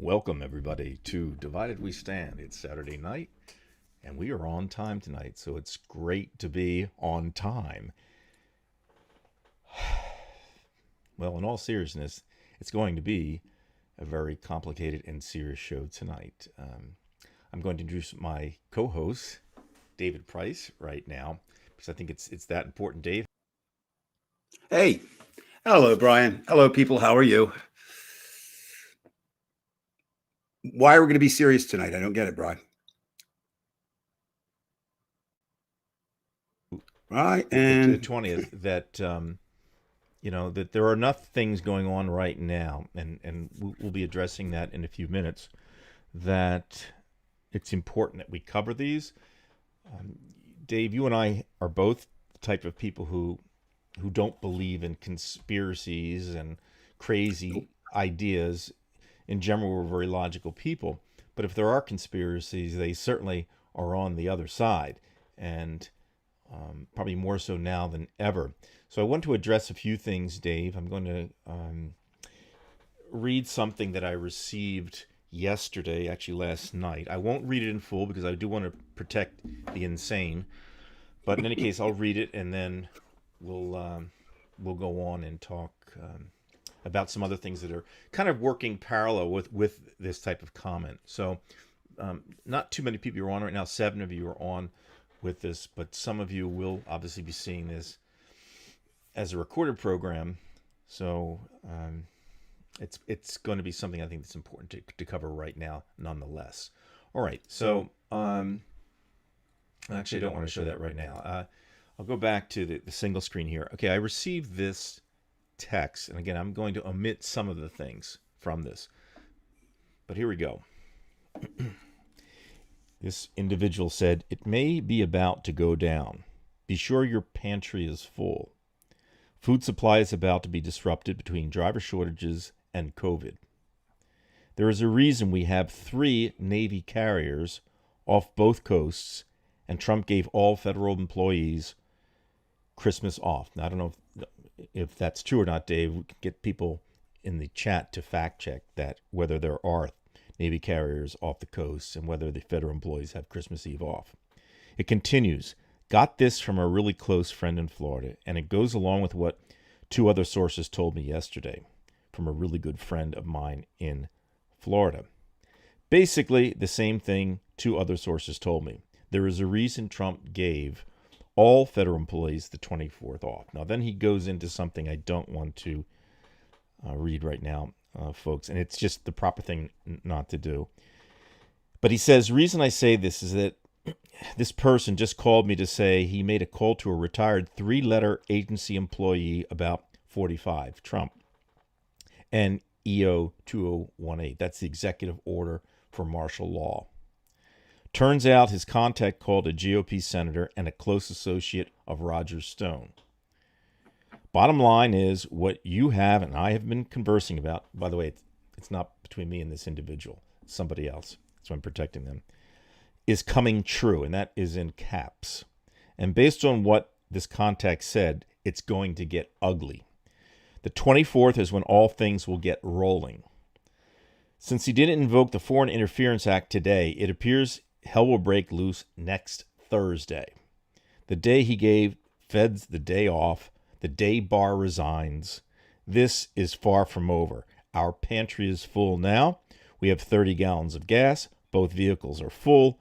Welcome, everybody, to Divided We Stand. It's Saturday night, and we are on time tonight, so it's great to be on time. Well, in all seriousness, it's going to be a very complicated and serious show tonight. I'm going to introduce my co-host, David Price, right now, because I think it's that important. Dave? Hey, hello, Brian. Hello, people. How are you? Why are we going to be serious tonight? I don't get it, Brian. Right, The and 20th, that that there are enough things going on right now, and we'll be addressing that in a few minutes, that it's important that we cover these. Um, Dave, you and I are both the type of people who don't believe in conspiracies and crazy ideas. In general, we're very logical people, but if there are conspiracies, they certainly are on the other side, and probably more so now than ever. So I want to address a few things, Dave. I'm going to read something that I received yesterday, actually last night. I won't read it in full because I do want to protect the insane. But in any case, I'll read it and then we'll go on and talk about some other things that are kind of working parallel with this type of comment. So not too many people are on right now. 7 of you are on with this, but some of you will obviously be seeing this as a recorded program. So it's going to be something I think that's important to cover right now, nonetheless. All right, so actually, I don't want to show that right now. I'll go back to the single screen here. Okay, I received this text, and again, I'm going to omit some of the things from this, but here we go. This individual said, "It may be about to go down. Be sure your pantry is full. Food supply is about to be disrupted between driver shortages and COVID. There is a reason we have 3 Navy carriers off both coasts, and Trump gave all federal employees Christmas off." Now, I don't know if that's true or not, Dave. We can get people in the chat to fact check that, whether there are Navy carriers off the coast and whether the federal employees have Christmas Eve off. It continues. Got this from a really close friend in Florida, and it goes along with what 2 other sources told me yesterday from a really good friend of mine in Florida. Basically, the same thing 2 other sources told me. There is a reason Trump gave all federal employees the 24th off. Now, then he goes into something I don't want to read right now, folks, and it's just the proper thing not to do. But he says, reason I say this is that this person just called me to say he made a call to a retired 3-letter agency employee about 45, Trump, and EO 2018. That's the executive order for martial law. Turns out his contact called a GOP senator and a close associate of Roger Stone. Bottom line is what you have and I have been conversing about. By the way, it's not between me and this individual. It's somebody else. So I'm protecting them. Is coming true, and that is in caps. And based on what this contact said, it's going to get ugly. The 24th is when all things will get rolling. Since he didn't invoke the Foreign Interference Act today, it appears hell will break loose next Thursday. The day he gave feds the day off, the day Barr resigns. This is far from over. Our pantry is full now. We have 30 gallons of gas. Both vehicles are full.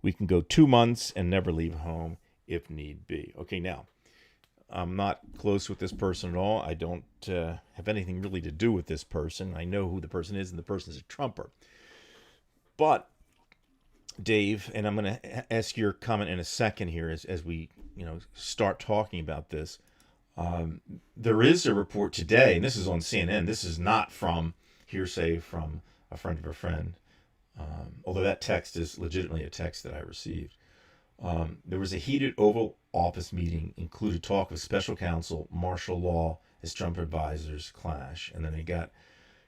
We can go 2 months and never leave home if need be. Okay, now, I'm not close with this person at all. I don't have anything really to do with this person. I know who the person is, and the person is a Trumper. But, Dave, and I'm going to ask your comment in a second here as we start talking about this. There is a report today, and this is on CNN. This is not from hearsay from a friend of a friend. Although that text is legitimately a text that I received. There was a heated Oval Office meeting, included talk of special counsel, martial law as Trump advisors clash, and then it got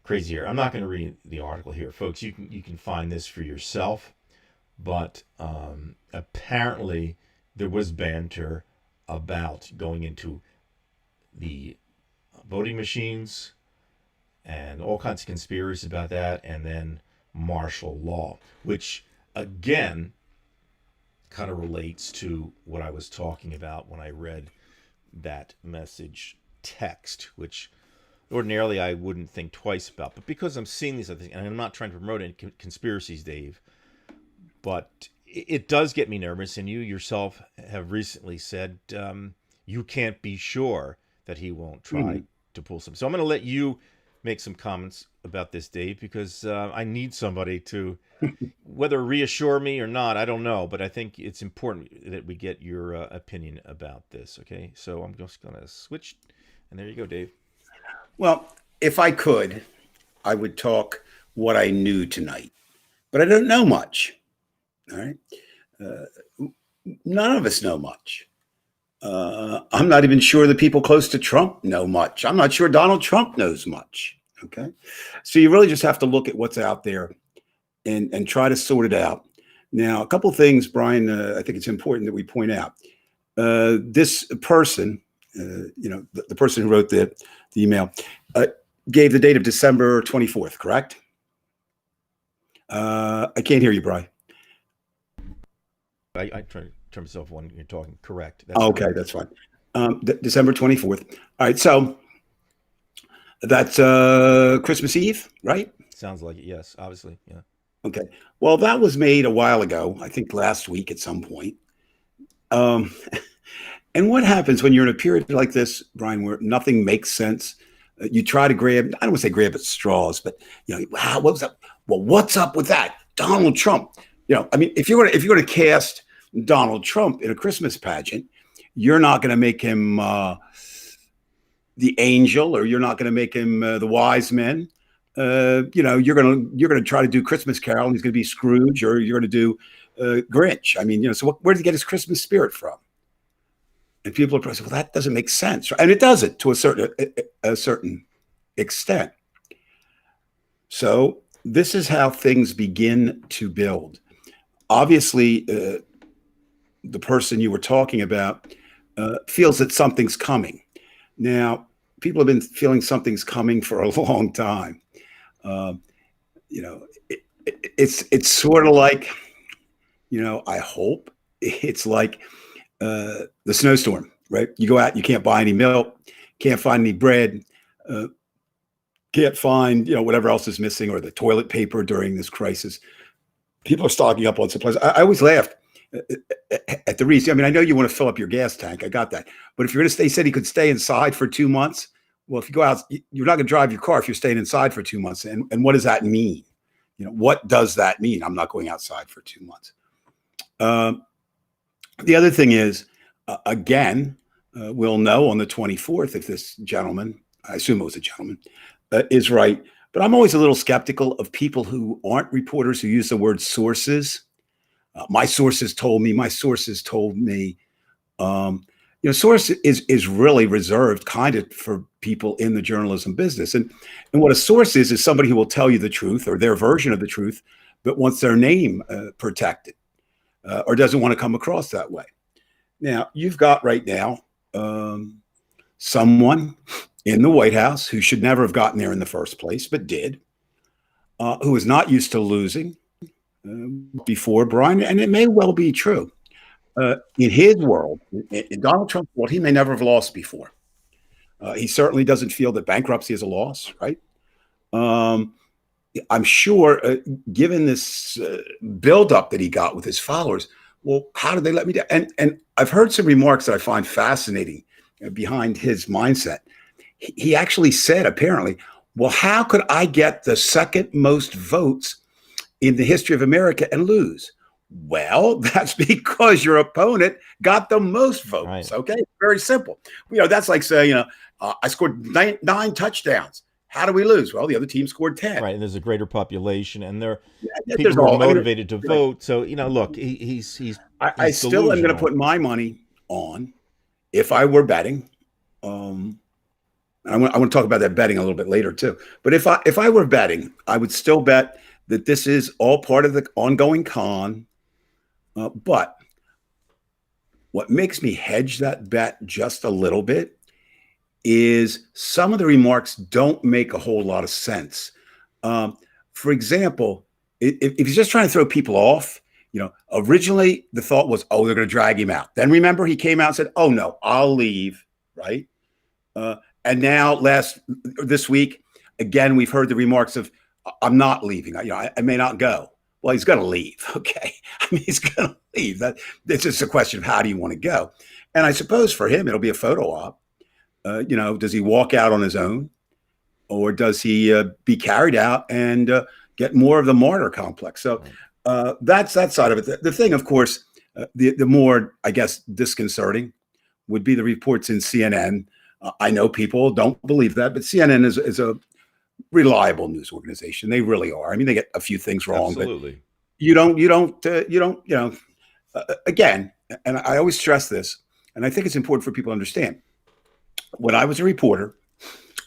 crazier. I'm not going to read the article here, folks. You can find this for yourself, but apparently there was banter about going into the voting machines and all kinds of conspiracies about that, and then martial law, which again kind of relates to what I was talking about when I read that message text, which ordinarily I wouldn't think twice about. But because I'm seeing these other things, and I'm not trying to promote any conspiracies, Dave, but it does get me nervous. And you yourself have recently said you can't be sure that he won't try to pull some. So I'm going to let you make some comments about this, Dave, because I need somebody to, whether reassure me or not, I don't know, but I think it's important that we get your opinion about this. Okay, so I'm just going to switch, and there you go, Dave. Well, if I could, I would talk what I knew tonight, but I don't know much. All right. None of us know much. I'm not even sure the people close to Trump know much. I'm not sure Donald Trump knows much. Okay. So you really just have to look at what's out there and try to sort it out. Now, a couple of things, Brian, I think it's important that we point out. This person, the person who wrote the email, gave the date of December 24th, correct? I can't hear you, Brian. I try to turn myself when you're talking. Correct. Okay, correct. That's fine. December 24th. All right, so that's Christmas Eve, right? Sounds like it, yes, obviously, yeah. Okay. Well, that was made a while ago, I think last week at some point. And what happens when you're in a period like this, Brian, where nothing makes sense? You try to grab, I don't want to say grab at straws, but wow, what was up? Well, what's up with that? Donald Trump. I mean, if you're going to cast Donald Trump in a Christmas pageant, you're not going to make him the angel, or you're not going to make him the wise men. You're going to try to do Christmas Carol, and he's going to be Scrooge, or you're going to do Grinch. I mean, so where did he get his Christmas spirit from? And people are probably saying, well, that doesn't make sense, right? And it doesn't to a certain extent. So this is how things begin to build. Obviously, the person you were talking about feels that something's coming. Now, people have been feeling something's coming for a long time. It's sort of like, I hope it's like the snowstorm, right? You go out, you can't buy any milk, can't find any bread, can't find, whatever else is missing, or the toilet paper during this crisis. People are stocking up on supplies. I always laughed at the reason. I mean, I know you want to fill up your gas tank. I got that. But if you're going to stay, he said he could stay inside for 2 months. Well, if you go out, you're not going to drive your car if you're staying inside for 2 months. And what does that mean? What does that mean? I'm not going outside for 2 months. The other thing is, again, we'll know on the 24th if this gentleman, I assume it was a gentleman, is right. But I'm always a little skeptical of people who aren't reporters, who use the word sources. My sources told me, my sources told me. Source is really reserved kind of for people in the journalism business. And what a source is somebody who will tell you the truth, or their version of the truth, but wants their name protected, or doesn't want to come across that way. Now, you've got right now someone in the White House who should never have gotten there in the first place, but did, who is not used to losing before, Brian, and it may well be true. In his world, in Donald Trump's world, he may never have lost before. He certainly doesn't feel that bankruptcy is a loss, right? I'm sure, given this buildup that he got with his followers, well, how did they let me down? And I've heard some remarks that I find fascinating behind his mindset. He actually said, apparently, well, how could I get the second most votes in the history of America and lose? Well, that's because your opponent got the most votes. Right. Okay, very simple. That's like saying, I scored nine touchdowns. How do we lose? Well, the other team scored 10. Right, and there's a greater population, and people are motivated to vote. So look, he's I still am going to put my money on, if I were betting. I want to talk about that betting a little bit later too. But if I were betting, I would still bet that this is all part of the ongoing con. But what makes me hedge that bet just a little bit is some of the remarks don't make a whole lot of sense. For example, if he's just trying to throw people off, originally the thought was, oh, they're going to drag him out. Then remember, he came out and said, oh no, I'll leave, right? And now this week, again, we've heard the remarks of, I'm not leaving. I may not go. Well, he's going to leave. Okay. I mean, he's going to leave. It's just a question of how do you want to go? And I suppose for him, it'll be a photo op. Does he walk out on his own, or does he be carried out and get more of the martyr complex? So that's that side of it. The thing, of course, the more, I guess, disconcerting would be the reports in CNN. I know people don't believe that, but CNN is a reliable news organization. They really are. I mean, they get a few things wrong, Absolutely. but again, and I always stress this, and I think it's important for people to understand. When I was a reporter,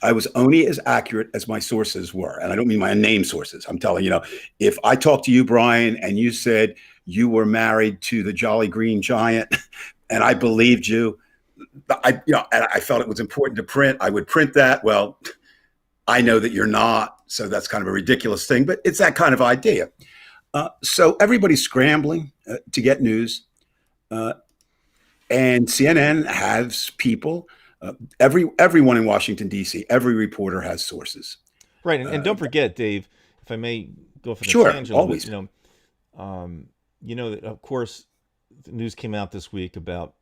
I was only as accurate as my sources were. And I don't mean my unnamed sources. I'm telling if I talked to you, Brian, and you said you were married to the Jolly Green Giant, and I believed you, and I felt it was important to print, I would print that. Well, I know that you're not, so that's kind of a ridiculous thing, but it's that kind of idea. So everybody's scrambling to get news, and CNN has people. Everyone in Washington, D.C., every reporter has sources. Right, and don't forget, Dave, if I may go for the sure, tangent, always. That of course, the news came out this week about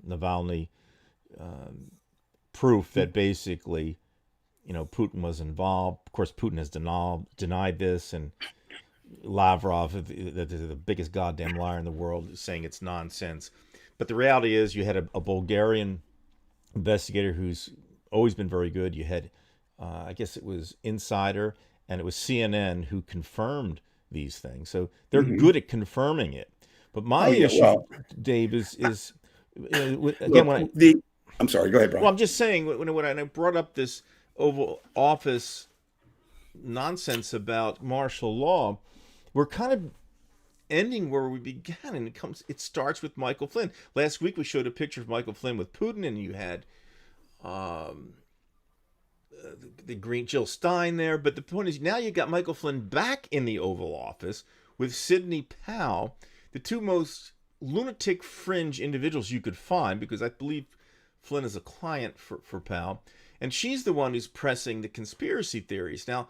Navalny, proof that basically, Putin was involved. Of course, Putin has denied this, and Lavrov, the biggest goddamn liar in the world, is saying it's nonsense. But the reality is, you had a Bulgarian investigator who's always been very good. You had, I guess it was Insider, and it was CNN who confirmed these things. So they're good at confirming it. But my issue, Dave, is again, I'm sorry. Go ahead, Brian. Well, I'm just saying when I brought up this Oval Office nonsense about martial law, we're kind of ending where we began, and it starts with Michael Flynn. Last week we showed a picture of Michael Flynn with Putin, and you had the green Jill Stein there. But the point is, now you got Michael Flynn back in the Oval Office with Sidney Powell, the two most lunatic fringe individuals you could find, because I believe Flynn is a client for Powell, and she's the one who's pressing the conspiracy theories. Now,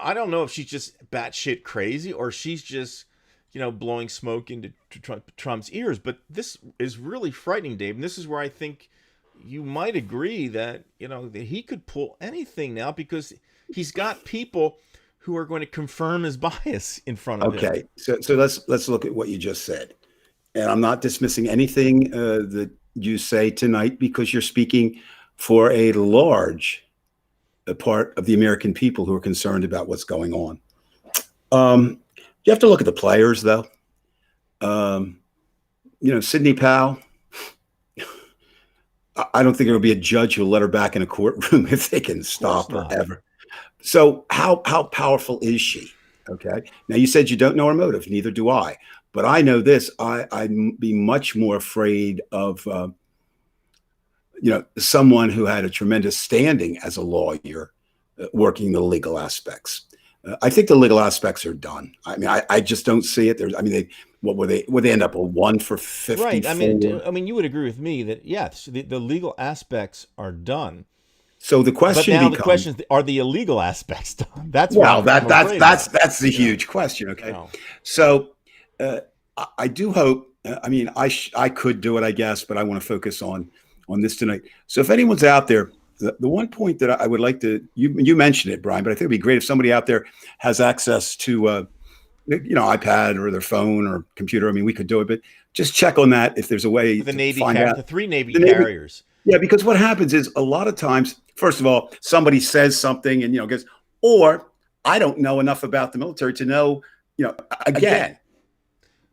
I don't know if she's just batshit crazy or she's just blowing smoke into Trump's ears. But this is really frightening, Dave. And this is where I think you might agree that, that he could pull anything now, because he's got people who are going to confirm his bias in front of him. Okay. So let's look at what you just said. And I'm not dismissing anything that you say tonight, because you're speaking for a large part of the American people who are concerned about what's going on. You have to look at the players, though. Sidney Powell, I don't think there will be a judge who'll let her back in a courtroom if they can stop her ever. So how powerful is she? Okay. Now, you said you don't know her motive. Neither do I. But I know this. I'd be much more afraid of, someone who had a tremendous standing as a lawyer working the legal aspects. I think the legal aspects are done. I mean, I just don't see it. Would they end up a 1 for 54? Right. I mean, you would agree with me that yes, the legal aspects are done. So the question the question is, are the illegal aspects done? That's that's the huge question. Okay. No. So I do hope. I could do it, I guess, but I want to focus on this tonight. So if anyone's out there. The one point that I would like to, you mentioned it, Brian, but I think it'd be great if somebody out there has access to, iPad or their phone or computer. I mean, we could do it, but just check on that if there's a way to find out. The three Navy carriers. Yeah, because what happens is a lot of times, first of all, somebody says something and, goes, or I don't know enough about the military to know, again,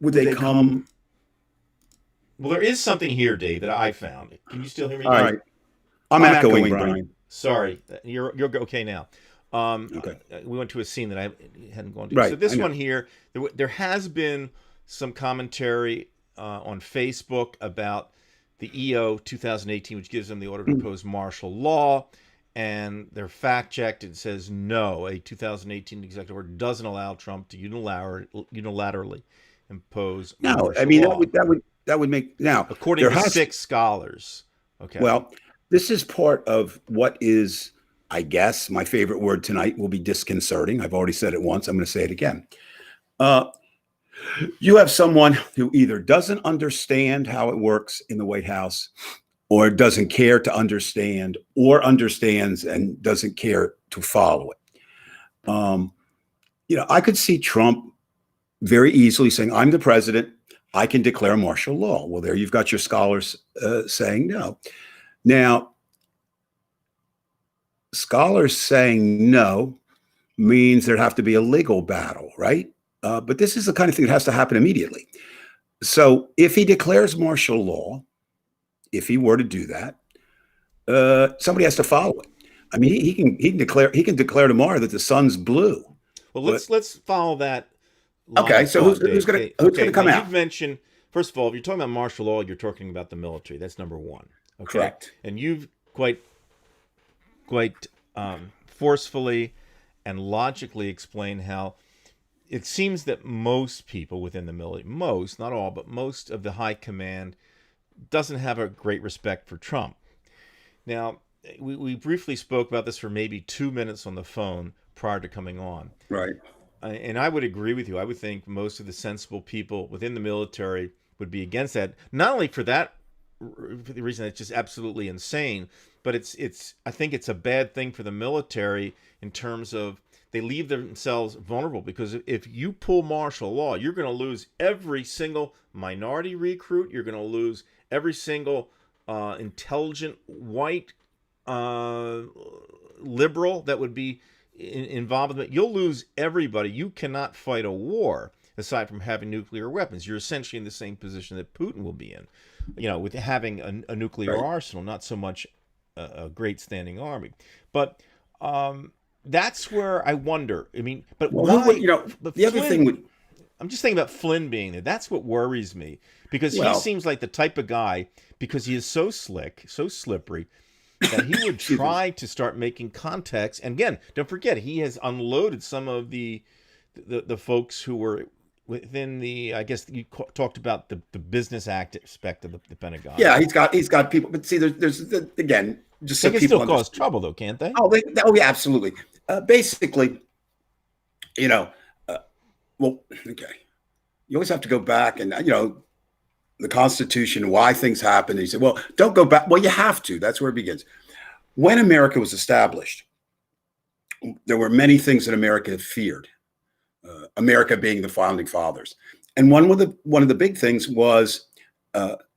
would they come? Well, there is something here, Dave, that I found. Can you still hear me? All right. I'm echoing, Brian. Sorry, you're okay now. Okay. We went to a scene that I hadn't gone to. Right, so this one here, there has been some commentary on Facebook about the EO 2018, which gives them the order to impose martial law, and they're fact checked. It says no, a 2018 executive order doesn't allow Trump to unilaterally impose No, I martial mean law, that would make now according there to has six scholars. Okay. well, this is part of what is, I guess, my favorite word tonight will be disconcerting. I've already said it once. I'm going to say it again. Uh, you have someone who either doesn't understand how it works in the White House, or doesn't care to understand, or understands and doesn't care to follow it. I could see Trump very easily saying, "I'm the president. I can declare martial law." Well, there you've got your scholars saying no. Now, scholars saying no means there'd have to be a legal battle, right? But this is the kind of thing that has to happen immediately. So if he declares martial law, if he were to do that, somebody has to follow it. I mean, he can declare tomorrow that the sun's blue. Well, But let's follow that line okay, of so thought, who's Dave. gonna Okay, who's okay. gonna Now come out? you've mentioned, first of all, if you're talking about martial law, you're talking about the military. That's number one. Okay, Correct. and you've quite forcefully and logically explained how it seems that most people within the military, most, not all, but most of the high command doesn't have a great respect for Trump. Now, we briefly spoke about this for maybe 2 minutes on the phone prior to coming on. Right. And I would agree with you. I would think most of the sensible people within the military would be against that. Not only for the reason that it's just absolutely insane, but it's I think it's a bad thing for the military in terms of they leave themselves vulnerable, because if you pull martial law, you're going to lose every single minority recruit. You're going to lose every single intelligent white liberal that would be involved in it. You'll lose everybody. You cannot fight a war aside from having nuclear weapons. You're essentially in the same position that Putin will be in, with having a nuclear Right. arsenal, not so much a great standing army. But that's where I wonder. I mean, but Well, who would why? But the other thing Flynn, would I'm just thinking about Flynn being there. That's what worries me, because he well, seems like the type of guy, because he is so slick, so slippery, that he would excuse me. try to start making contacts. And again, don't forget, he has unloaded some of the folks who were within the. I guess you talked about the business aspect of the Pentagon. Yeah, he's got people, but see, again, just They so can people still cause understand. trouble, though, can't they? Oh, yeah, absolutely. Basically, you know, uh, well, okay. You always have to go back and the Constitution, why things happen. And you say, well, don't go back. Well, you have to. That's where it begins. When America was established, there were many things that America feared. America being the founding fathers, and one of the big things was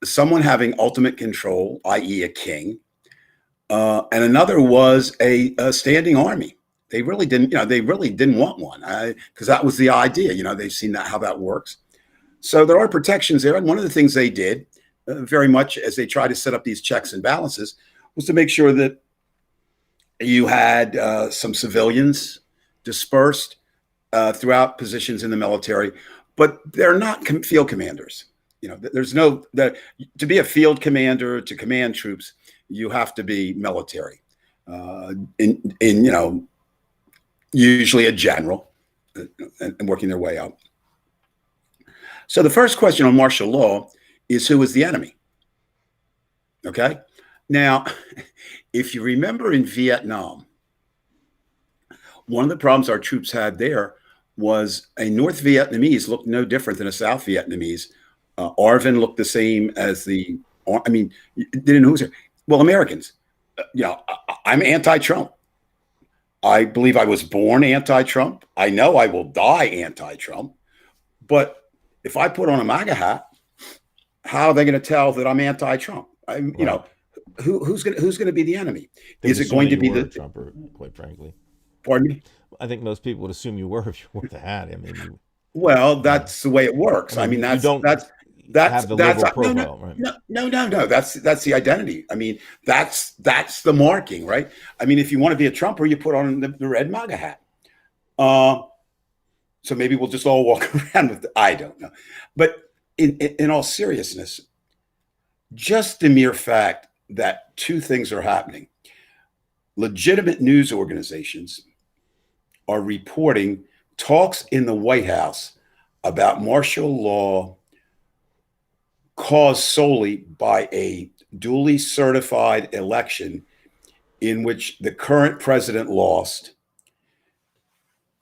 someone having ultimate control, i.e., a king, and another was a standing army. They really didn't want one, because that was the idea. They've seen how that works. So there are protections there, and one of the things they did, very much as they try to set up these checks and balances, was to make sure that you had some civilians dispersed throughout positions in the military, but they're not field commanders. There's no that to be a field commander, to command troops, you have to be military. In usually a general, and working their way up. So the first question on martial law is, who is the enemy? Okay. Now, if you remember in Vietnam, one of the problems our troops had there was a North Vietnamese looked no different than a South Vietnamese. Arvin looked the same as didn't know who's there. Well, Americans, I'm anti-Trump. I believe I was born anti-Trump. I know I will die anti-Trump. But if I put on a MAGA hat, how are they going to tell that I'm anti-Trump? Right. Who's going to be the enemy? They would Is it assume going that to you be were a the? Trumper, quite frankly. Pardon me. I think most people would assume you were if you wore the hat. I mean, Well, you know, that's the way it I works. I mean, mean, you don't that's have the that's liberal no, no, profile, right? no, no, no, no. That's the identity. I mean, that's the marking, right? I mean, if you want to be a Trumper, you put on the red MAGA hat. So maybe we'll just all walk around with. I don't know, but in all, just the mere fact that two things are happening. legitimate news organizations are reporting talks in the White House about martial law caused solely by a duly certified election in which the current president lost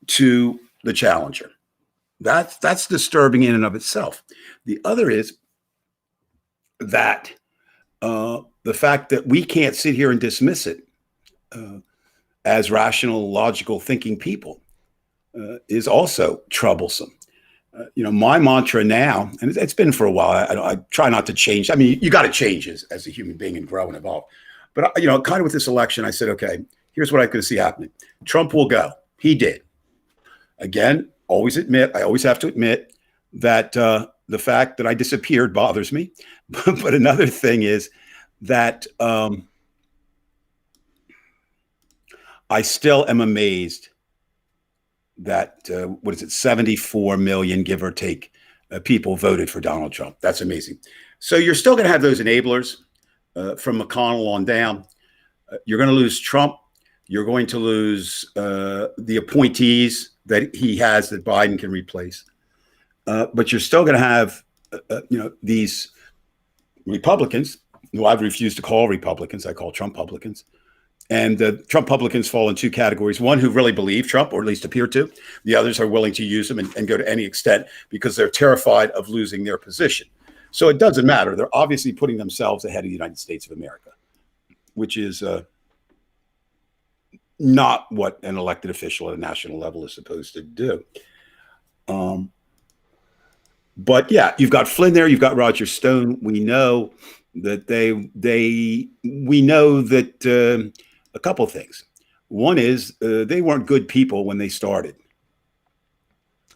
to the challenger. That's disturbing in and of itself. The other is that the fact that we can't sit here and dismiss it as rational, logical thinking people is also troublesome. My mantra now, and it's been for a while, I try not to change. I mean, you got to change as a human being and grow and evolve. But, kind of with this election, I said, okay, here's what I could see happening. Trump will go. He did. Again, I always have to admit that the fact that I disappeared bothers me. But another thing is that I still am amazed that, 74 million, give or take, people voted for Donald Trump. That's amazing. So you're still going to have those enablers from McConnell on down. You're going to lose Trump. You're going to lose the appointees that he has that Biden can replace. But you're still going to have, these Republicans, who I've refused to call Republicans. I call Trump publicans. And Trump publicans fall in two categories. One who really believe Trump, or at least appear to. The others are willing to use him and go to any extent because they're terrified of losing their position. So it doesn't matter. They're obviously putting themselves ahead of the United States of America, which is not what an elected official at a national level is supposed to do. But yeah, you've got Flynn there. You've got Roger Stone. We know that we know that a couple of things. One is they weren't good people when they started.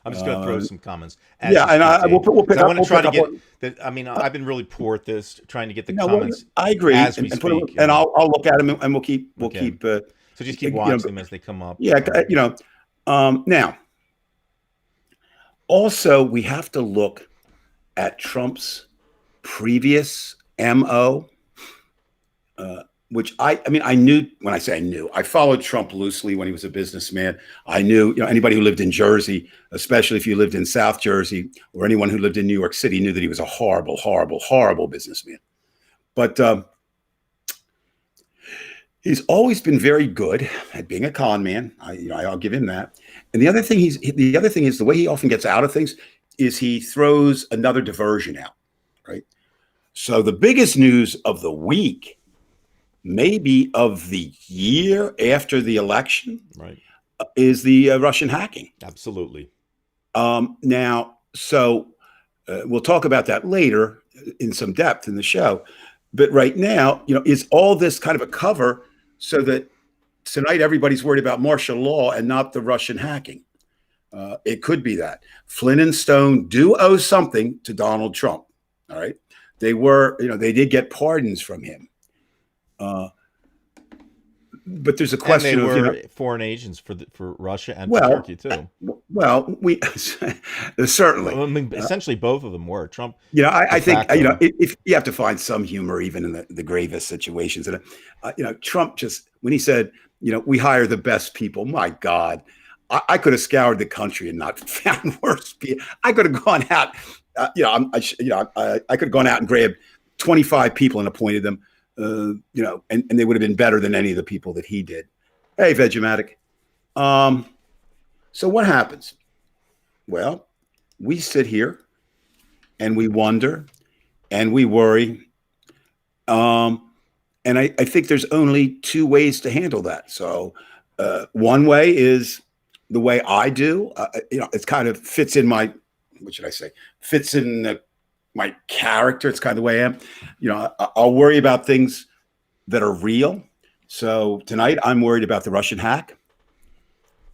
I'm just going to throw some comments. Yeah, and we'll pick up. I want to try to get that. I mean, I've been really poor at this, trying to get the comments. I agree. As we speak, and I'll look at them, and we'll keep. So just keep watching them as they come up. Yeah, now. Also, we have to look at Trump's previous MO, which I knew. When I say I knew, I followed Trump loosely when he was a businessman. I knew, anybody who lived in Jersey, especially if you lived in South Jersey, or anyone who lived in New York City, knew that he was a horrible, horrible, horrible businessman. But he's always been very good at being a con man. I'll give him that. And the other thing is the way he often gets out of things is he throws another diversion out, right? So the biggest news of the week, maybe of the year after the election, right, is the Russian hacking. Absolutely. Now, so we'll talk about that later in some depth in the show. But right now, is all this kind of a cover so that tonight everybody's worried about martial law and not the Russian hacking? It could be that. Flynn and Stone do owe something to Donald Trump. All right. They did get pardons from him. But there's a question and they were of foreign agents for Russia and for Turkey too. Well, we certainly. I mean, essentially, both of them were Trump. I think if you have to find some humor even in the gravest situations, and Trump just when he said, we hire the best people. My God, I could have scoured the country and not found worse people. I could have gone out. I could have gone out and grabbed 25 people and appointed them. And they would have been better than any of the people that he did. Hey, Vegematic. So what happens? Well, we sit here and we wonder and we worry. And I think there's only two ways to handle that. So one way is the way I do. It's kind of fits in my, what should I say? Fits in my character. It's kind of the way I am. I'll worry about things that are real. So tonight I'm worried about the Russian hack.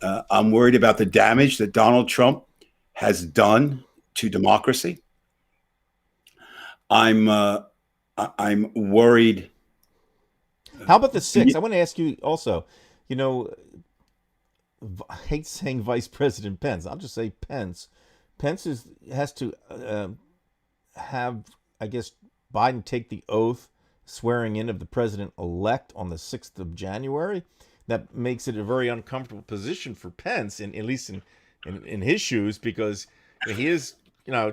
I'm worried about the damage that Donald Trump has done to democracy. I'm worried. How about the 6? I want to ask you also, I hate saying Vice President Pence. I'll just say Pence. Pence has to have, I guess, Biden take the oath swearing in of the president-elect on the 6th of January. That makes it a very uncomfortable position for Pence, at least in his shoes, because he is,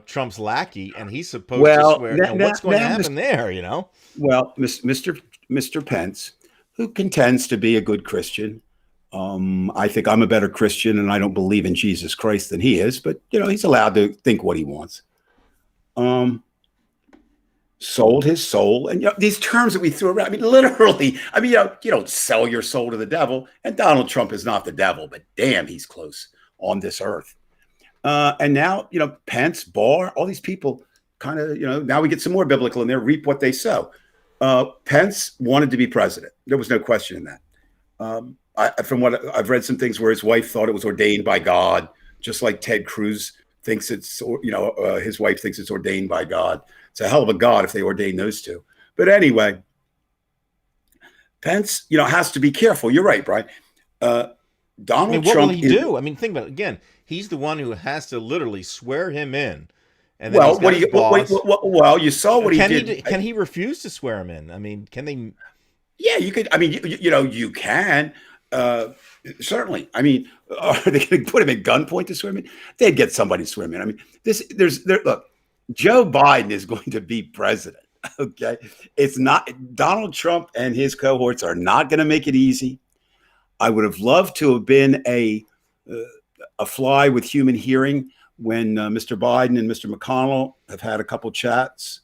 Trump's lackey, and he's supposed to Well, swear. What's going to happen there? Mr. Pence, who contends to be a good Christian. I think I'm a better Christian, and I don't believe in Jesus Christ than he is, but he's allowed to think what he wants. Sold his soul, and these terms that we threw around. I mean, literally. I mean, you don't sell your soul to the devil, and Donald Trump is not the devil, but damn, he's close on this earth. And now, Pence, Barr, all these people kind of, now we get some more biblical in there, reap what they sow. Pence wanted to be president. There was no question in that. From what I've read, some things where his wife thought it was ordained by God, just like Ted Cruz thinks it's, his wife thinks it's ordained by God. It's a hell of a God if they ordain those two. But anyway, Pence, has to be careful. You're right, Brian. Donald Trump. What will he do? I mean, think about it. Again, he's the one who has to literally swear him in. And then you saw what he did. Can he refuse to swear him in? I mean, can they? Yeah, you could. I mean, you can. Certainly. I mean, are they going to put him at gunpoint to swear him in? They'd get somebody to swear him in. I mean, look, Joe Biden is going to be president. Okay. It's not Donald Trump and his cohorts are not going to make it easy. I would have loved to have been a fly with human hearing when Mr. Biden and Mr. McConnell have had a couple chats.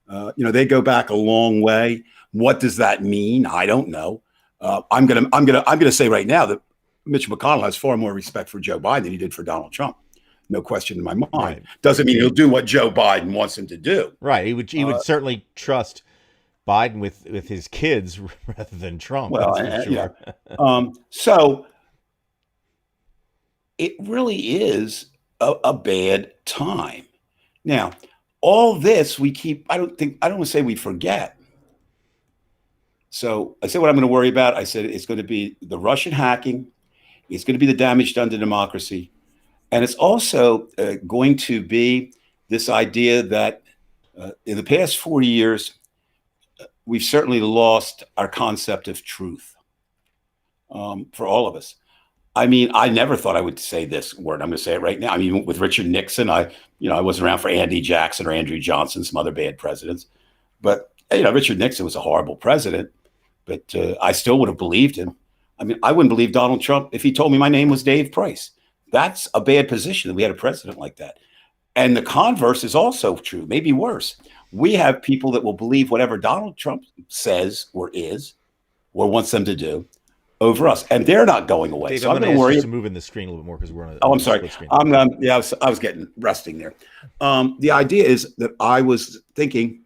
They go back a long way. What does that mean? I don't know. I'm gonna say right now that Mitch McConnell has far more respect for Joe Biden than he did for Donald Trump. No question in my mind. Right. Doesn't mean he'll do what Joe Biden wants him to do. Right. He would certainly trust Biden with his kids rather than Trump. Well, sure. So it really is a bad time. Now, all this I don't want to say we forget. So I said what I'm going to worry about. I said it's going to be the Russian hacking. It's going to be the damage done to democracy. And it's also going to be this idea that in the past 40 years, we've certainly lost our concept of truth for all of us. I mean, I never thought I would say this word. I'm going to say it right now. I mean, with Richard Nixon, I wasn't around for Andy Jackson or Andrew Johnson, some other bad presidents. But, Richard Nixon was a horrible president, but I still would have believed him. I mean, I wouldn't believe Donald Trump if he told me my name was Dave Price. That's a bad position that we had a president like that. And the converse is also true, maybe worse. We have people that will believe whatever Donald Trump says or is or wants them to do over us. And they're not going away. Dave, so I'm going to worry. To move in the screen a little bit more because we're on a I'm sorry. Screen. I was getting resting there. The idea is that I was thinking,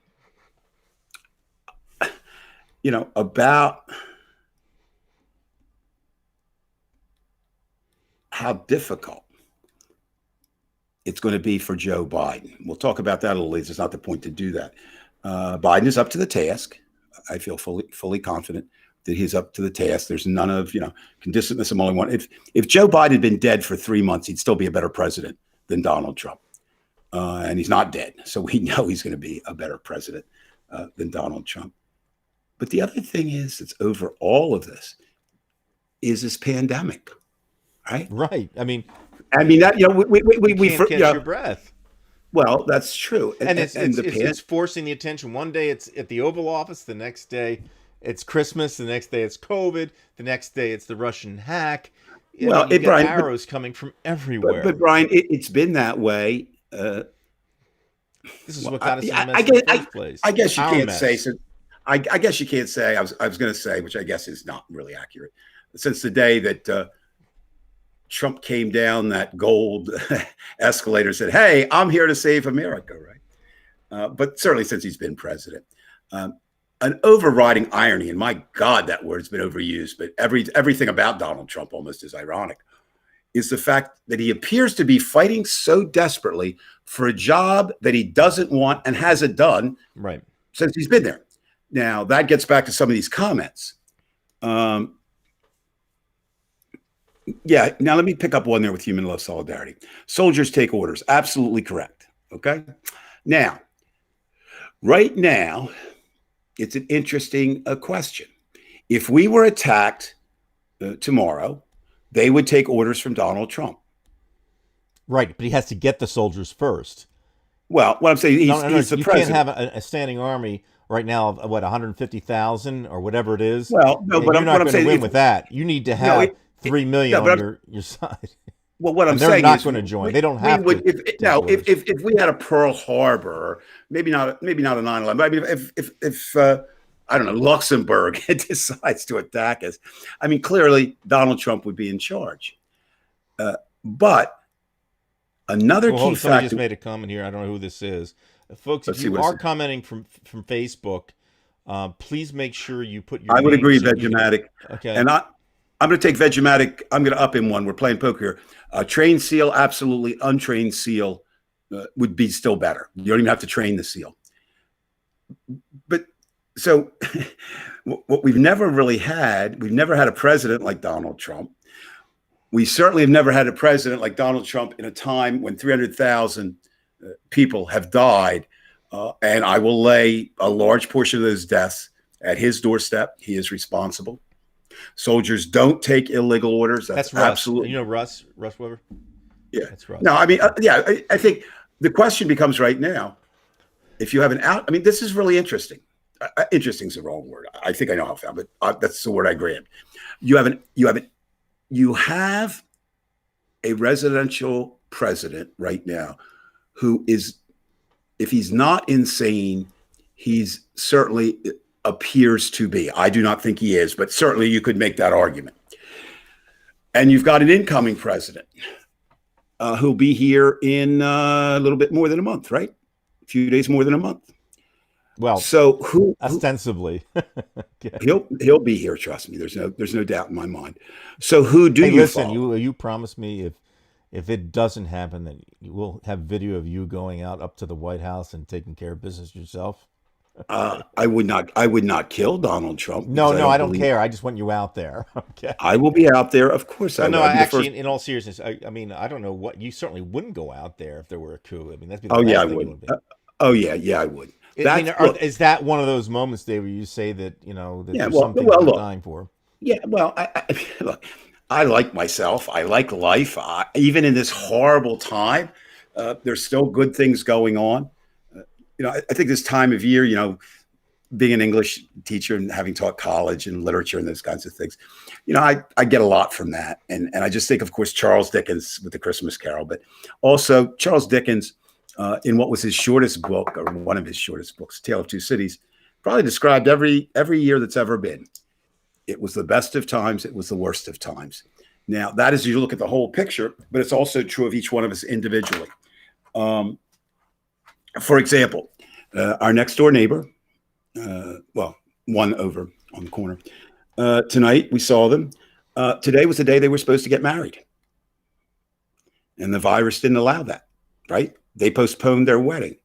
about how difficult it's going to be for Joe Biden. We'll talk about that a little later. It's not the point to do that. Biden is up to the task. I feel fully confident that he's up to the task. There's none of, can dismiss him all he wants. If Joe Biden had been dead for 3 months, he'd still be a better president than Donald Trump. And he's not dead. So we know he's going to be a better president than Donald Trump. But the other thing is, it's over all of this, is this pandemic. Right. Right. I mean that we can't catch your breath. Well, that's true, and it's forcing the attention. One day it's at the Oval Office, the next day it's Christmas, the next day it's COVID, the next day it's the Russian hack. Well, Brian, arrows coming from everywhere. But Brian, it's been that way. This is what got us in the mess in the first place. I guess you can't say. So, I guess you can't say. I was going to say, which I guess is not really accurate. Since the day that Trump came down that gold escalator and said, "Hey, I'm here to save America," right? But certainly since he's been president, an overriding irony, and my God, that word's been overused, but everything about Donald Trump almost is ironic, is the fact that he appears to be fighting so desperately for a job that he doesn't want and hasn't done right since he's been there. Now, that gets back to some of these comments. Yeah. Now let me pick up one there with human love solidarity. Soldiers take orders. Absolutely correct. Okay. Now, right now, It's an interesting question. If we were attacked tomorrow, they would take orders from Donald Trump. Right, but he has to get the soldiers first. Well, what I'm saying, No, no, no. he's the You can't president. have a standing army right now of what 150,000 or whatever it is. Well, no, You're what not I'm going to saying, win with that. You need to no, have 3 million no, on but your side, well, what I'm and they're saying not is going to join. we, They don't we have would to if take now orders. if we had a Pearl Harbor, maybe not a 9/11, but I mean if I don't know, Luxembourg decides to attack us, I mean clearly Donald Trump would be in charge. But another Well, hold key on. Somebody just factor. made a comment here. I don't know who this is, folks. If Let's see you what it are is. commenting from Facebook, please make sure you put your I would name agree, so we can. Vegematic, Okay. and I'm going to take Vegematic. I'm going to up him one. We're playing poker here. Trained seal, absolutely. Untrained seal would be still better. You don't even have to train the seal. But so what we've never had a president like Donald Trump. We certainly have never had a president like Donald Trump in a time when 300,000 people have died. And I will lay a large portion of those deaths at his doorstep. He is responsible. Soldiers don't take illegal orders. That's That's Russ. absolutely. You know Russ Weber. Yeah. That's Russ. No, I mean, I think the question becomes right now, if you have I mean, this is really interesting. Interesting is the wrong word. I think I know how I found, but that's the word I grabbed. You have a residential president right now who is, if he's not insane, he's certainly appears to be. I do not think he is, but certainly you could make that argument. And you've got an incoming president who'll be here in a little bit more than a month, right? A few days more than a month. Well, so who ostensibly okay. he'll be here. Trust me. There's no doubt in my mind. So who do you listen? follow? You promise me if it doesn't happen, then you will have video of you going out up to the White House and taking care of business yourself. I would not kill Donald Trump. No, I don't care. I just want you out there. Okay. I will be out there, of course. Well, I no, will. actually, in all seriousness, I mean, I don't know what you certainly wouldn't go out there if there were a coup. I mean, that'd be the Oh yeah, last I thing you would. would be. Yeah, I would. I mean, is that one of those moments, Dave, where you say that that Yeah, there's something worth dying for? Yeah, well, look, I like myself. I like life. Even in this horrible time, there's still good things going on. I think this time of year, being an English teacher and having taught college and literature and those kinds of things, I get a lot from that. And I just think, of course, Charles Dickens with the Christmas Carol, but also Charles Dickens in what was his shortest book, or one of his shortest books, Tale of Two Cities, probably described every year that's ever been. It was the best of times. It was the worst of times. Now, that is, you look at the whole picture, but it's also true of each one of us individually. For example, our next door neighbor, one over on the corner, tonight we saw them. Today was the day they were supposed to get married. And the virus didn't allow that, right? They postponed their wedding.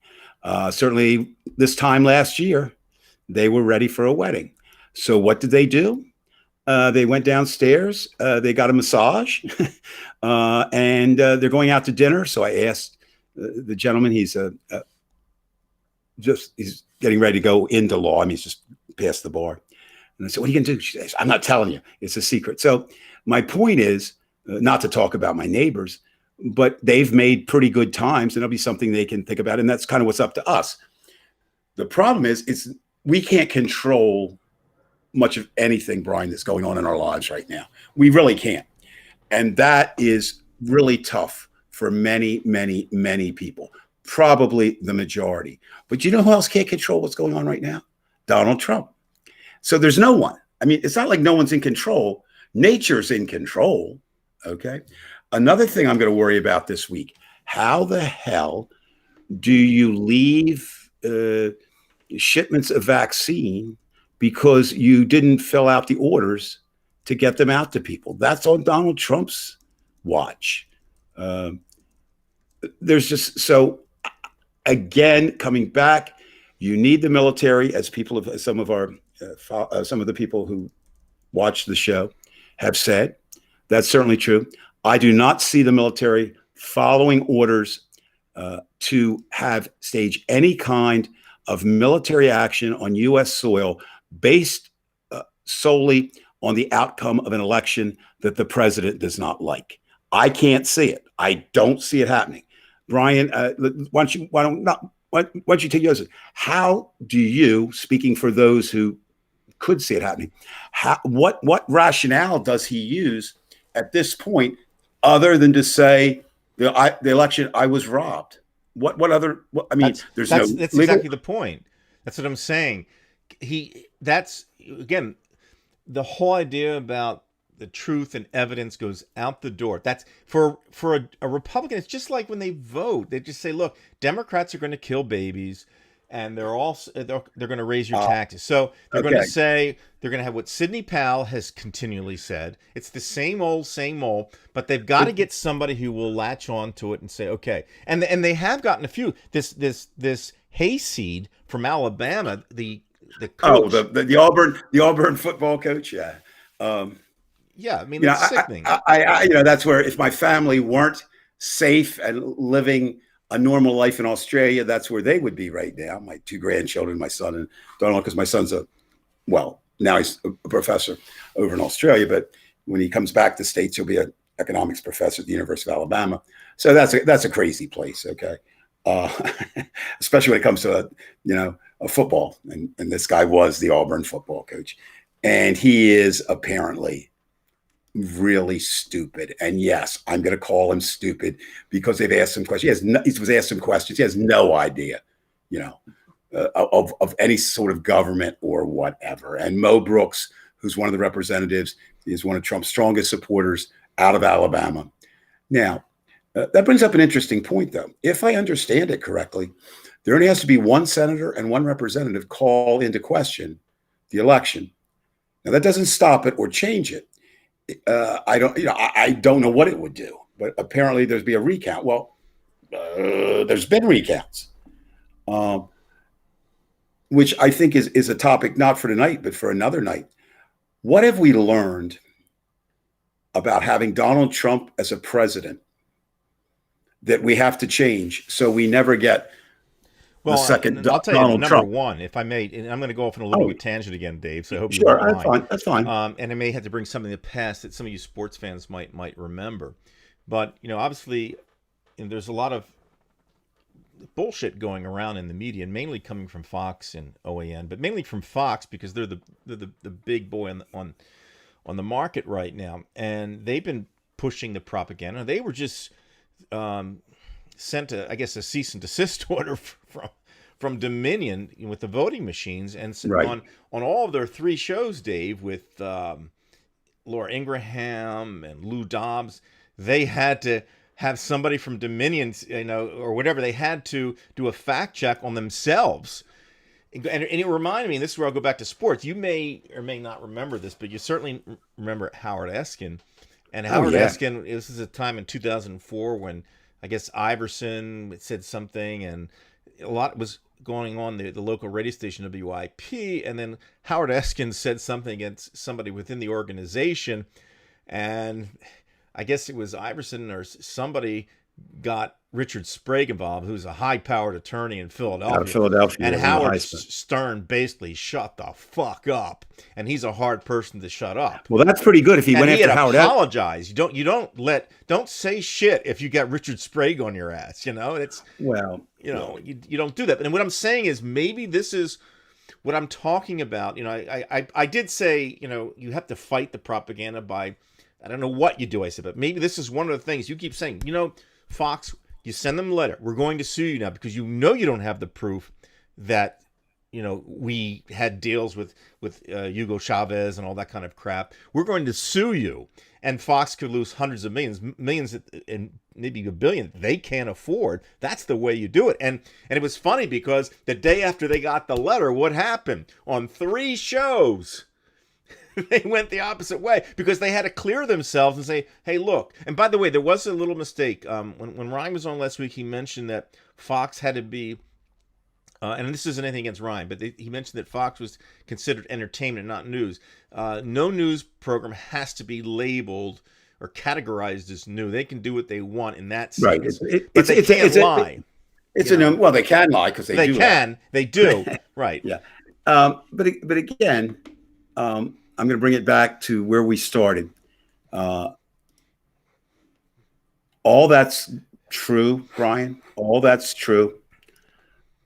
Certainly this time last year, they were ready for a wedding. So what did they do? They went downstairs. They got a massage, and they're going out to dinner. So I asked the gentleman. He's getting ready to go into law. I mean, he's just past the bar. And I said, "What are you going to do?" She says, "I'm not telling you. It's a secret." So my point is not to talk about my neighbors, but they've made pretty good times, and it'll be something they can think about. And that's kind of what's up to us. The problem is we can't control much of anything, Brian, that's going on in our lives right now. We really can't. And that is really tough for many, many, many people, probably the majority. But you know who else can't control what's going on right now? Donald Trump. So there's no one. I mean, it's not like no one's in control. Nature's in control. Okay. Another thing I'm going to worry about this week, how the hell do you leave shipments of vaccine because you didn't fill out the orders to get them out to people? That's on Donald Trump's watch. There's just, so again, coming back, you need the military, as some of the people who watch the show have said. That's certainly true. I do not see the military following orders to stage any kind of military action on U.S. soil based solely on the outcome of an election that the president does not like. I can't see it. I don't see it happening. Brian, why don't you take yours? How do you, speaking for those who could see it happening, what rationale does he use at this point other than to say the election I was robbed? What other? I mean, there's no. That's legal... exactly the point. That's what I'm saying. That's again, the whole idea about the truth and evidence goes out the door. That's for a Republican. It's just like when they vote. They just say, "Look, Democrats are going to kill babies, and they're going to raise your taxes." So they're going to say they're going to have what Sidney Powell has continually said. It's the same old, but they've got to get somebody who will latch on to it and say, "Okay." And they have gotten a few. This hayseed from Alabama, the coach. the Auburn football coach, yeah. Yeah, I mean, that's sickening. I that's where if my family weren't safe and living a normal life in Australia, that's where they would be right now. My two grandchildren, my son and Donald, because my son's now he's a professor over in Australia, but when he comes back to the States, he'll be an economics professor at the University of Alabama. So that's a crazy place, okay? Especially when it comes to a football, and this guy was the Auburn football coach, and he is apparently really stupid. And yes, I'm going to call him stupid because they've asked him questions. He was asked some questions. He has no idea, of any sort of government or whatever. And Mo Brooks, who's one of the representatives, is one of Trump's strongest supporters out of Alabama. Now, that brings up an interesting point, though. If I understand it correctly, there only has to be one senator and one representative call into question the election. Now, that doesn't stop it or change it. I don't know what it would do, but apparently there's be a recount. Well, there's been recounts, which I think is a topic not for tonight, but for another night. What have we learned about having Donald Trump as a president that we have to change so we never get the second I'll tell Donald you, number Trump? One, if I may, and I'm going to go off on a little bit tangent again, Dave. So I hope sure, that's fine. And I may have to bring something in the past that some of you sports fans might remember. But obviously, there's a lot of bullshit going around in the media, and mainly coming from Fox and OAN, but mainly from Fox because they're the big boy on the market right now, and they've been pushing the propaganda. They were just sent a cease and desist order from Dominion with the voting machines, and on all of their three shows, Dave, with Laura Ingraham and Lou Dobbs, they had to have somebody from Dominion, or whatever. They had to do a fact check on themselves. And it reminded me, and this is where I'll go back to sports. You may or may not remember this, but you certainly remember Howard Eskin. And Howard Eskin, this is a time in 2004 when I guess Iverson said something, and a lot was going on the local radio station WIP, and then Howard Eskin said something against somebody within the organization, and I guess it was Iverson or somebody got Richard Sprague involved, who's a high-powered attorney in Philadelphia. And Howard Stern basically shut the fuck up, and he's a hard person to shut up. Well, that's pretty good if he went after Howard. Apologize. You don't say shit if you got Richard Sprague on your ass. You don't do that. And what I'm saying is maybe this is what I'm talking about. I did say you have to fight the propaganda by, I don't know what you do, I said, but maybe this is one of the things you keep saying. Fox, you send them a letter. We're going to sue you now because you don't have the proof that we had deals with Hugo Chavez and all that kind of crap. We're going to sue you, and Fox could lose hundreds of millions, and maybe $1 billion they can't afford. That's the way you do it. And it was funny because the day after they got the letter, what happened on 3 shows? They went the opposite way because they had to clear themselves and say, hey, look. And by the way, there was a little mistake. When Ryan was on last week, he mentioned that Fox had to be, and this isn't anything against Ryan, but he mentioned that Fox was considered entertainment, not news. No news program has to be labeled or categorized as new. They can do what they want in that sense. Right. But they can't lie. It's well, they can lie because they do lie. They do, right? Yeah. But again, I'm going to bring it back to where we started. All that's true, Brian. All that's true.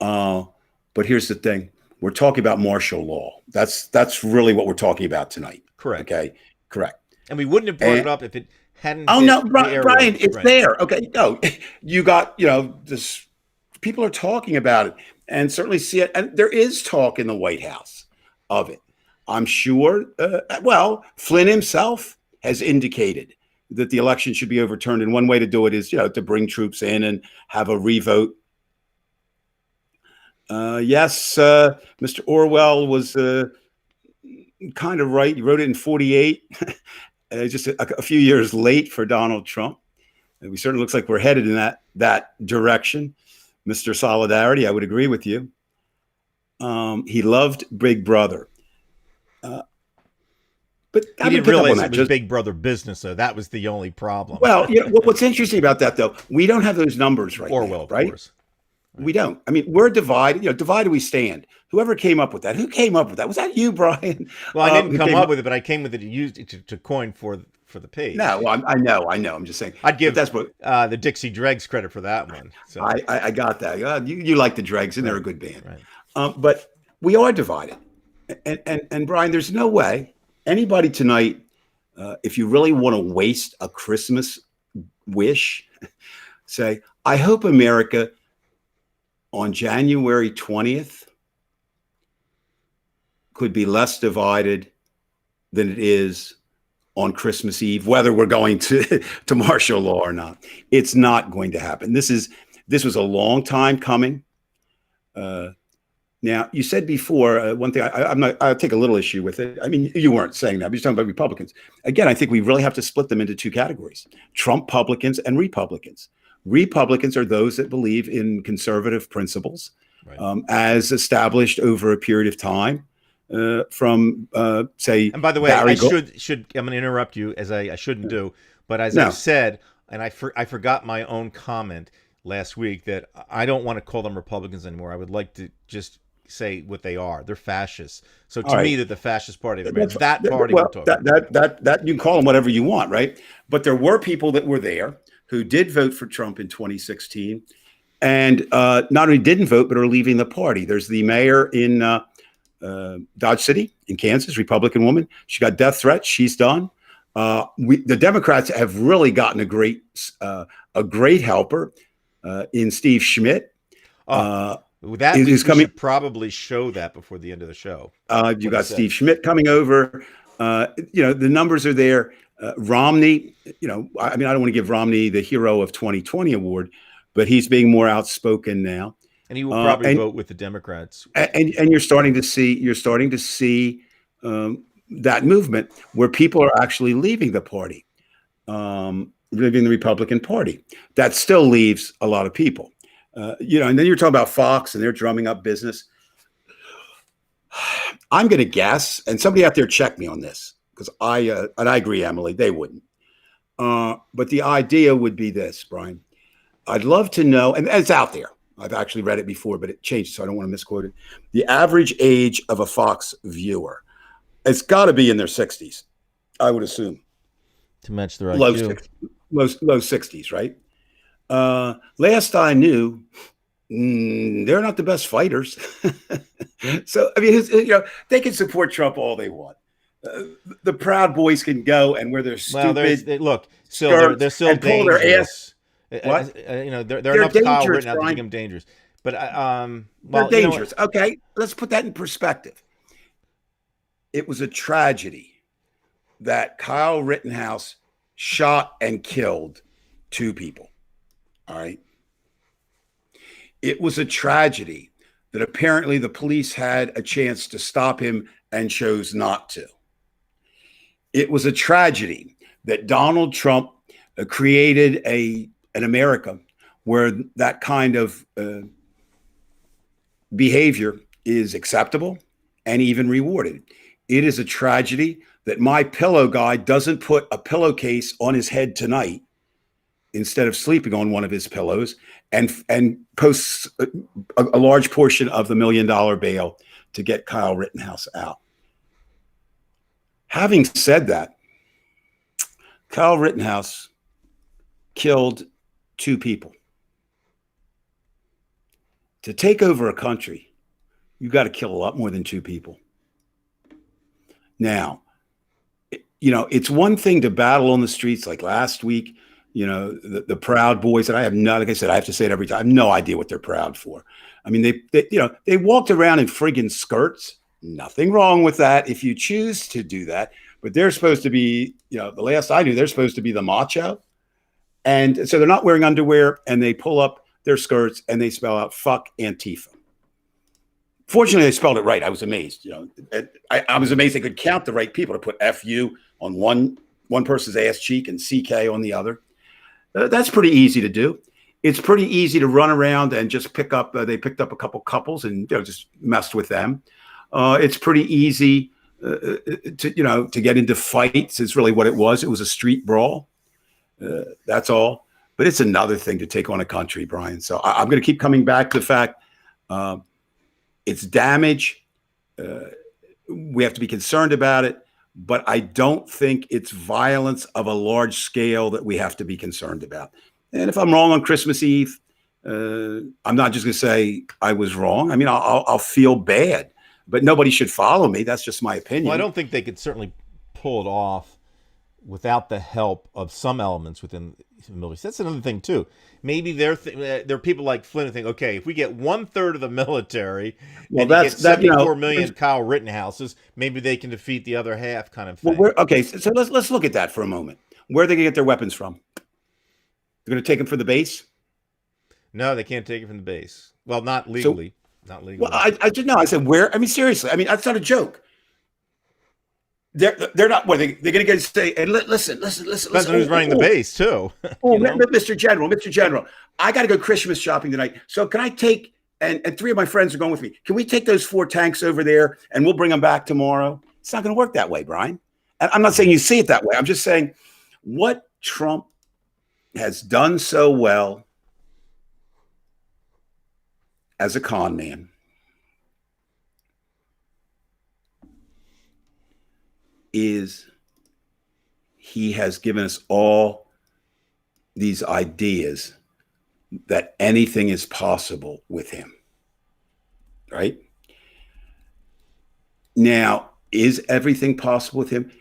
But here's the thing: we're talking about martial law. That's really what we're talking about tonight. Correct. Okay. Correct. And we wouldn't have brought it up if it hadn't. Oh hit no, the Brian, airwaves. it's Right. there. Okay. No, you got this. People are talking about it, and certainly see it. And there is talk in the White House of it. I'm sure. Well, Flynn himself has indicated that the election should be overturned, and one way to do it is, to bring troops in and have a revote. Yes, Mr. Orwell was kind of right. He wrote it in 48, just a few years late for Donald Trump. And we certainly looks like we're headed in that direction. Mr. Solidarity, I would agree with you. He loved Big Brother. But he didn't realize it was Big Brother business, though. That was the only problem. Well, what's interesting about that, though, we don't have those numbers right Orwell, now, right? Of course. Right. We don't. I mean, we're divided. Divided we stand. Whoever came up with that? Who came up with that? Was that you, Brian? Well, I didn't come up with it, but I came with it and used it to coin for the page. No, well, I know. I'm just saying. I'd give the Dixie Dregs credit for that one. So I got that. You like the Dregs, and they're a good band. Right. But we are divided. And Brian, there's no way anybody tonight, if you really want to waste a Christmas wish, say, I hope America on January 20th could be less divided than it is on Christmas Eve, whether we're going to martial law or not. It's not going to happen. This was a long time coming. Now, you said before, one thing I'll take a little issue with it. I mean, you weren't saying that, but you're talking about Republicans. Again, I think we really have to split them into two categories: Trump-publicans and Republicans. Republicans are those that believe in conservative principles, right, as established over a period of time, from say. And by the way, I should I'm going to interrupt you, as I shouldn't do, but as I've said, and I forgot my own comment last week, that I don't want to call them Republicans anymore. I would like to just say what they are. They're fascists. So to me, they're the Fascist Party of America. That party we're talking about. That you can call them whatever you want, right? But there were people that were there who did vote for Trump in 2016, and not only didn't vote, but are leaving the party. There's the mayor in Dodge City in Kansas, Republican woman. She got death threats. She's done. The Democrats have really gotten a great helper in Steve Schmidt. We should probably show that before the end of the show. You got Steve Schmidt coming over. The numbers are there. Romney, I mean, I don't want to give Romney the Hero of 2020 award, but he's being more outspoken now. And he will probably vote with the Democrats. And you're starting to see that movement where people are actually leaving the party, leaving the Republican Party. That still leaves a lot of people. And then you're talking about Fox and they're drumming up business. I'm going to guess, and somebody out there check me on this, because I agree, Emily, they wouldn't. But the idea would be this, Brian. I'd love to know, and it's out there. I've actually read it before, but it changed, so I don't want to misquote it. The average age of a Fox viewer, it's got to be in their 60s, I would assume. To match the right low 60s, right? Last I knew, they're not the best fighters. So, I mean, they can support Trump all they want. The Proud Boys can go and wear their stupid they're still dangerous. What? They're enough Kyle Rittenhouse to make them dangerous. But they're dangerous. Okay, let's put that in perspective. It was a tragedy that Kyle Rittenhouse shot and killed 2 people. All right. It was a tragedy that apparently the police had a chance to stop him and chose not to. It was a tragedy that Donald Trump created an America where that kind of behavior is acceptable and even rewarded. It is a tragedy that my pillow guy doesn't put a pillowcase on his head tonight instead of sleeping on one of his pillows, and posts a large portion of the $1 million bail to get Kyle Rittenhouse out. Having said that, Kyle Rittenhouse killed 2 people. To take over a country, you got to kill a lot more than 2 people. Now, it's one thing to battle on the streets like last week, the Proud Boys, and I have no, like I said, I have to say it every time. I have no idea what they're proud for. I mean, they walked around in friggin' skirts. Nothing wrong with that if you choose to do that. But they're supposed to be, the last I knew, they're supposed to be the macho. And so they're not wearing underwear, and they pull up their skirts and they spell out "fuck Antifa." Fortunately, they spelled it right. I was amazed. I was amazed they could count the right people to put "fu" on one person's ass cheek and "ck" on the other. That's pretty easy to do. It's pretty easy to run around and just pick up. They picked up a couple couples and just messed with them. It's pretty easy to get into fights. Is really what it was. It was a street brawl. That's all. But it's another thing to take on a country, Brian. So I'm going to keep coming back to the fact it's damage. We have to be concerned about it. But I don't think it's violence of a large scale that we have to be concerned about. And if I'm wrong on Christmas Eve, I'm not just going to say I was wrong. I mean, I'll feel bad, but nobody should follow me. That's just my opinion. Well, I don't think they could certainly pull it off without the help of some elements within the military. That's another thing too. Maybe there are people like Flynn who think, okay, if we get 1/3 of the military, and that's 74 million Kyle Rittenhouses, maybe they can defeat the other half, kind of thing. Well, okay, so let's look at that for a moment. Where are they going to get their weapons from? They're going to take them from the base? No, they can't take it from the base. Well, not legally. Not legally. Well, I didn't know. I said where? I mean, seriously. I mean, that's not a joke. They're not. What they're going to get say? And listen. Depends on who's running the base too. Mr. General, I got to go Christmas shopping tonight. So can I take? And 3 of my friends are going with me. Can we take those 4 tanks over there and we'll bring them back tomorrow? It's not going to work that way, Brian. And I'm not saying you see it that way. I'm just saying what Trump has done so well as a con man is he has given us all these ideas that anything is possible with him. Right? Now, is everything possible with him?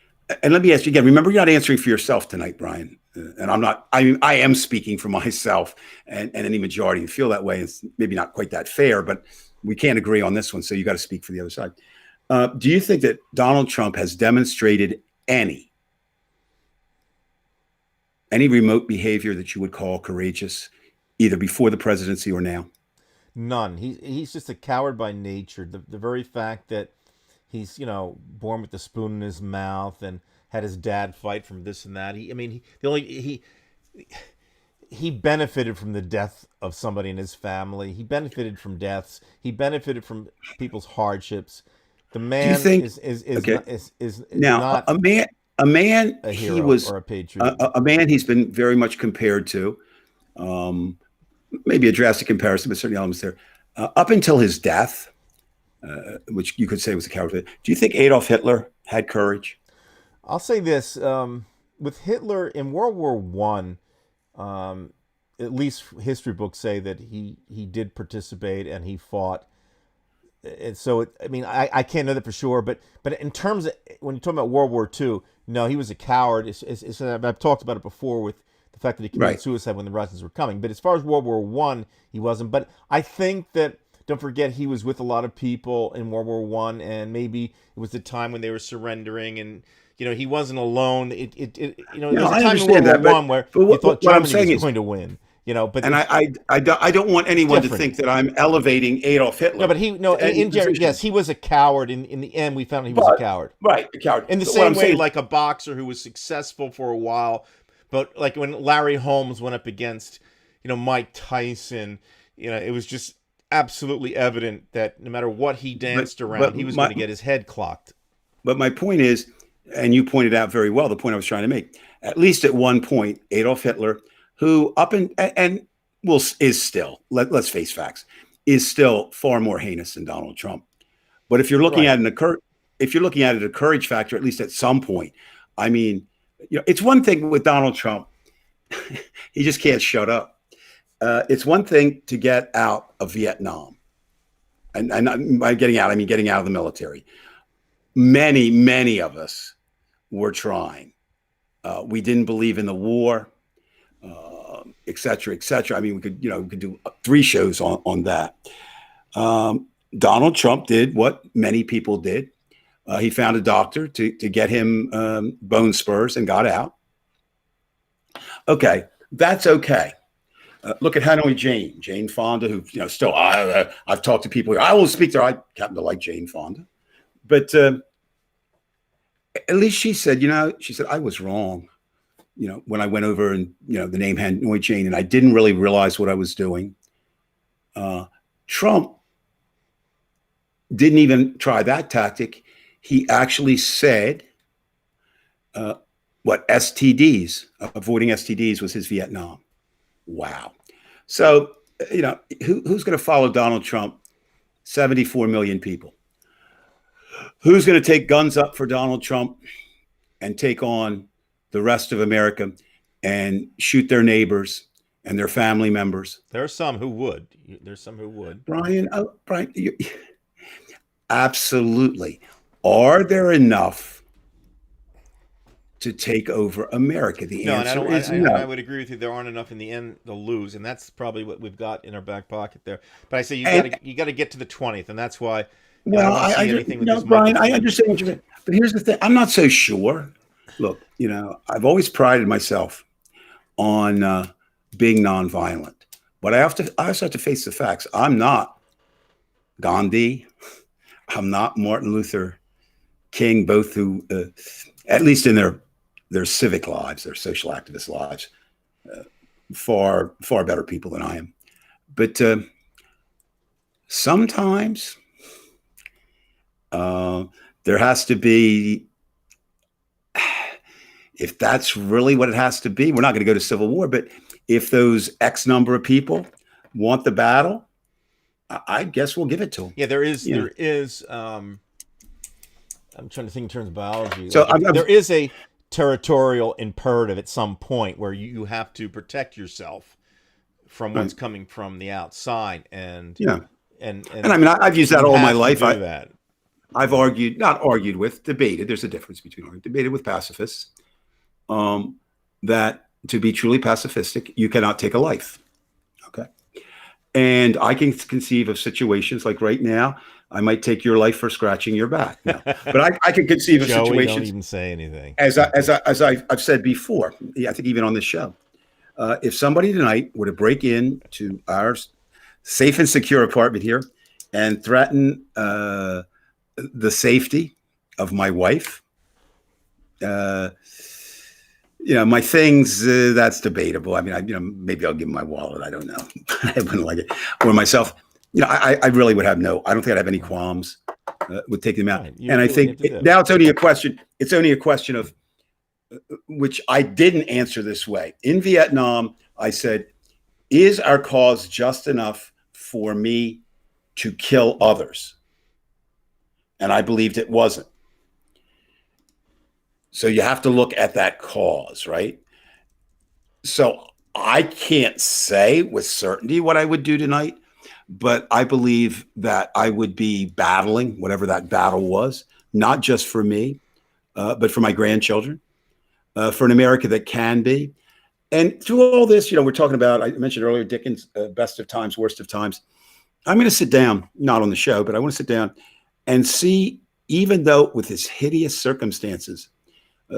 And let me ask you again, remember, you're not answering for yourself tonight, Brian. And I am speaking for myself and any majority who feel that way. It's maybe not quite that fair, but we can't agree on this one. So you got to speak for the other side. Do you think that Donald Trump has demonstrated any remote behavior that you would call courageous, either before the presidency or now? None. He's just a coward by nature. The very fact that he's, born with the spoon in his mouth and had his dad fight from this and that. He benefited from the death of somebody in his family. He benefited from deaths. He benefited from people's hardships. The man is now not a man. A hero he was or a patriot. A man. He's been very much compared to, maybe a drastic comparison, but certainly elements there. Up until his death, which you could say was a coward. Do you think Adolf Hitler had courage? I'll say this: with Hitler in World War I, at least history books say that he did participate and he fought. And so, I can't know that for sure. But in terms of when you're talking about World War II, no, he was a coward. I've talked about it before with the fact that he committed suicide when the Russians were coming. But as far as World War I, he wasn't. But I think that, don't forget, he was with a lot of people in World War I, and maybe it was the time when they were surrendering, and he wasn't alone. There was a time in World War I where you thought Germany was going to win. But I don't want anyone to think that I'm elevating Adolf Hitler. No, but yes, he was a coward. In the end, we found he was a coward. Right, a coward. In the same way, like a boxer who was successful for a while, but like when Larry Holmes went up against, Mike Tyson, it was just absolutely evident that no matter what he danced around, he was going to get his head clocked. But my point is, and you pointed out very well the point I was trying to make, at least at one point, Adolf Hitler, who and will is still, let's face facts, is still far more heinous than Donald Trump. But if you're looking Right. at if you're looking at it a courage factor, at least at some point, I mean, it's one thing with Donald Trump, he just can't shut up. It's one thing to get out of Vietnam, and by getting out, I mean getting out of the military. Many of us were trying. We didn't believe in the war, et cetera, et cetera. I mean, we could do 3 shows on that. Donald Trump did what many people did. He found a doctor to get him bone spurs and got out. Okay, that's okay. Look at Hanoi Jane Fonda, who still I've talked to people. I will speak to her. I happen to like Jane Fonda, but at least she said, I was wrong. When I went over and the name Hanoi Jane, and I didn't really realize what I was doing. Trump didn't even try that tactic. He actually said, what STDs, avoiding STDs was his Vietnam. Wow. So, who's going to follow Donald Trump? 74 million people. Who's going to take guns up for Donald Trump and take on the rest of America and shoot their neighbors and their family members? There are some who would. Brian, absolutely. Are there enough to take over America? The answer is no. I would agree with you. There aren't enough in the end to lose, and that's probably what we've got in our back pocket there. But I say you got to get to the 20th, and that's why. Well, Brian, I understand what you're saying, but here's the thing: I'm not so sure. Look, I've always prided myself on being nonviolent, but I also have to face the facts. I'm not Gandhi. I'm not Martin Luther King, both who, at least in their civic lives, their social activist lives, far better people than I am. But sometimes there has to be, if that's really what it has to be, we're not going to go to civil war, but if those X number of people want the battle, I guess we'll give it to them. Yeah, there is. I'm trying to think in terms of biology. So there is a territorial imperative at some point where you have to protect yourself from what's coming from the outside, and I mean, I've used that all my life. That. I've debated. There's a difference between debated with pacifists. That to be truly pacifistic, you cannot take a life. Okay. And I can conceive of situations like right now, I might take your life for scratching your back. No. But I can conceive of situations. Don't even say anything. As I've said before, I think even on this show, if somebody tonight were to break into our safe and secure apartment here and threaten the safety of my wife, my things, that's debatable. I mean, maybe I'll give him my wallet. I don't know. I wouldn't like it. Or myself, I really would have I don't think I'd have any qualms with taking them out. Right. And I think now it's only a question. It's only a question of which I didn't answer this way. In Vietnam, I said, is our cause just enough for me to kill others? And I believed it wasn't. So you have to look at that cause, right? So I can't say with certainty what I would do tonight, but I believe that I would be battling whatever that battle was, not just for me, but for my grandchildren, for an America that can be. And through all this, we're talking about, I mentioned earlier, Dickens' best of times, worst of times. I'm going to sit down, not on the show, but I want to sit down and see, even though with his hideous circumstances,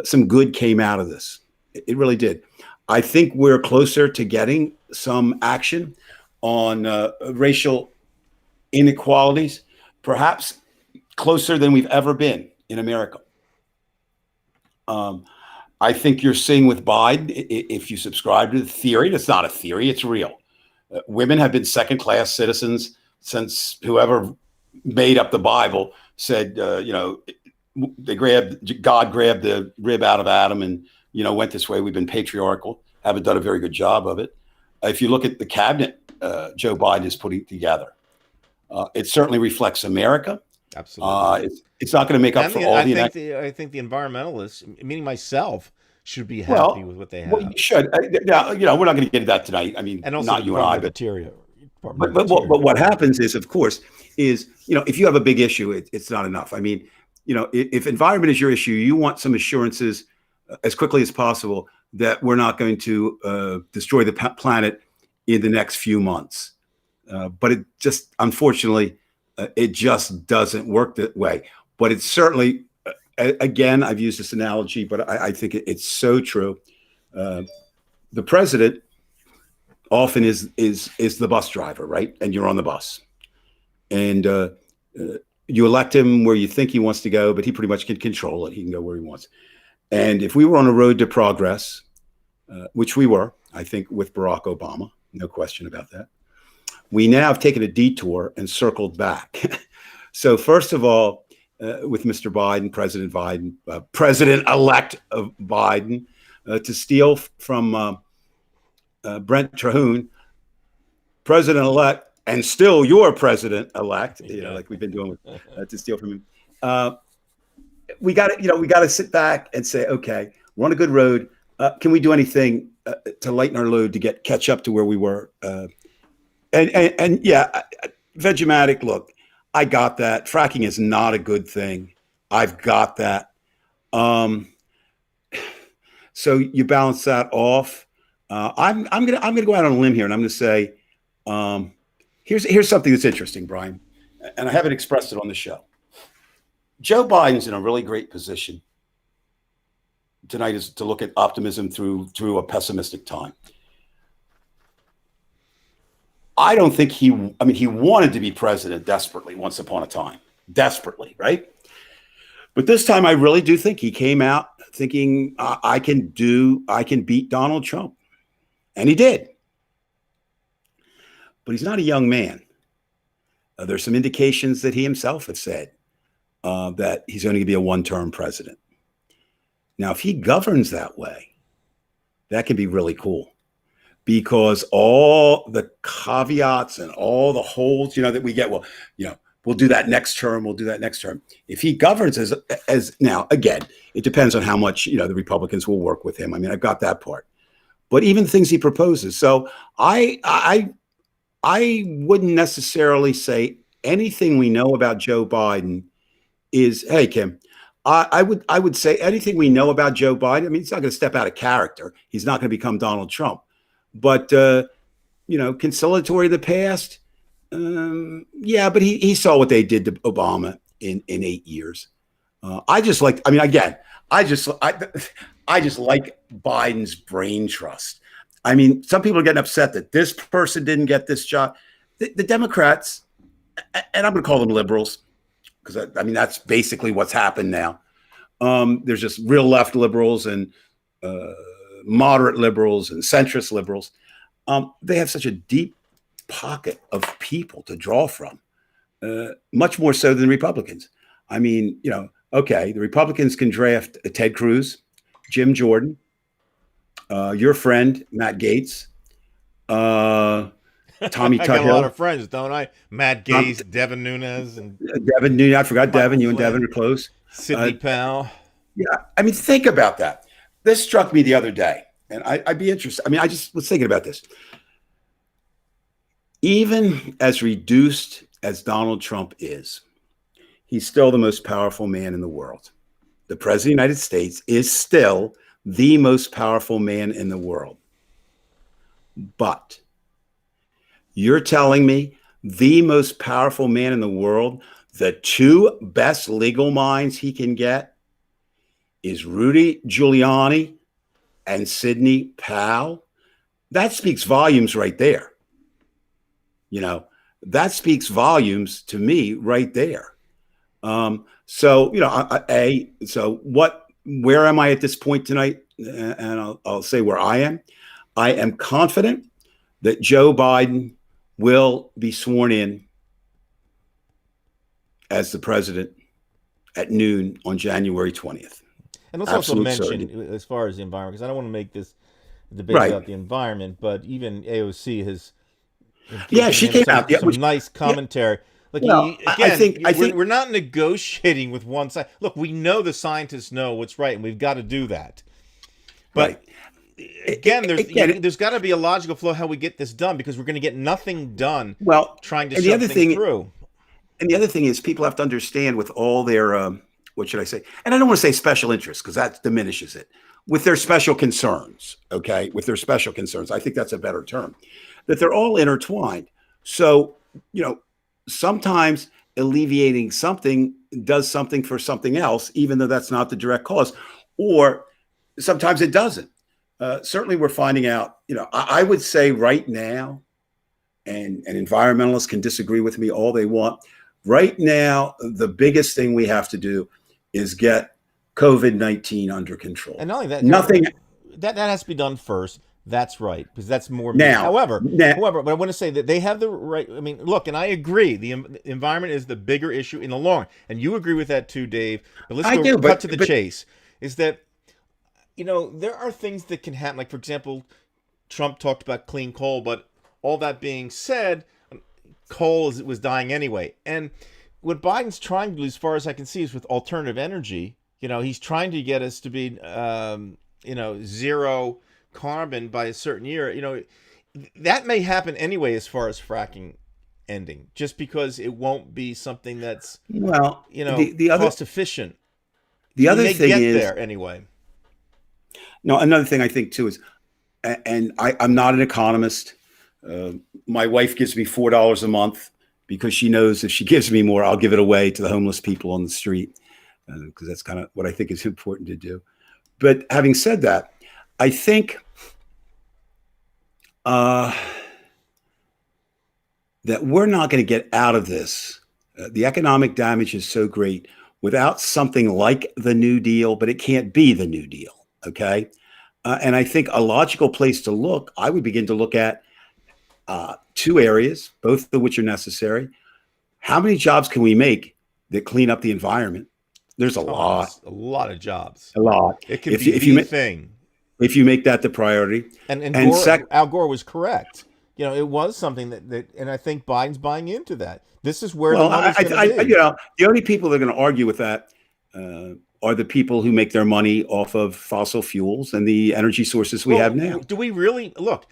some good came out of this. It really did. I think we're closer to getting some action on racial inequalities, perhaps closer than we've ever been in America. I think you're seeing with Biden, if you subscribe to the theory, it's not a theory, it's real. Women have been second-class citizens since whoever made up the Bible said, God grabbed the rib out of Adam and, went this way. We've been patriarchal. haven't done a very good job of it. If you look at the cabinet Joe Biden is putting together, it certainly reflects America. Absolutely. It's not going to make up And for all the I think the environmentalists, meaning myself, should be happy well, with what they well, you have. should. Now, we're not going to get into that tonight. I mean, And also the not you and I, Department of but Interior. Department but of but what, but Interior. what happens is, of course, is if you have a big issue, it's not enough. I mean, if environment is your issue, you want some assurances as quickly as possible that we're not going to destroy the planet in the next few months. But it just, unfortunately, it just doesn't work that way. But it's certainly, again, I've used this analogy, but I think it's so true. The president often is the bus driver, right? And you're on the bus, and you elect him where you think he wants to go, but he pretty much can control it. He can go where he wants. And if we were on a road to progress, which we were, I think, with Barack Obama, no question about that, we now have taken a detour and circled back. So first of all, with Mr. Biden, President-elect of Biden, to steal from Brent Terhune, President-elect, and still your President-elect, like we've been doing with, to steal from him. We got to sit back and say, okay, we're on a good road. Can we do anything to lighten our load to catch up to where we were? And yeah, Vegematic, look, I got that. Fracking is not a good thing. I've got that. So you balance that off. I'm gonna go out on a limb here, and I'm gonna say, here's something that's interesting, Brian, and I haven't expressed it on the show. Joe Biden's in a really great position tonight is to look at optimism through a pessimistic time. I don't think he wanted to be president desperately once upon a time, desperately, right? But this time I really do think he came out thinking I can beat Donald Trump. And he did. But he's not a young man. There's some indications that he himself has said that he's only going to be a one-term president. Now, if he governs that way, that can be really cool, because all the caveats and all the holds, that we get, well, we'll do that next term. We'll do that next term. If he governs as now, again, it depends on how much, the Republicans will work with him. I mean, I've got that part, but even things he proposes. So I wouldn't necessarily say anything we know about Joe Biden is, hey, Kim, I would say anything we know about Joe Biden. I mean, he's not going to step out of character. He's not going to become Donald Trump. But, conciliatory of the past, yeah, but he saw what they did to Obama in 8 years. I just like Biden's brain trust. I mean, some people are getting upset that this person didn't get this job. The Democrats, and I'm going to call them liberals, because that's basically what's happened now. There's just real left liberals and moderate liberals and centrist liberals. They have such a deep pocket of people to draw from, much more so than Republicans. I mean, okay, the Republicans can draft Ted Cruz, Jim Jordan, your friend Matt Gaetz, Tommy I got a lot Tuthill. of friends, don't I? Matt Gaetz, Devin Nunes, and Devin Nunes. I forgot Michael Devin. You and Flynn, Devin are close. Sidney Powell. Yeah, I mean, think about that. This struck me the other day, and I'd be interested. I mean, I just was thinking about this. Even as reduced as Donald Trump is, he's still the most powerful man in the world. The president of the United States is still the most powerful man in the world. But you're telling me the most powerful man in the world, the two best legal minds he can get, is Rudy Giuliani and Sidney Powell? That speaks volumes right there. That speaks volumes to me right there. So where am I at this point tonight? And I'll say where I am. I am confident that Joe Biden will be sworn in as the president at noon on January 20th. And let's also mention, as far as the environment, because I don't want to make this a debate Right. about the environment, but even AOC has Yeah, given she him came out. Yeah, some which, nice yeah, commentary. Like well, again, I think, we're not negotiating with one side. Look, we know the scientists know what's right, and we've got to do that. right. But again, Again, there's got to be a logical flow how we get this done because we're going to get nothing done well, trying to and the shove other things thing, through. and the other thing is people have to understand with all their, what should I say? And I don't want to say special interests because that diminishes it. With their special concerns, okay? With their special concerns, I think that's a better term. That they're all intertwined. So, sometimes alleviating something does something for something else, even though that's not the direct cause, or sometimes it doesn't. Certainly, we're finding out. I would say right now, and environmentalists can disagree with me all they want. Right now, the biggest thing we have to do is get COVID-19 under control. And not only that, Nothing that has to be done first. That's right, because that's more immediate. now. However, but I want to say that they have the right. I mean, look, and I agree. The environment is the bigger issue in the long run, and you agree with that too, Dave. But let's cut to the chase. Is that there are things that can happen. Like for example, Trump talked about clean coal, but all that being said, coal was dying anyway. And what Biden's trying to do, as far as I can see, is with alternative energy. He's trying to get us to be, zero carbon by a certain year. That may happen anyway as far as fracking ending, just because it won't be something that's the other cost efficient. The other thing is there anyway. No, another thing I think too is, and I'm not an economist. My wife gives me $4 a month because she knows if she gives me more, I'll give it away to the homeless people on the street, because that's kind of what I think is important to do. But having said that, I think that we're not going to get out of this. The economic damage is so great without something like the New Deal, but it can't be the New Deal. Okay. And I think a logical place to look, I would begin to look at two areas, both of which are necessary. How many jobs can we make that clean up the environment? There's a lot of jobs. A lot. It could be the thing. If you make that the priority. And Al Gore was correct. It was something that, and I think Biden's buying into that. This is where the money's going to be. The only people that are going to argue with that are the people who make their money off of fossil fuels and the energy sources we have now. Do we really look?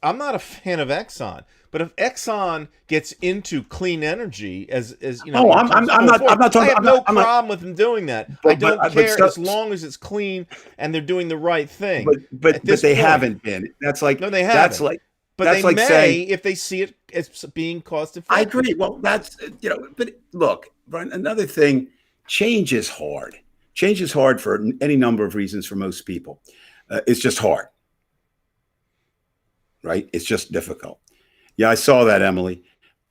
I'm not a fan of Exxon, but if Exxon gets into clean energy, I'm not talking. I have no problem with them doing that. I don't care as long as it's clean and they're doing the right thing. But they haven't been. That's like no, they haven't. That's like. But that's they like may saying, if they see it as being cost effective. I agree. Well, that's But look, Brian. Another thing, change is hard. Change is hard for any number of reasons for most people. It's just hard. Right? It's just difficult. Yeah, I saw that, Emily.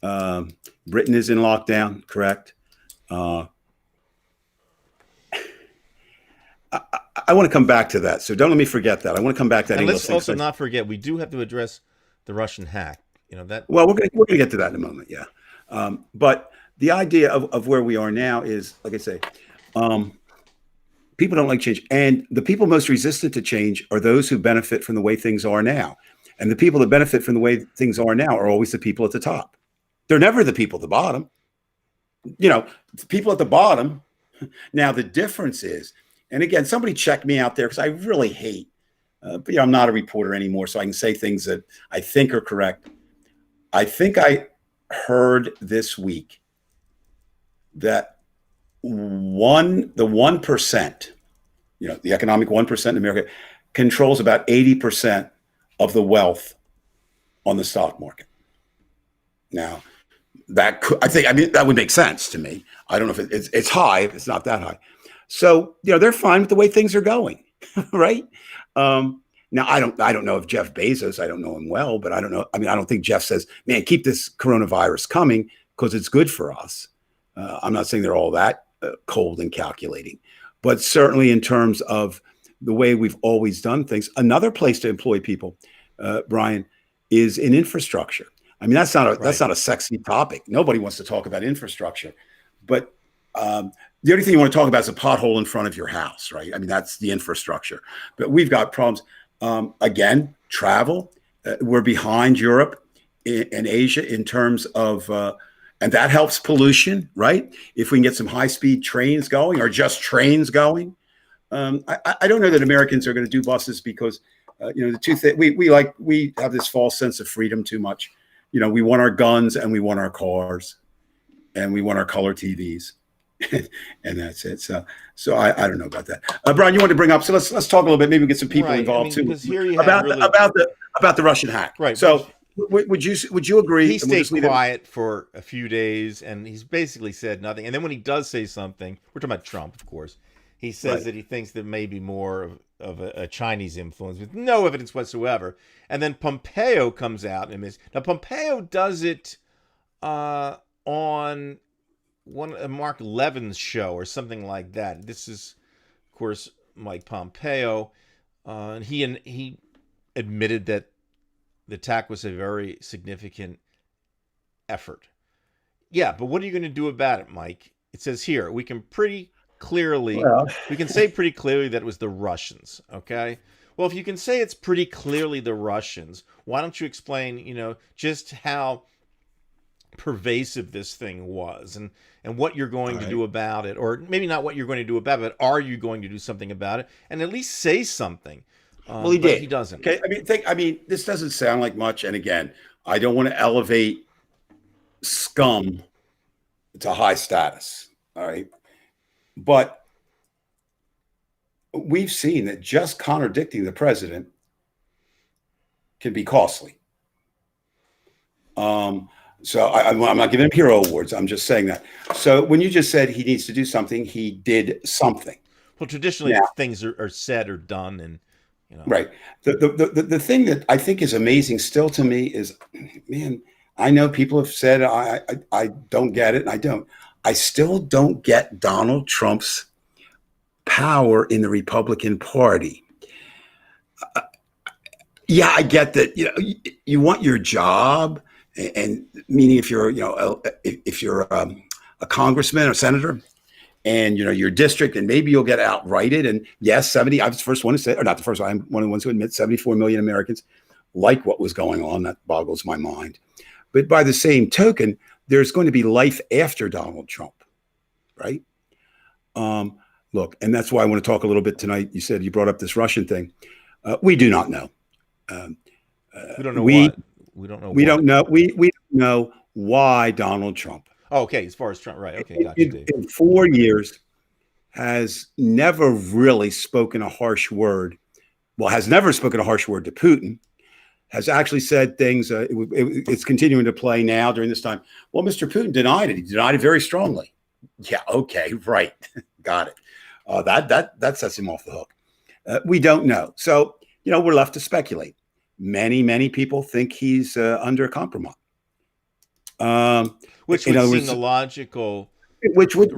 Britain is in lockdown, correct? I want to come back to that. So don't let me forget that. I want to come back to that. And let's also not forget, we do have to address the Russian hack. That. Well, we're going to get to that in a moment, yeah. But the idea of where we are now is, like I say, people don't like change. And the people most resistant to change are those who benefit from the way things are now. And the people that benefit from the way things are now are always the people at the top. They're never the people at the bottom. People at the bottom. Now, the difference is, and again, somebody check me out there because I really hate, but I'm not a reporter anymore, so I can say things that I think are correct. I think I heard this week that the 1%, the economic 1% in America controls about 80% of the wealth on the stock market. Now, that would make sense to me. I don't know if it's high, if it's not that high. So, they're fine with the way things are going, right? Now, I don't know if Jeff Bezos, I don't know him well, but I don't know. I mean, I don't think Jeff says, man, keep this coronavirus coming because it's good for us. I'm not saying they're all that cold and calculating, but certainly in terms of the way we've always done things. Another place to employ people, Brian, is in infrastructure. I mean, that's not a sexy topic. Nobody wants to talk about infrastructure, but the only thing you want to talk about is a pothole in front of your house, right? I mean, that's the infrastructure. But we've got problems. Again, travel. We're behind Europe and Asia in terms of, and that helps pollution, right? If we can get some high speed trains going or just trains going. I don't know that Americans are going to do buses because, the two things we have this false sense of freedom too much. We want our guns and we want our cars and we want our color TVs. And that's it. So I don't know about that. Brian, you want to bring up? So let's talk a little bit. Maybe we get some people involved too. Because here you about have about the Russian hack. Right. So would you agree? He stayed quiet for a few days, and he's basically said nothing. And then when he does say something, we're talking about Trump, of course. He says that he thinks there may be more of a Chinese influence with no evidence whatsoever. And then Pompeo comes out and now Pompeo does it on Mark Levin's show or something like that. This is, of course, Mike Pompeo, and he admitted that the attack was a very significant effort. Yeah, but what are you going to do about it, Mike? It says here we can say pretty clearly that it was the Russians. Okay. Well, if you can say it's pretty clearly the Russians, why don't you explain, just how pervasive this thing was and what you're going to do about it, or maybe not what you're going to do about it, but are you going to do something about it and at least say something? Well, he did. He doesn't. Okay. This doesn't sound like much. And again, I don't want to elevate scum to high status. All right. But we've seen that just contradicting the president can be costly. So I'm not giving him hero awards. I'm just saying that. So when you just said he needs to do something, he did something. Well, traditionally things are said or done, and right. The thing that I think is amazing still to me is, man, I know people have said I don't get it, and I don't. I still don't get Donald Trump's power in the Republican Party. I get that. You want your job, and meaning if you're a congressman or senator, and your district, and maybe you'll get outrighted. And yes, 70. I was the first one to say, or not the first one. I'm one of the ones who admit 74 million Americans like what was going on. That boggles my mind. But by the same token, there's going to be life after Donald Trump, right? Look, and that's why I want to talk a little bit tonight. You said you brought up this Russian thing. We do not know. We don't know what. We don't know. We don't know. We don't know why Donald Trump. Oh, okay. As far as Trump, right? Okay, gotcha. In 4 years, has never really spoken a harsh word. Well, has never spoken a harsh word to Putin. Has actually said things. It's continuing to play now during this time. Well, Mr. Putin denied it. He denied it very strongly. Yeah. Okay. Right. Got it. That sets him off the hook. We don't know. So we're left to speculate. Many people think he's under compromise. Which would seem the logical. Which would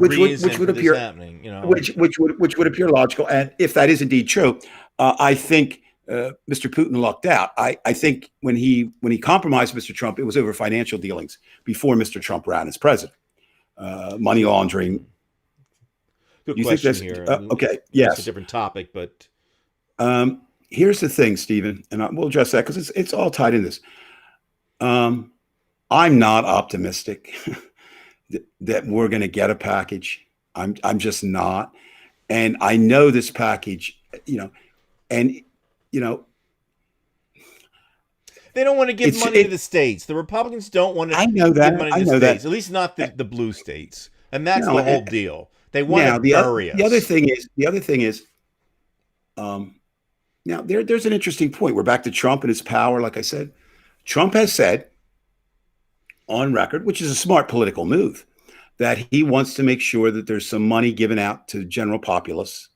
appear happening. Which would appear logical. And if that is indeed true, I think. Mr. Putin lucked out. I think when he compromised Mr. Trump, it was over financial dealings before Mr. Trump ran as president. Money laundering. Good question here. Okay, yes. It's a different topic, but here's the thing, Stephen, and we'll address that because it's all tied in this. I'm not optimistic that we're going to get a package. I'm just not, and I know this package, and. They don't want to give money to the states. The Republicans don't want to give money to the states, at least not the blue states. And that's the whole deal. They want to bury us. The other thing is, now there's an interesting point. We're back to Trump and his power. Like I said, Trump has said on record, which is a smart political move, that he wants to make sure that there's some money given out to general populace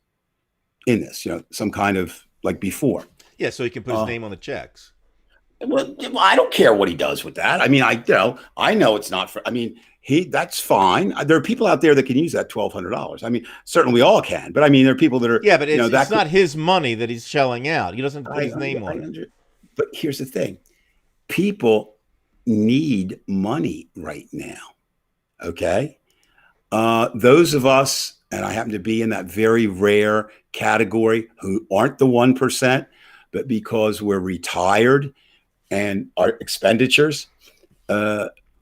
in this, some kind of like before. Yeah, so he can put his name on the checks. Well, I don't care what he does with that. I mean, I know it's not for. I mean, that's fine. There are people out there that can use that $1,200. I mean, certainly we all can. But I mean, there are people that are. Yeah, but it's not his money that he's shelling out. He doesn't put his name on it. But here's the thing: people need money right now. Okay, those of us, and I happen to be in that very rare category who aren't the 1%, but because we're retired and our expenditures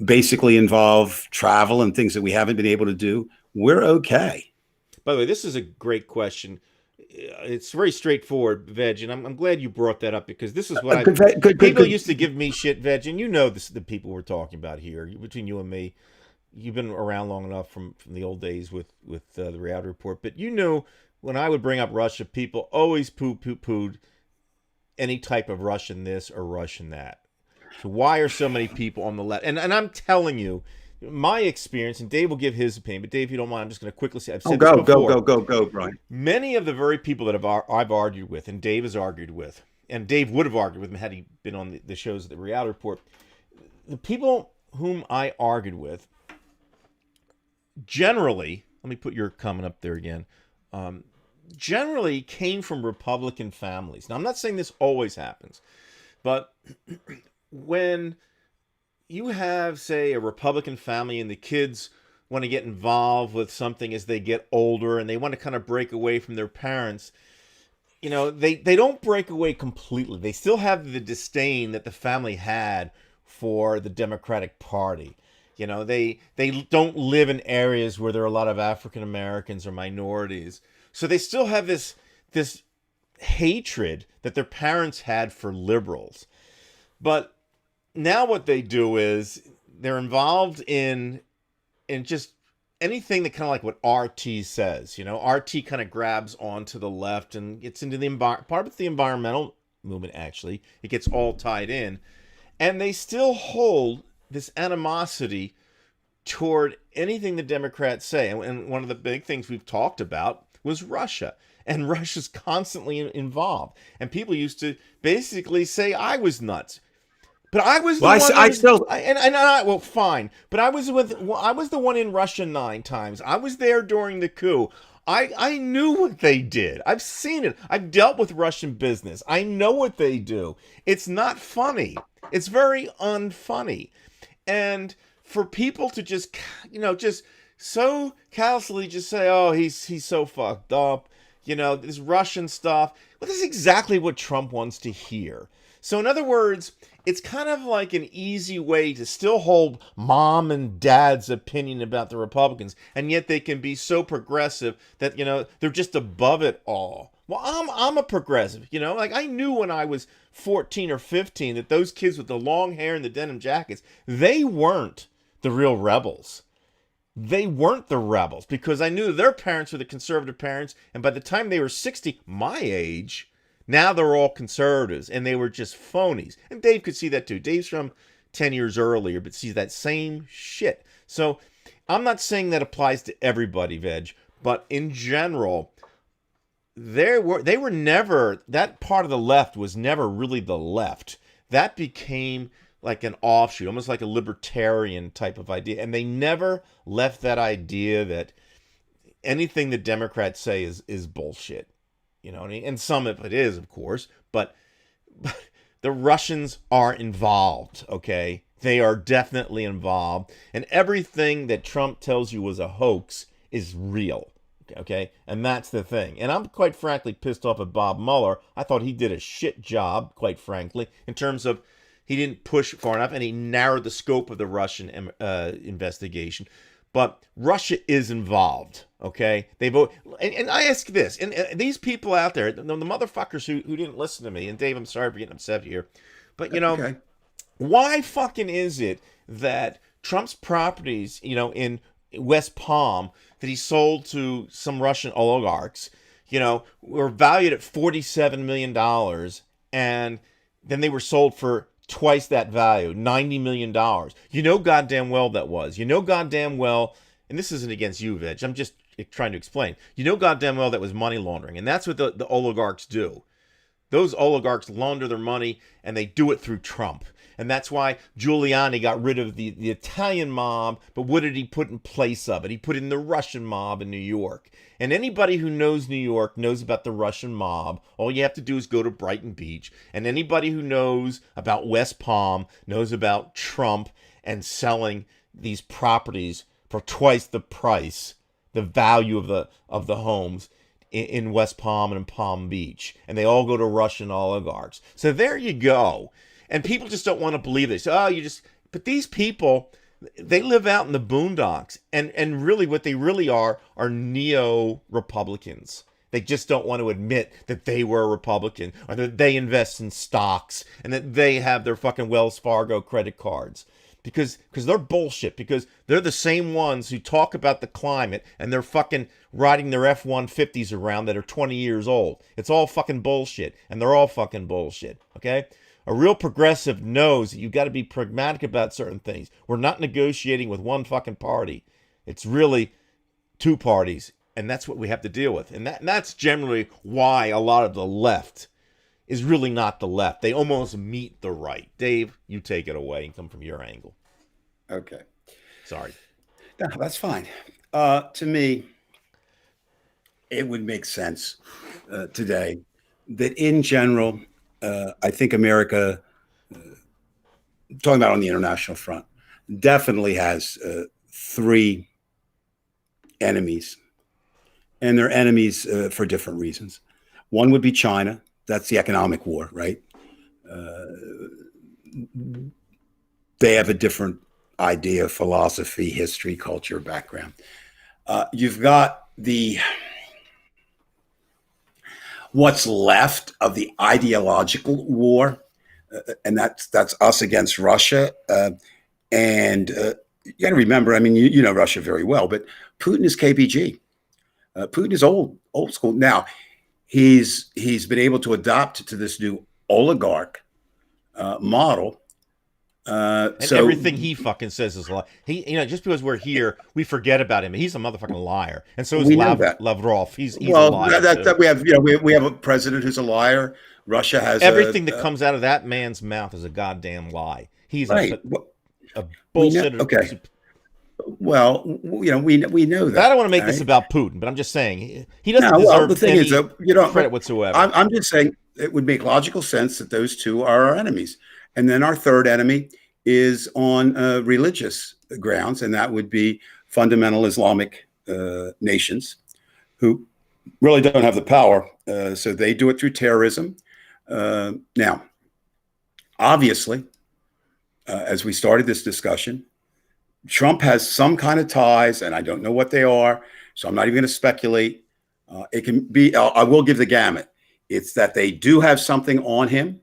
basically involve travel and things that we haven't been able to do, we're okay. By the way, this is a great question. It's very straightforward, Veg, and I'm glad you brought that up because this is what I people used to give me shit, Veg, and you know this the people we're talking about here between you and me. You've been around long enough from the old days with the Reality Report, but you know when I would bring up Russia, people always pooed any type of Russian this or Russian that. So why are so many people on the left? And I'm telling you, my experience, and Dave will give his opinion, but Dave, if you don't mind, I'm just going to quickly say, I've said this before. Go, Brian. Many of the very people that I've argued with, and Dave has argued with, and Dave would have argued with him had he been on the shows of the Reality Report, the people whom I argued with, generally, let me put your comment up there again, generally came from Republican families. Now, I'm not saying this always happens, but when you have, say, a Republican family and the kids want to get involved with something as they get older and they want to kind of break away from their parents, you know, they don't break away completely. They still have the disdain that the family had for the Democratic Party. You know, they don't live in areas where there are a lot of African Americans or minorities. So they still have this hatred that their parents had for liberals. But now what they do is they're involved in just anything that kind of like what RT says. You know, RT kind of grabs onto the left and gets into the part of the environmental movement, actually. It gets all tied in. And they still hold this animosity toward anything the Democrats say. And one of the big things we've talked about was Russia. And Russia's constantly involved. And people used to basically say I was nuts. But I was the one. Well, fine. But I was the one in Russia 9 times. I was there during the coup. I knew what they did. I've seen it. I've dealt with Russian business. I know what they do. It's not funny. It's very unfunny. And for people to just so callously just say, oh, he's so fucked up. You know, this Russian stuff. Well, this is exactly what Trump wants to hear. So in other words, it's kind of like an easy way to still hold mom and dad's opinion about the Republicans, and yet they can be so progressive that, you know, they're just above it all. Well, I'm a progressive, you know, like I knew when I was 14 or 15 that those kids with the long hair and the denim jackets, they weren't the real rebels. They weren't the rebels because I knew their parents were the conservative parents, and by the time they were 60, my age, now they're all conservatives, and they were just phonies. And Dave could see that too. Dave's from 10 years earlier, but sees that same shit. So I'm not saying that applies to everybody, Veg, but in general, they were never, that part of the left was never really the left. That became like an offshoot, almost like a libertarian type of idea. And they never left that idea that anything the Democrats say is bullshit. You know what I mean? And some of it is, of course, but the Russians are involved, okay? They are definitely involved. And everything that Trump tells you was a hoax is real, okay? And that's the thing. And I'm quite frankly pissed off at Bob Mueller. I thought he did a shit job, quite frankly, in terms of he didn't push far enough and he narrowed the scope of the Russian investigation. But Russia is involved, okay? They vote, and I ask this, and these people out there, the motherfuckers who didn't listen to me, and Dave, I'm sorry for getting upset here, but you know, okay, why fucking is it that Trump's properties, you know, in West Palm that he sold to some Russian oligarchs, you know, were valued at $47 million, and then they were sold for twice that value, $90 million. You know goddamn well that was. You know goddamn well, and this isn't against you, Veg. I'm just trying to explain. You know goddamn well that was money laundering, and that's what the oligarchs do. Those oligarchs launder their money, and they do it through Trump. And that's why Giuliani got rid of the Italian mob, but what did he put in place of it? He put in the Russian mob in New York. And anybody who knows New York knows about the Russian mob. All you have to do is go to Brighton Beach. And anybody who knows about West Palm knows about Trump and selling these properties for twice the price, the value of the homes, in West Palm and in Palm Beach, and they all go to Russian oligarchs. So there you go. And people just don't want to believe this. Oh, but these people, they live out in the boondocks, and really what they really are neo-Republicans. They just don't want to admit that they were a Republican, or that they invest in stocks, and that they have their fucking Wells Fargo credit cards. Because they're bullshit. Because they're the same ones who talk about the climate, and they're fucking riding their F-150s around that are 20 years old. It's all fucking bullshit, and they're all fucking bullshit. Okay? A real progressive knows that you got to be pragmatic about certain things. We're not negotiating with one fucking party. It's really two parties. And that's what we have to deal with. And that's generally why a lot of the left is really not the left. They almost meet the right. Dave, you take it away and come from your angle. Okay. Sorry. No, that's fine. To me, it would make sense today that in general, I think America, talking about on the international front, definitely has three enemies. And they're enemies for different reasons. One would be China. That's the economic war, right? They have a different idea, philosophy, history, culture, background. You've got what's left of the ideological war, and that's us against Russia. And you got to remember, I mean, you know Russia very well, but Putin is KGB. Putin is old school. Now, he's been able to adopt to this new oligarch model. And so everything he fucking says is a lie. Just because we're here, we forget about him. He's a motherfucking liar, and so is Lavrov. He's a liar. We have a president who's a liar. Russia has everything that comes out of that man's mouth is a goddamn lie. He's a bullshit. Okay. Well, we know that. I don't want to make this about Putin, but I'm just saying he doesn't deserve any credit whatsoever. I'm just saying it would make logical sense that those two are our enemies. And then our third enemy is on religious grounds, and that would be fundamental Islamic nations who really don't have the power. So they do it through terrorism. Now, obviously, as we started this discussion, Trump has some kind of ties, and I don't know what they are, so I'm not even going to speculate. It can be, I will give the gamut. It's that they do have something on him.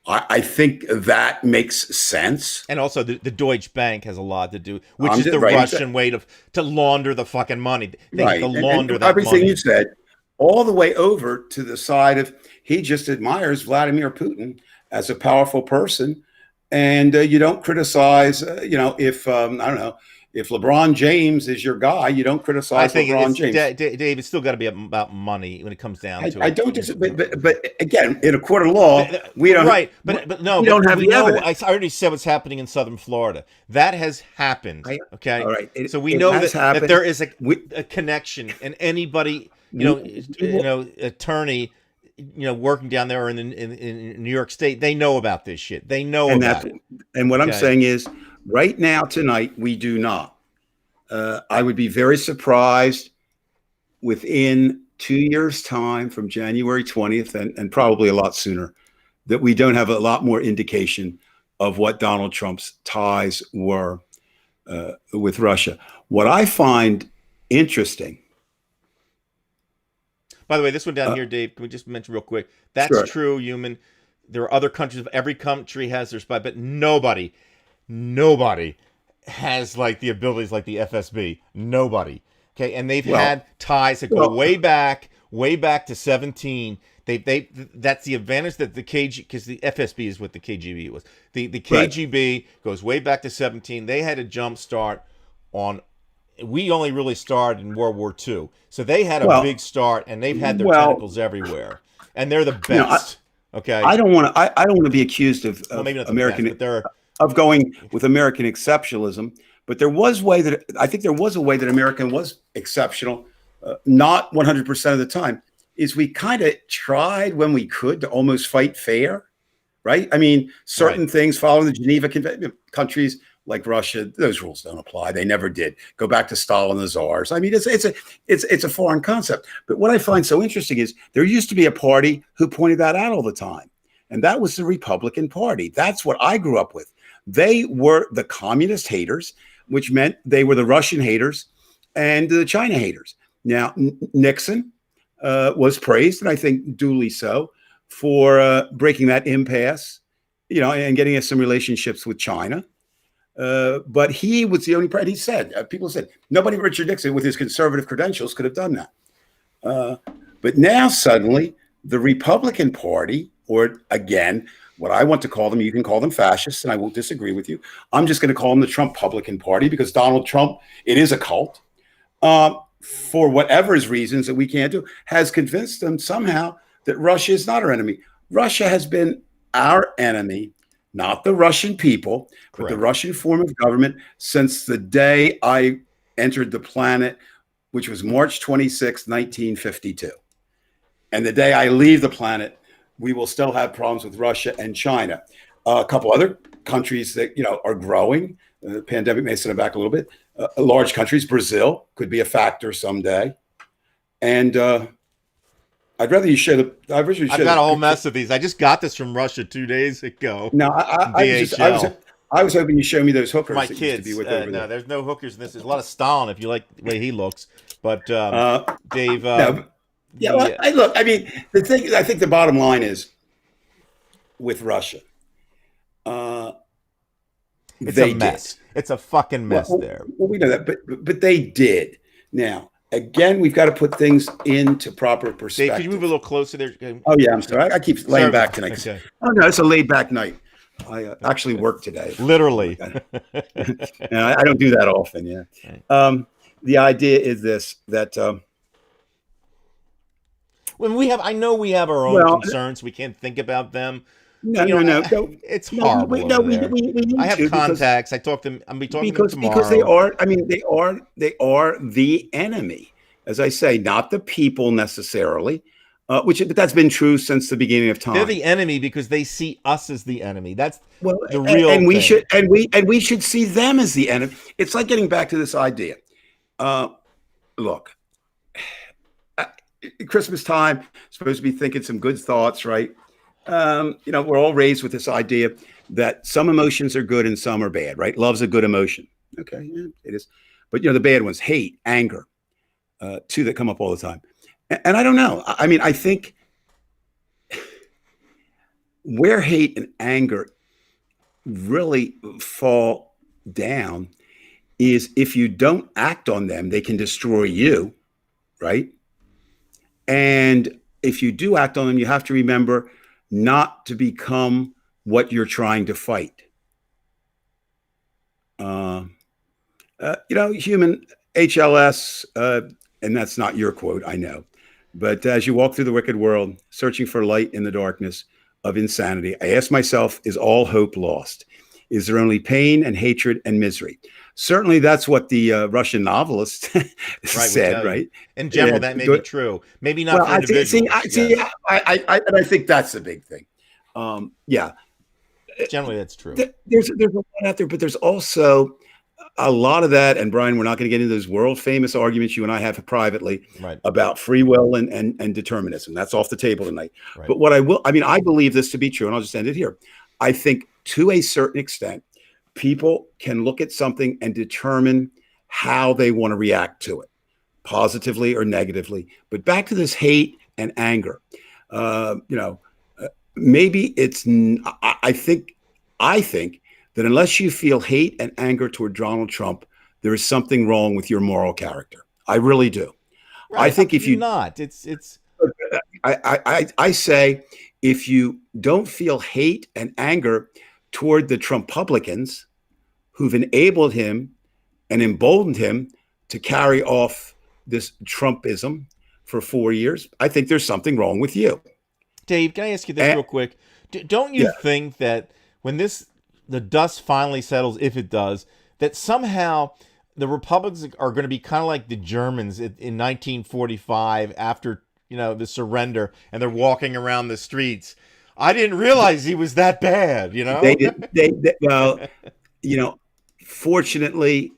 I think that makes sense. And also the Deutsche Bank has a lot to do, which is the Russian way to launder the fucking money. They have to launder that everything money. You said, all the way over to the side of he just admires Vladimir Putin as a powerful person. And you don't criticize, if, I don't know, if LeBron James is your guy, you don't criticize LeBron James. Dave, it's still got to be about money when it comes down to it. I don't disagree, but again, in a court of law, we don't. Right, but no, we don't have the evidence. I already said what's happening in Southern Florida. That has happened. Okay, all right. So we know that there is a connection, and anybody, attorney, working down there in New York State, they know about this shit. They know about it. And what I'm saying is, right now, tonight, we do not. I would be very surprised within 2 years' time from January 20th and probably a lot sooner that we don't have a lot more indication of what Donald Trump's ties were with Russia. What I find interesting. By the way, this one down here, Dave, can we just mention real quick? That's true, human. There are other countries. Every country has their spy, but nobody has like the abilities like the FSB. Nobody. Okay, and they've had ties that go way back to 17. That's the advantage that the KG, because the FSB is what the KGB was. The KGB goes way back to 17. They had a jump start on. We only really started in World War II, so they had a big start, and they've had their tentacles everywhere, and they're the best. Okay, I don't want to be accused of American, best, but of going with American exceptionalism, but there was a way that American was exceptional, not 100% of the time. Is we kind of tried when we could to almost fight fair, right? I mean, certain things following the Geneva Convention, countries like Russia, those rules don't apply. They never did. Go back to Stalin, the czars. I mean, it's a foreign concept. But what I find so interesting is there used to be a party who pointed that out all the time, and that was the Republican Party. That's what I grew up with. They were the communist haters, which meant they were the Russian haters and the China haters. Now, Nixon was praised, and I think duly so, for breaking that impasse, and getting us some relationships with China. But he was the only president. He said, people said, nobody but Richard Nixon with his conservative credentials could have done that. But now suddenly the Republican Party, or again, what I want to call them, you can call them fascists, and I won't disagree with you. I'm just going to call them the Trump-Publican Party because Donald Trump, it is a cult, for whatever his reasons that we can't do, has convinced them somehow that Russia is not our enemy. Russia has been our enemy, not the Russian people, but the Russian form of government since the day I entered the planet, which was March 26, 1952. And the day I leave the planet, we will still have problems with Russia and China. A couple other countries that are growing. The pandemic may set them back a little bit. Large countries, Brazil could be a factor someday. And I'd rather you share the. I've got a whole mess of these. I just got this from Russia 2 days ago. No, I was hoping you show me those hookers. My kids. Used to be with over no, there. There's no hookers in this. There's a lot of Stalin if you like the way he looks. But Dave. Look. I mean, the thing. I think the bottom line is with Russia. It's a mess. It's a fucking mess there. Well, we know that, but they did. Now, again, we've got to put things into proper perspective. Dave, can you move a little closer there? Oh yeah, I'm sorry. I keep laying back tonight. Okay. Oh no, it's a laid back night. I actually work today. Literally. I don't do that often. Yeah. The idea is this: that when I know we have our own concerns. We can't think about them. No. It's horrible. We I have contacts. I talk to them. I'm be talking to them tomorrow. Because they are. I mean, they are the enemy, as I say, not the people necessarily. But that's been true since the beginning of time. They're the enemy because they see us as the enemy. That's the real. And we thing. we should see them as the enemy. It's like getting back to this idea. Look, Christmas time, supposed to be thinking some good thoughts, right? We're all raised with this idea that some emotions are good and some are bad, right? Love's a good emotion. Okay, yeah, it is. But the bad ones, hate, anger, two that come up all the time. And I don't know. I mean, I think where hate and anger really fall down is if you don't act on them, they can destroy you, right? And if you do act on them, you have to remember not to become what you're trying to fight. Human HLS, and that's not your quote, I know. But as you walk through the wicked world, searching for light in the darkness of insanity, I ask myself, is all hope lost? Is there only pain and hatred and misery? Certainly that's what the Russian novelist said, right? In general, that may be true. Maybe not for individuals. I think that's the big thing. Generally, that's true. There's a lot out there, but there's also a lot of that. And Brian, we're not going to get into those world famous arguments you and I have privately about free will and determinism. That's off the table tonight. Right. But I believe this to be true, and I'll just end it here. I think to a certain extent, people can look at something and determine how they want to react to it, positively or negatively. But back to this hate and anger, maybe it's. I think that unless you feel hate and anger toward Donald Trump, there is something wrong with your moral character. I really do. Right. I think if you not, it's. I say if you don't feel hate and anger toward the Trump-publicans who've enabled him and emboldened him to carry off this Trumpism for 4 years, I think there's something wrong with you. Dave, can I ask you this real quick? Don't you think that when the dust finally settles, if it does, that somehow the Republicans are going to be kind of like the Germans in 1945 after, the surrender, and they're walking around the streets. I didn't realize he was that bad, They Fortunately,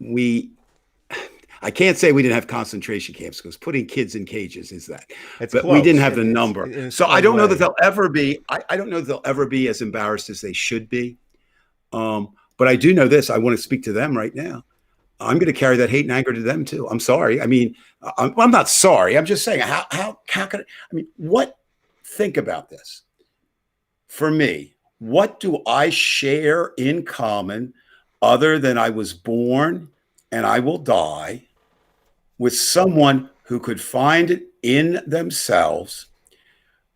we I can't say we didn't have concentration camps because putting kids in cages is that, It's but we didn't close have the it's number. in its So I own don't know that way. they'll ever be. I don't know that they'll ever be as embarrassed as they should be. But I do know this. I want to speak to them right now. I'm going to carry that hate and anger to them too. I'm sorry. I mean, I'm not sorry. I'm just saying how could I mean what? Think about this. For me, what do I share in common other than I was born and I will die with someone who could find it in themselves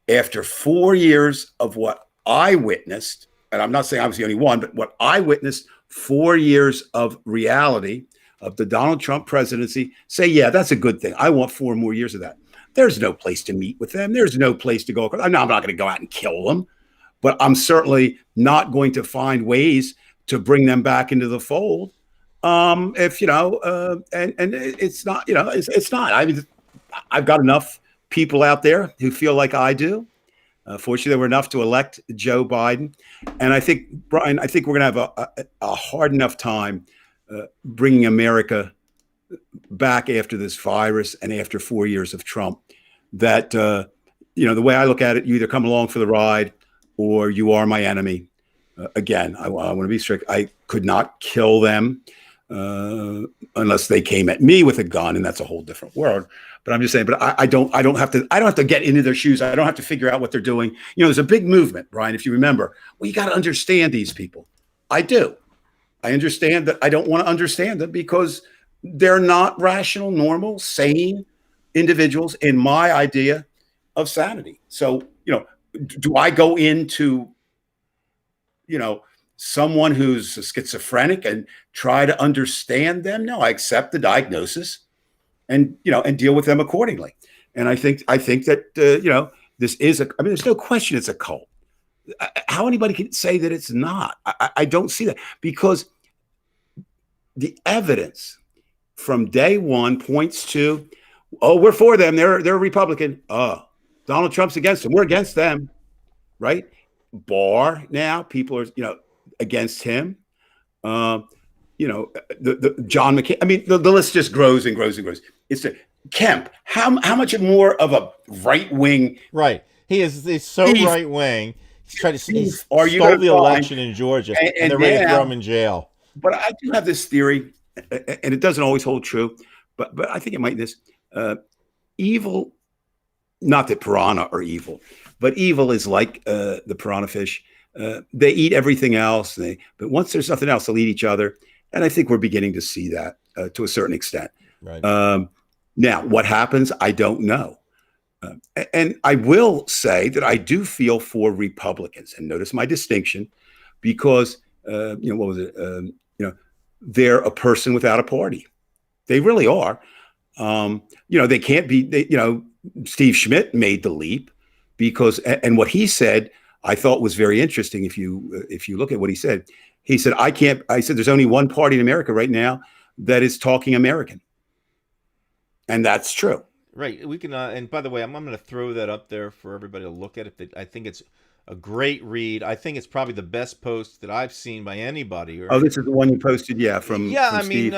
after 4 years of what I witnessed? And I'm not saying I was the only one, but what I witnessed, 4 years of reality of the Donald Trump presidency, say, yeah, that's a good thing. I want 4 more years of that. There's no place to meet with them. There's no place to go. I'm not going to go out and kill them, but I'm certainly not going to find ways to bring them back into the fold. If and it's not, it's not. I mean, I've got enough people out there who feel like I do. Fortunately, there were enough to elect Joe Biden, and I think, Brian, I think we're going to have a hard enough time bringing America back after this virus and after 4 years of Trump. That the way I look at it, you either come along for the ride or you are my enemy. Again, I want to be strict. I could not kill them unless they came at me with a gun, and that's a whole different world. But I'm just saying. But I don't have to get into their shoes. I don't have to figure out what they're doing. There's a big movement, Brian. If you remember, well, you got to understand these people. I do. I understand that I don't want to understand them because they're not rational, normal, sane individuals in my idea of sanity. So, do I go into, someone who's schizophrenic and try to understand them? No, I accept the diagnosis and deal with them accordingly. And I think that this is there's no question it's a cult. How anybody can say that it's not? I don't see that, because the evidence from day one points to, oh, we're for them. They're Republican. Donald Trump's against them. We're against them, right? Barr now, people are against him. The John McCain. I mean, the list just grows and grows and grows. It's Kemp. How much more of a right wing? Right. He's so right wing. He's trying to he Are you stole the find, election in Georgia, and they're ready to throw him in jail. But I do have this theory, and it doesn't always hold true, but I think it might. This evil, not that piranha are evil, but evil is like the piranha fish. They eat everything else, but once there's nothing else, they'll eat each other. And I think we're beginning to see that to a certain extent. Right. Now, what happens, I don't know. And I will say that I do feel for Republicans, and notice my distinction, because what was it? They're a person without a party. They really are. They can't be. Steve Schmidt made the leap because, and what he said, I thought was very interesting. If you look at what he said, I said there's only one party in America right now that is talking American, and that's true. Right. We can, and by the way, I'm going to throw that up there for everybody to look at. I think it's a great read. I think it's probably the best post that I've seen by anybody. This is the one you posted, from Steve.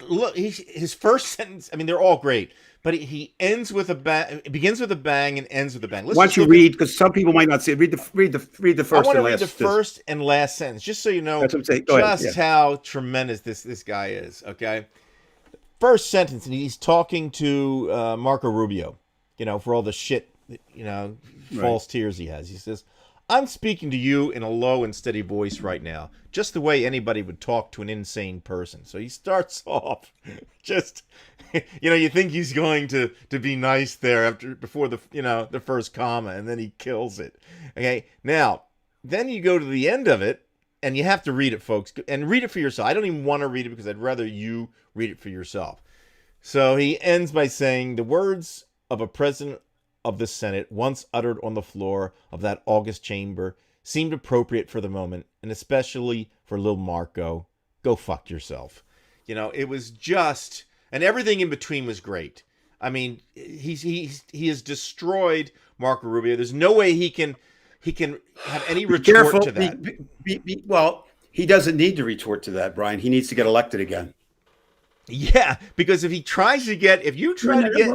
Look, his first sentence. They're all great, but he ends with a bang. It begins with a bang and ends with a bang. Why don't you read, because some people might not see it. Read the first. I want to read the first and last sentence, just so you know how tremendous this guy is. Okay. First sentence, and he's talking to Marco Rubio, for all the shit, false tears he has. He says, "I'm speaking to you in a low and steady voice right now, just the way anybody would talk to an insane person." So he starts off just, you think he's going to be nice there before the first comma, and then he kills it. Okay, now then you go to the end of it. And you have to read it, folks, and read it for yourself. I don't even want to read it because I'd rather you read it for yourself. So he ends by saying, "The words of a president of the Senate once uttered on the floor of that august chamber seemed appropriate for the moment, and especially for Lil Marco. Go fuck yourself." It was just, and everything in between was great. He has destroyed Marco Rubio. There's no way he can have any retort to that. Well, He doesn't need to retort to that, Brian. He needs to get elected again. Yeah, because if you try to get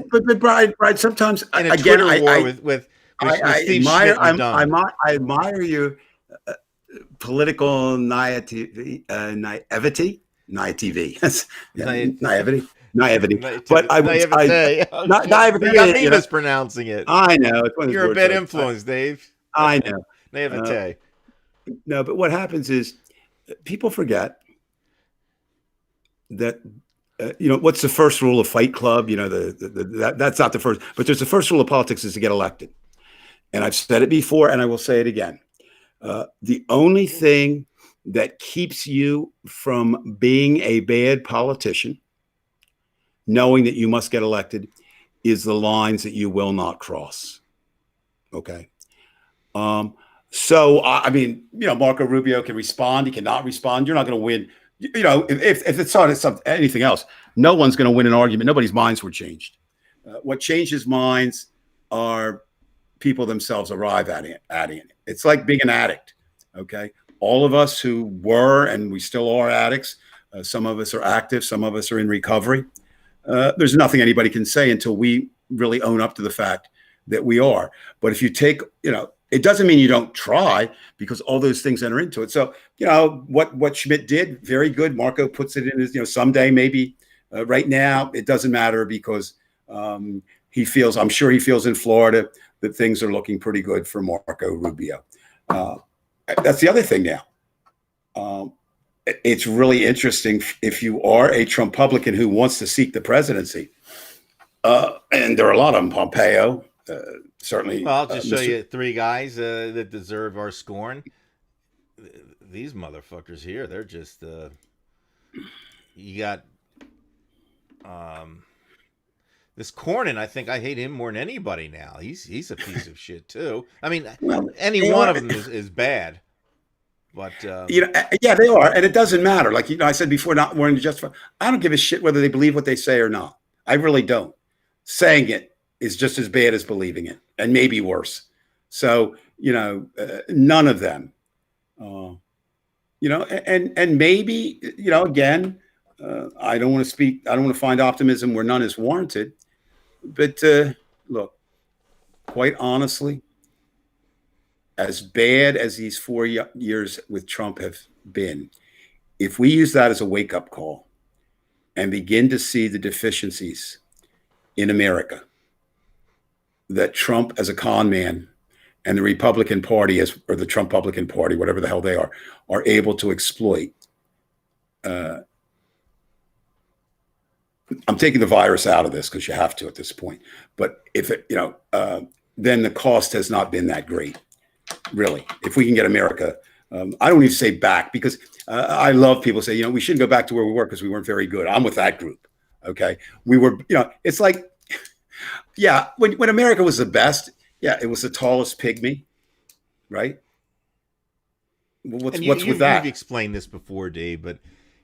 But Brian, sometimes in a again, Twitter war with I Steve admire, Schmidt, you're done. I admire your political naivety, naivety, naivety, naivety. But I would, Naivete. Oh, not naivety. you got me You know, mispronouncing it. I know it's one of those You're a word bad choices. influence, Dave. I know. Naivete. No, but what happens is people forget that what's the first rule of Fight Club? That's not the first, but there's the first rule of politics is to get elected. And I've said it before, and I will say it again. The only thing that keeps you from being a bad politician, knowing that you must get elected, is the lines that you will not cross. Okay. So I mean, Marco Rubio can respond. He cannot respond. You're not going to win. If it's on anything else, no one's going to win an argument. Nobody's minds were changed. What changes minds are people themselves arrive at it. It's like being an addict. Okay. All of us who were, and we still are addicts. Some of us are active. Some of us are in recovery. There's nothing anybody can say until we really own up to the fact that we are. But if you take, it doesn't mean you don't try, because all those things enter into it. So, what Schmidt did, very good. Marco puts it in his, someday, maybe. Right now, it doesn't matter, because I'm sure he feels in Florida that things are looking pretty good for Marco Rubio. That's the other thing now. It's really interesting if you are a Trumpublican who wants to seek the presidency, and there are a lot of them. Pompeo, certainly. Well, I'll just show you three guys that deserve our scorn. These motherfuckers here, they're just. You got this Cornyn. I think I hate him more than anybody now. He's a piece of shit too. I mean, any one of them is bad. But yeah, they are, and it doesn't matter. Like I said before, not wanting to justify. I don't give a shit whether they believe what they say or not. I really don't. Saying it is just as bad as believing it, and maybe worse. So none of them. And maybe again, I don't want to speak. I don't want to find optimism where none is warranted. But look, quite honestly, as bad as these 4 years with Trump have been, if we use that as a wake-up call and begin to see the deficiencies in America that Trump as a con man and the Republican Party, or the Trump-Publican Party, whatever the hell they are able to exploit. I'm taking the virus out of this because you have to at this point. But if it, then the cost has not been that great. Really, if we can get America, I don't need to say back, because I love people say, we shouldn't go back to where we were because we weren't very good. I'm with that group. Okay. We were, it's like, yeah, when America was the best, yeah, it was the tallest pygmy, right? What's with that? You've explained this before, Dave, but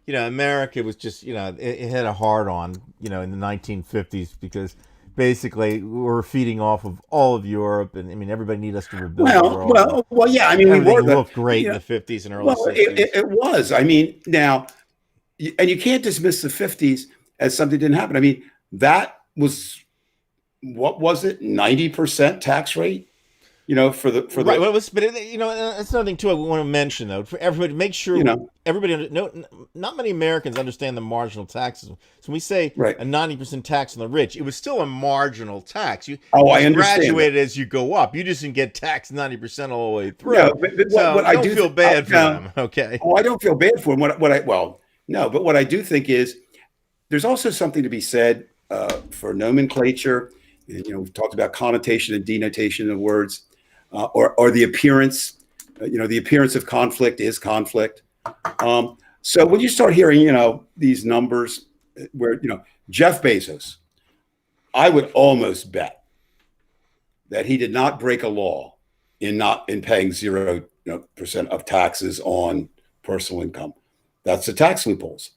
America was just, it had a hard on, in the 1950s, because basically we're feeding off of all of Europe, and I mean everybody needed us to rebuild the world. Well, yeah. I mean, everything looked great in the 50s and early 60s. It was. I mean, now, and you can't dismiss the 50s as something that didn't happen. I mean, that was, what was it, 90% tax rate? For the right. Well, that's another thing too. I want to mention though, for everybody, make sure everybody. Not many Americans understand the marginal taxes. So when we say a 90% tax on the rich, it was still a marginal tax. I understand. Graduated as you go up. You just didn't get taxed 90% all the way through. Yeah, but I don't feel bad for them. Okay. Oh, I don't feel bad for them. But what I do think is there's also something to be said for nomenclature. We've talked about connotation and denotation of words. Or the appearance, the appearance of conflict is conflict. So when you start hearing, these numbers where, Jeff Bezos, I would almost bet that he did not break a law in paying 0% of taxes on personal income. That's the tax loopholes.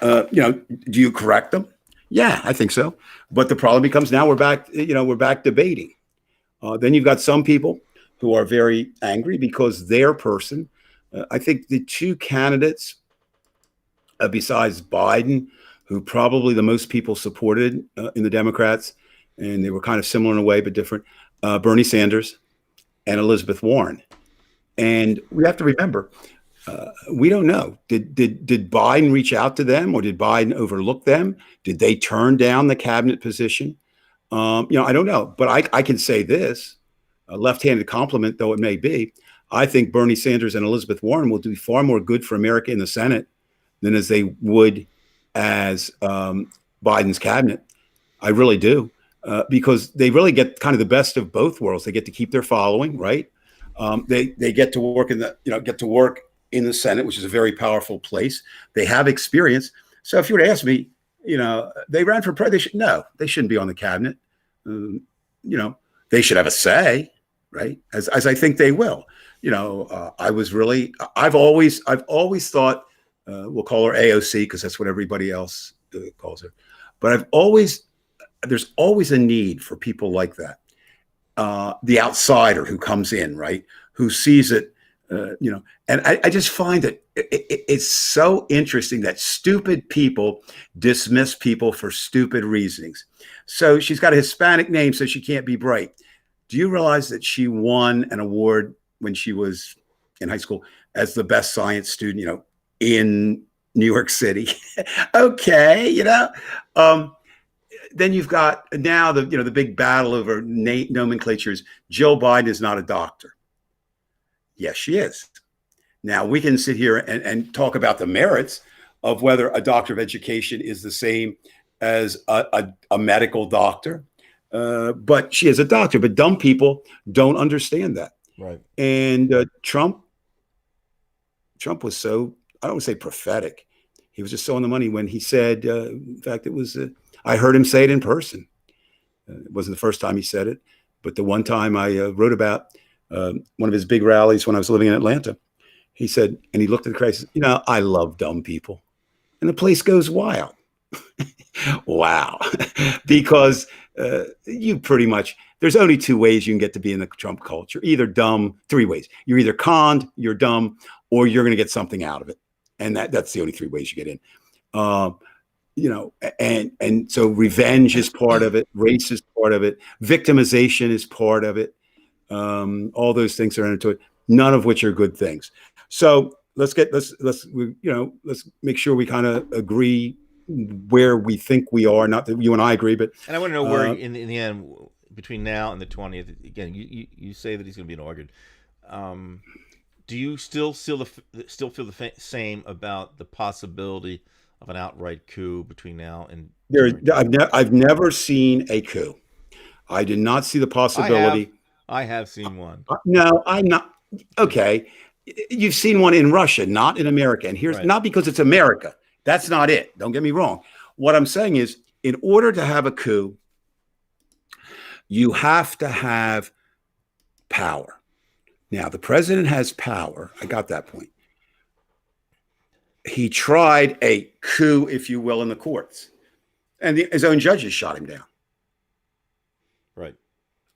Do you correct them? Yeah, I think so. But the problem becomes now we're back debating. Then you've got some people who are very angry because their person I think the two candidates, besides Biden, who probably the most people supported in the Democrats, and they were kind of similar in a way but different, Bernie Sanders and Elizabeth Warren. And we have to remember, we don't know. Did Biden reach out to them, or did Biden overlook them? Did they turn down the cabinet position? I don't know. But I can say this, a left-handed compliment though it may be, I think Bernie Sanders and Elizabeth Warren will do far more good for America in the Senate than as they would as Biden's cabinet. I really do, because they really get kind of the best of both worlds. They get to keep their following, right? They get to work in the Senate, which is a very powerful place. They have experience. So if you were to ask me, they ran for president. No, they shouldn't be on the cabinet. They should have a say, right? As I think they will. I've always thought, we'll call her AOC because that's what everybody else calls her. But there's always a need for people like that. The outsider who comes in, right? Who sees it, and I just find that it's so interesting that stupid people dismiss people for stupid reasonings. So she's got a Hispanic name, so she can't be bright. Do you realize that she won an award when she was in high school as the best science student, in New York City? Okay, then you've got now the big battle over nomenclatures. Joe Biden is not a doctor. Yes, she is. Now we can sit here and talk about the merits of whether a doctor of education is the same as a medical doctor. But she is a doctor, but dumb people don't understand that. Right. And Trump was so, I don't want to say prophetic. He was just so on the money when he said, in fact, it was, I heard him say it in person. It wasn't the first time he said it, but the one time I wrote about one of his big rallies when I was living in Atlanta, he said, and he looked at the crowd, he said, I love dumb people. And the place goes wild. Wow. Because you pretty much, there's only two ways you can get to be in the Trump culture. Either dumb, three ways. You're either conned, you're dumb, or you're going to get something out of it. And that's the only three ways you get in. And so revenge is part of it. Race is part of it. Victimization is part of it. All those things are into it, none of which are good things. So let's make sure we kind of agree where we think we are. Not that you and I agree, but and I want to know where in the end, between now and the 20th, again, you say that he's going to be inaugurated. Do you still feel the same about the possibility of an outright coup between now and? I've never seen a coup. I did not see the possibility. I have seen one. No, I'm not. Okay. You've seen one in Russia, not in America. And here's not because it's America. That's not it. Don't get me wrong. What I'm saying is, in order to have a coup, you have to have power. Now, the president has power. I got that point. He tried a coup, if you will, in the courts. And his own judges shot him down. Right.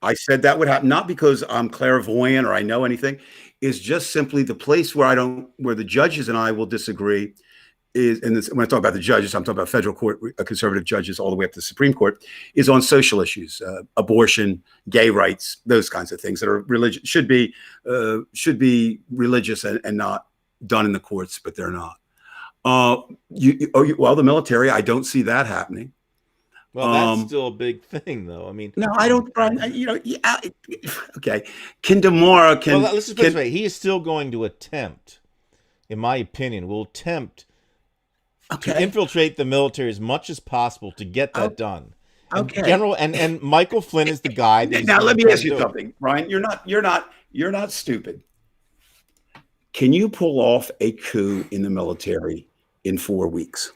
I said that would happen, not because I'm clairvoyant or I know anything. It's just simply the place where the judges and I will disagree is, and when I talk about the judges, I'm talking about federal court, conservative judges all the way up to the Supreme Court, is on social issues, abortion, gay rights, those kinds of things that are religious, should be religious and not done in the courts, but they're not. Well, the military, I don't see that happening. Well, that's still a big thing, though. I mean, no, I don't. Okay, let's just put it this way. He is still going to attempt, in my opinion, to infiltrate the military as much as possible to get that done. Okay. And Michael Flynn is the guy. Now let me ask you something, Brian. You're not stupid. Can you pull off a coup in the military in 4 weeks?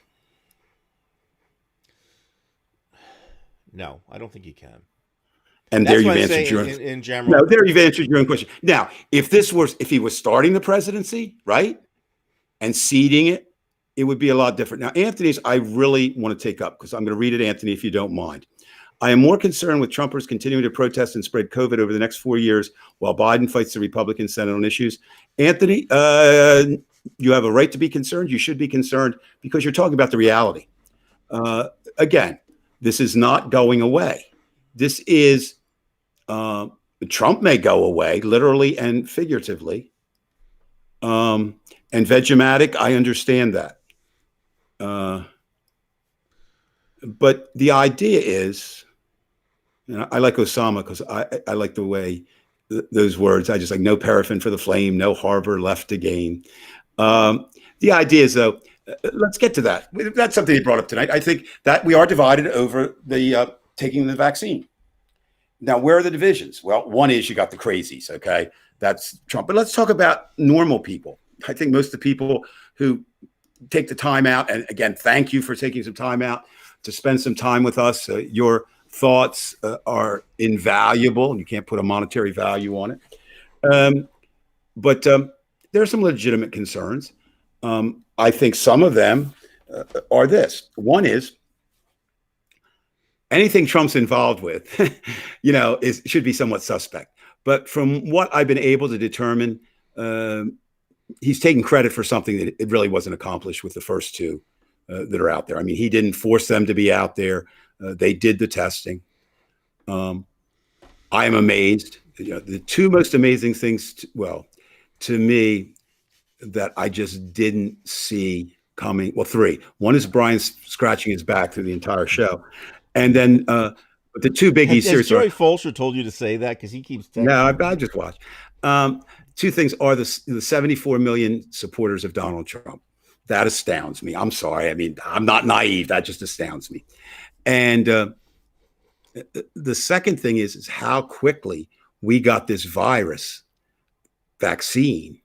No, I don't think he can. And there you've answered your in general. No, there you've answered your own question. Now, if he was starting the presidency, right, and seeding it, it would be a lot different. Now, Anthony's, I really want to take up because I'm going to read it, Anthony, if you don't mind. I am more concerned with Trumpers continuing to protest and spread COVID over the next 4 years while Biden fights the Republican Senate on issues. Anthony, you have a right to be concerned. You should be concerned because you're talking about the reality. Again, this is not going away. This is, Trump may go away, literally and figuratively. And Vegematic, I understand that. But the idea is, I like Osama because I like the way those words, I just like no paraffin for the flame, no harbor left to gain. The idea is, though, let's get to that. That's something he brought up tonight. I think that we are divided over the taking the vaccine. Now, where are the divisions? Well, one is you got the crazies, okay? That's Trump. But let's talk about normal people. I think most of the people who take the time out, and again, thank you for taking some time out to spend some time with us. Your thoughts are invaluable, and you can't put a monetary value on it. But there are some legitimate concerns. I think some of them are this. One is anything Trump's involved with, should be somewhat suspect. But from what I've been able to determine, he's taking credit for something that it really wasn't accomplished with the first two that are out there. I mean, he didn't force them to be out there. They did the testing. I am amazed. The two most amazing things, to me, that I just didn't see coming. Well, three. One is Brian scratching his back through the entire show. And then the two biggies. Has Joey Fulcher told you to say that? Because he keeps texting. No, I just watch. Two things are the 74 million supporters of Donald Trump. That astounds me. I'm sorry. I mean, I'm not naive. That just astounds me. And the second thing is how quickly we got this virus vaccine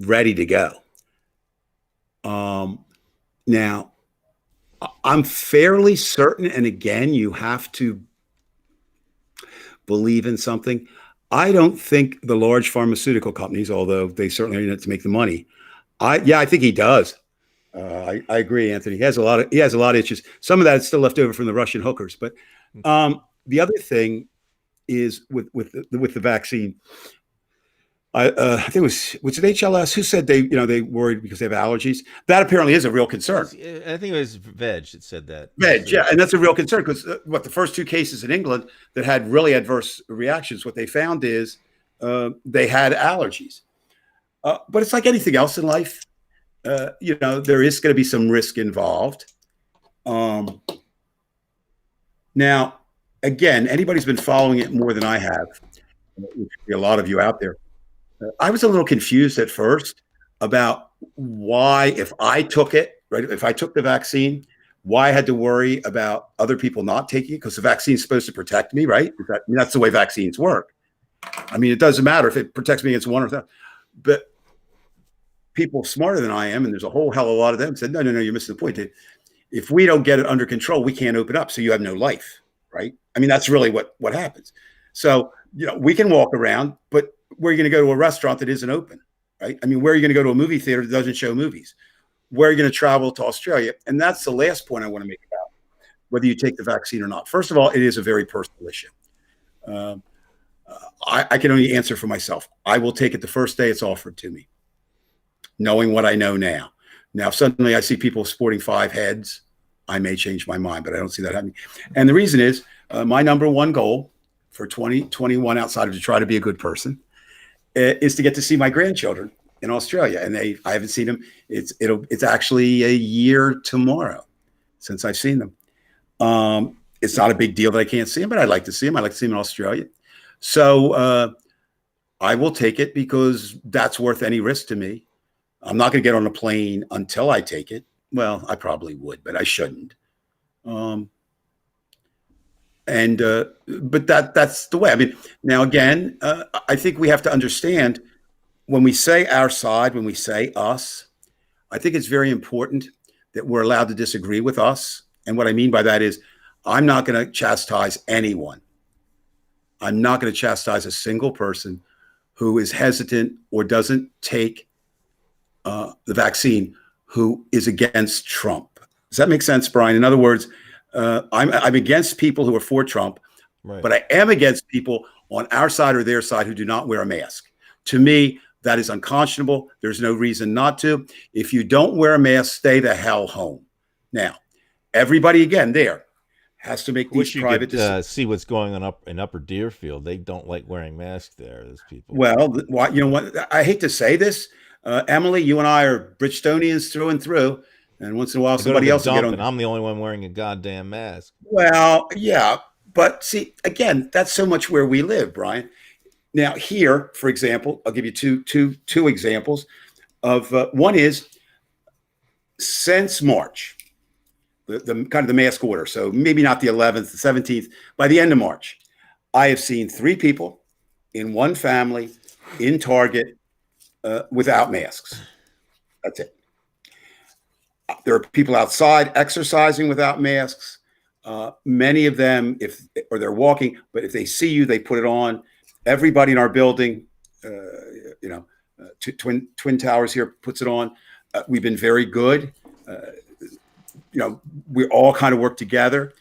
ready to go. Now, I'm fairly certain, and again, you have to believe in something. I don't think the large pharmaceutical companies, although they certainly are in it to make the money. I think he does. I agree, Anthony. He has a lot of issues. Some of that is still left over from the Russian hookers. But the other thing is with the vaccine. I think it was it HLS who said they worried because they have allergies. That apparently is a real concern. I think it was Veg that said that. Veg, yeah, and that's a real concern because the first two cases in England that had really adverse reactions, what they found is they had allergies. But it's like anything else in life. There is going to be some risk involved. Now, again, anybody's been following it more than I have, which would be a lot of you out there. I was a little confused at first about why, if I took it, right, if I took the vaccine, why I had to worry about other people not taking it, because the vaccine is supposed to protect me, right? That's the way vaccines work. I mean, it doesn't matter if it protects me against one or that. But people smarter than I am, and there's a whole hell of a lot of them, said, no, you're missing the point. If we don't get it under control, we can't open up, so you have no life, right? I mean, that's really what happens. So, we can walk around, but where are you going to go to a restaurant that isn't open, right? I mean, where are you going to go to a movie theater that doesn't show movies? Where are you going to travel to Australia? And that's the last point I want to make about whether you take the vaccine or not. First of all, it is a very personal issue. I can only answer for myself. I will take it the first day it's offered to me, knowing what I know now. Now, if suddenly I see people sporting 5 heads, I may change my mind, but I don't see that happening. And the reason is my number one goal for 2021, outside of to try to be a good person, is to get to see my grandchildren in Australia. And I haven't seen them. It's actually a year tomorrow since I've seen them. It's not a big deal that I can't see them, but I'd like to see them. I'd like to see them in Australia. So I will take it because that's worth any risk to me. I'm not going to get on a plane until I take it. Well, I probably would, but I shouldn't. But that's the way. I mean, now again, I think we have to understand when we say our side, when we say us, I think it's very important that we're allowed to disagree with us. And what I mean by that is I'm not going to chastise anyone. I'm not going to chastise a single person who is hesitant or doesn't take the vaccine who is against Trump. Does that make sense, Brian? In other words, I'm against people who are for Trump, Right. but I am against people on our side or their side who do not wear a mask. To me, that is unconscionable. There's no reason not to. If you don't wear a mask, stay the hell home. Now, everybody again there has to make these Wish you private could decisions. see what's going on up in Upper Deerfield. They don't like wearing masks there. Those people. Well, you know what? I hate to say this, Emily. You and I are Bridgetonians through and through, and once in a while, I go to somebody the else will get dump on. and I'm the only one wearing a goddamn mask. Well, yeah, but see, again, that's so much where we live, Brian. Now, here, for example, I'll give you two examples of one is since March, the kind of the mask order. So maybe not the 11th, the 17th. By the end of March, I have seen 3 people in one family in Target without masks. That's it. There are people outside exercising without masks. Many of them, or they're walking, but if they see you, they put it on. Everybody in our building, Twin Towers here puts it on. We've been very good. We all kind of work together.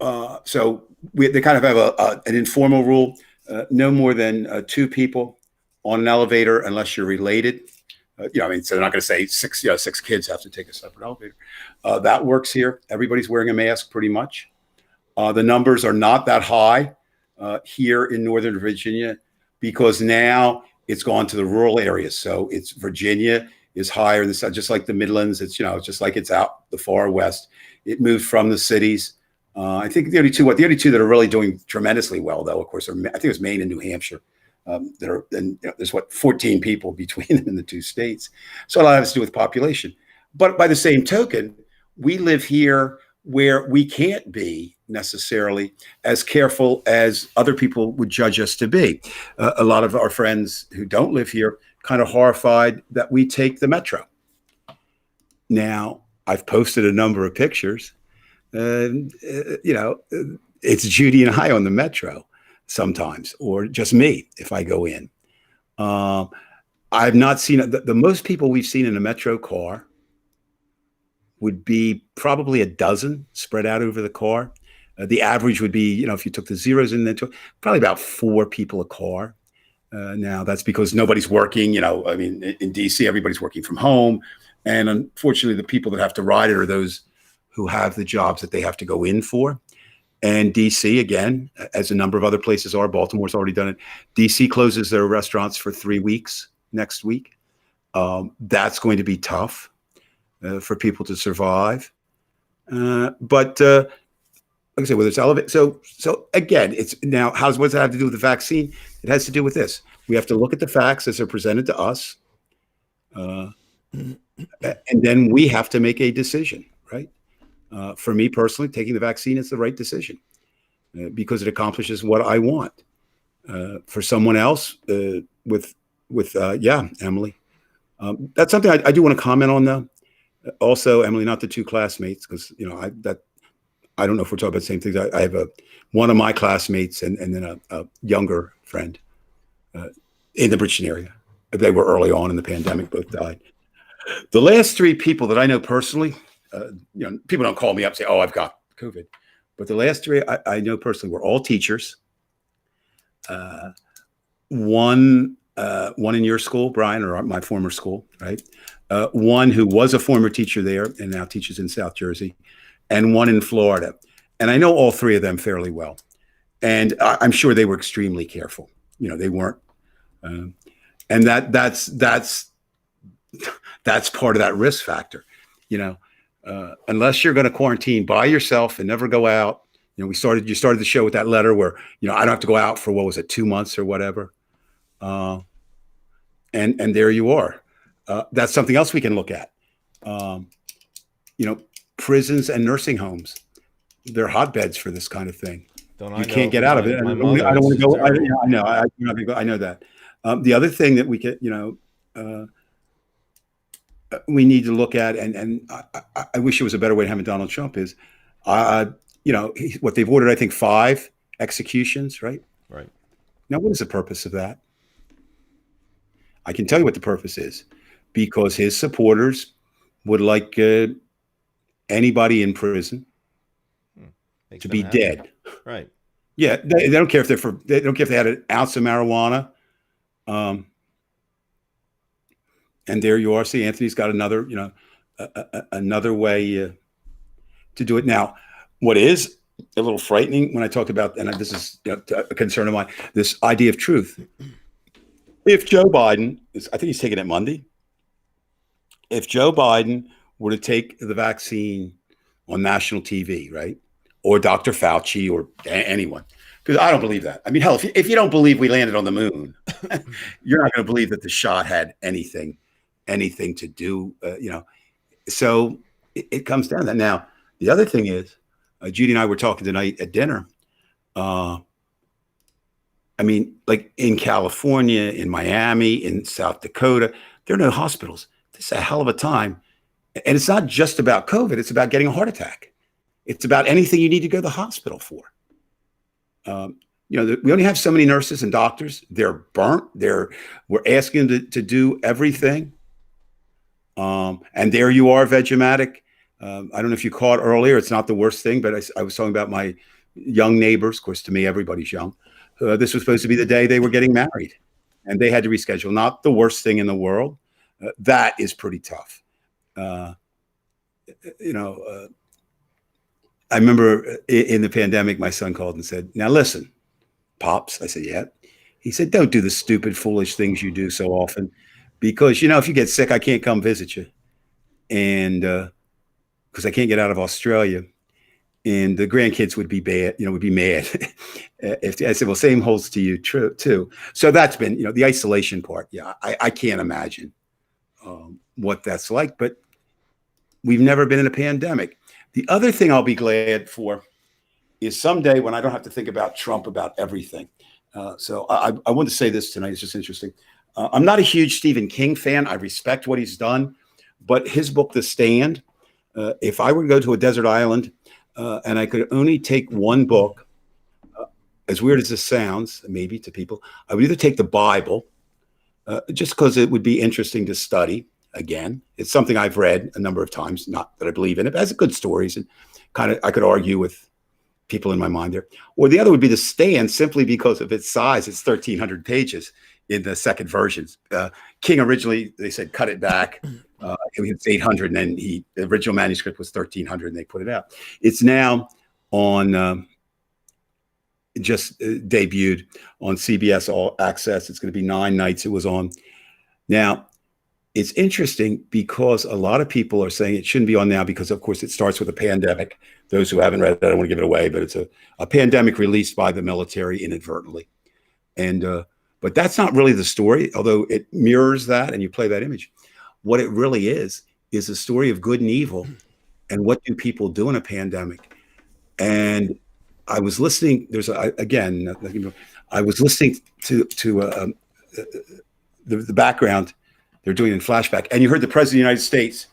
So they kind of have an informal rule: no more than 2 people on an elevator unless you're related. So they're not going to say 6 kids have to take a separate elevator. That works here. Everybody's wearing a mask pretty much. The numbers are not that high here in Northern Virginia because now it's gone to the rural areas. So it's Virginia is higher in the south, just like the Midlands. It's just like it's out the far west. It moved from the cities. I think the only two that are really doing tremendously well, though, of course, I think it was Maine and New Hampshire. There's 14 people between them in the 2 states. So a lot has to do with population. But by the same token, we live here where we can't be necessarily as careful as other people would judge us to be. A lot of our friends who don't live here kind of horrified that we take the metro. Now, I've posted a number of pictures. It's Judy and I on the metro sometimes, or just me if I go in. I've not seen the most people we've seen in a metro car would be probably a dozen spread out over the car. The average would be, if you took the zeros in there, probably about 4 people a car. Now that's because nobody's working. In DC, everybody's working from home. And unfortunately, the people that have to ride it are those who have the jobs that they have to go in for. And DC, again, as a number of other places are, Baltimore's already done it. DC closes their restaurants for 3 weeks next week. That's going to be tough for people to survive. But like I said, whether it's elevated. So again, it's now, what does that have to do with the vaccine? It has to do with this. We have to look at the facts as they're presented to us. And then we have to make a decision, right? For me personally, taking the vaccine is the right decision because it accomplishes what I want. For someone else, Emily, that's something I do want to comment on, though. Also, Emily, not the 2 classmates, because I don't know if we're talking about the same things. I have one of my classmates and then a younger friend in the Bridgeton area. They were early on in the pandemic, both died. The last 3 people that I know personally, people don't call me up and say, "Oh, I've got COVID," but the last 3 I know personally were all teachers. One in your school, Brian, or my former school, right? One who was a former teacher there and now teaches in South Jersey, and one in Florida. And I know all 3 of them fairly well. And I'm sure they were extremely careful. They weren't. And that's part of that risk factor. Unless you're going to quarantine by yourself and never go out. You started the show with that letter where, I don't have to go out for, 2 months or whatever. And there you are. That's something else we can look at. Prisons and nursing homes, they're hotbeds for this kind of thing. You can't get out of it. I don't want to go. I know that. The other thing that we can, we need to look at, and I wish there was a better way to have Donald Trump is, what they've ordered, I think 5 executions, right? Right. Now, what is the purpose of that? I can tell you what the purpose is, because his supporters would like anybody in prison Makes to them be happy. dead. Right. Yeah, they don't care if they don't care if they had an ounce of marijuana. Um, and there you are. See, Anthony's got another, another way to do it. Now, what is a little frightening when I talked about, and this is a concern of mine, this idea of truth. If Joe Biden I think he's taking it Monday. If Joe Biden were to take the vaccine on national TV, right, or Dr. Fauci or anyone, because I don't believe that. I mean, hell, if you don't believe we landed on the moon, you're not going to believe that the shot had anything to do, So it comes down to that. Now, the other thing is, Judy and I were talking tonight at dinner. I mean, like in California, in Miami, in South Dakota, there are no hospitals. This is a hell of a time. And it's not just about COVID. It's about getting a heart attack. It's about anything you need to go to the hospital for. We only have so many nurses and doctors. They're burnt. We're asking them to do everything. And there you are, Vegematic. I don't know if you caught earlier. It's not the worst thing, but I was talking about my young neighbors. Of course, to me, everybody's young. This was supposed to be the day they were getting married, and they had to reschedule. Not the worst thing in the world. That is pretty tough. I remember in the pandemic, my son called and said, "Now listen, Pops." I said, "Yeah." He said, "Don't do the stupid, foolish things you do so often, because if you get sick, I can't come visit you, and because I can't get out of Australia, and the grandkids would be bad, would be mad." If I said, "Well, same holds to you, true too." So that's been, the isolation part. Yeah, I can't imagine what that's like, but we've never been in a pandemic. The other thing I'll be glad for is someday when I don't have to think about Trump about everything. So I want to say this tonight. It's just interesting. I'm not a huge Stephen King fan. I respect what he's done, but his book, The Stand, if I were to go to a desert island and I could only take one book, as weird as this sounds, maybe to people, I would either take the Bible, just because it would be interesting to study. Again, it's something I've read a number of times, not that I believe in it, but it has good stories, and kind of I could argue with people in my mind there. Or the other would be The Stand, simply because of its size. It's 1,300 pages in the second versions. King originally, they said, cut it back. It was 800, and then the original manuscript was 1,300, and they put it out. It's now on, just debuted on CBS All Access. It's going to be 9 nights it was on. Now, it's interesting because a lot of people are saying it shouldn't be on now because, of course, it starts with a pandemic. Those who haven't read it, I don't want to give it away, but it's a pandemic released by the military inadvertently. And but that's not really the story, although it mirrors that and you play that image. What it really is a story of good and evil, and what do people do in a pandemic. And I was listening. I was listening to the background they're doing in flashback, and you heard the president of the United States,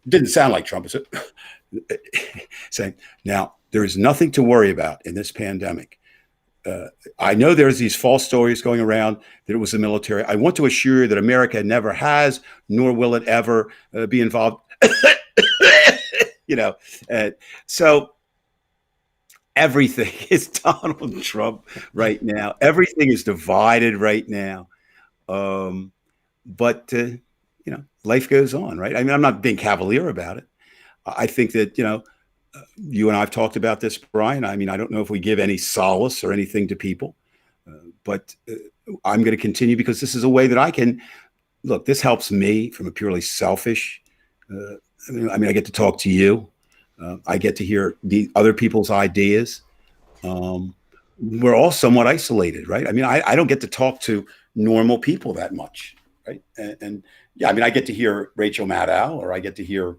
didn't sound like Trump, saying, "Now there is nothing to worry about in this pandemic. I know there's these false stories going around that it was the military. I want to assure you that America never has, nor will it ever be involved." So everything is Donald Trump right now. Everything is divided right now. But life goes on, right? I mean, I'm not being cavalier about it. I think that, you and I have talked about this, Brian. I mean, I don't know if we give any solace or anything to people, but I'm going to continue because this is a way that I can look. This helps me from a purely selfish. I get to talk to you. I get to hear the other people's ideas. We're all somewhat isolated, right? I mean, I don't get to talk to normal people that much, right? And yeah, I mean, I get to hear Rachel Maddow, or I get to hear,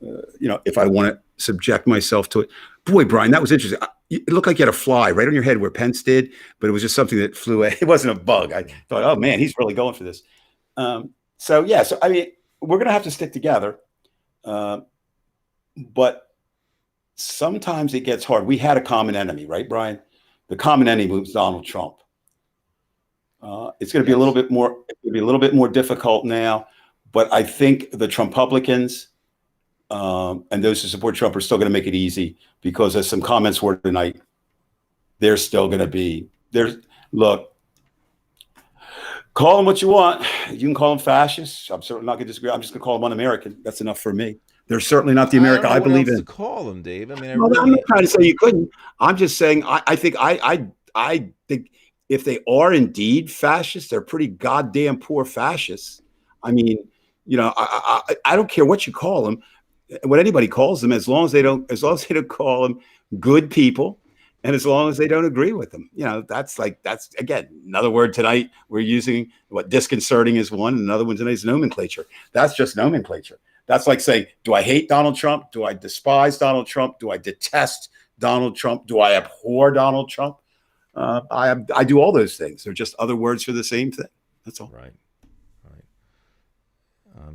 if I want to subject myself to it. Boy, Brian, that was interesting. It looked like you had a fly right on your head where Pence did, but it was just something that flew away. It wasn't a bug. I thought, oh man, he's really going for this. So I mean, we're going to have to stick together. But sometimes it gets hard. We had a common enemy, right, Brian? The common enemy was Donald Trump. It's going to be a little bit more. It's going to be a little bit more difficult now, but I think the Trumpublicans And those who support Trump are still going to make it easy because, as some comments were tonight, they're still going to be there. Look, call them what you want. You can call them fascists. I'm certainly not going to disagree. I'm just going to call them un-American. That's enough for me. They're certainly not the I don't America know I what believe else in. to call them, Dave. I mean, I'm not trying to say you couldn't. I'm just saying I think if they are indeed fascists, they're pretty goddamn poor fascists. I mean, I don't care what you call them, what anybody calls them, as long as they don't call them good people, and as long as they don't agree with them. That's again another word tonight we're using. What disconcerting is one, and another one tonight is nomenclature. That's just nomenclature. That's like saying, do I hate Donald Trump? Do I despise Donald Trump? Do I detest Donald Trump? Do I abhor Donald Trump? I do all those things. They're just other words for the same thing. That's all. Right.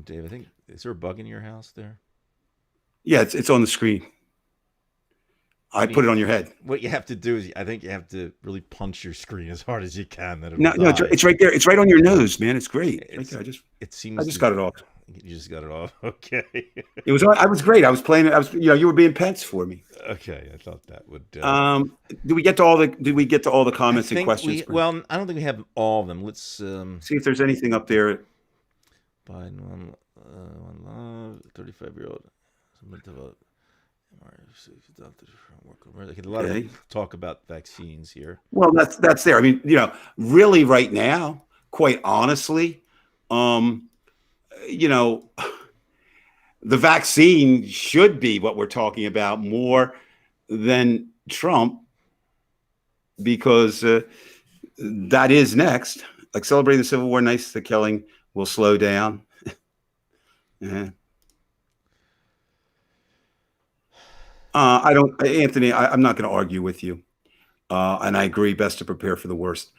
Dave, I think, is there a bug in your house there? Yeah, it's on the screen. I put it on your head. What you have to do is, I think you have to really punch your screen as hard as you can. No, it's right there. It's right on your nose, man. It's great. Right there. I just got it off. You just got it off. Okay. I was great. I was playing it. you were being Pence for me. Okay, I thought that would. Did we get to all the comments and questions? Well, I don't think we have all of them. Let's see if there's anything up there. Biden, one love, 35-year-old. A lot of talk about vaccines here. Well, that's there. I mean, really, right now, quite honestly, the vaccine should be what we're talking about more than Trump, because that is next. Like celebrating the Civil War, nice. The killing will slow down. Anthony, I'm not going to argue with you. And I agree, best to prepare for the worst.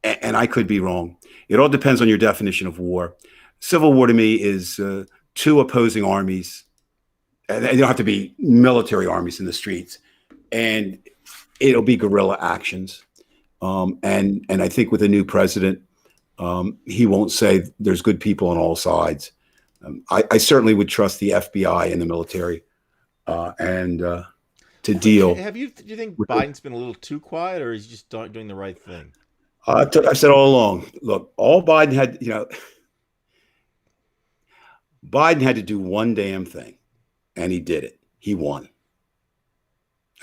And I could be wrong. It all depends on your definition of war. Civil war to me is two opposing armies. And they don't have to be military armies in the streets. And it'll be guerrilla actions. And I think with a new president, he won't say there's good people on all sides. I certainly would trust the FBI and the military to deal. Do you think Biden's been a little too quiet, or is he just doing the right thing? I said all along, look, all Biden had, Biden had to do one damn thing, and he did it. He won.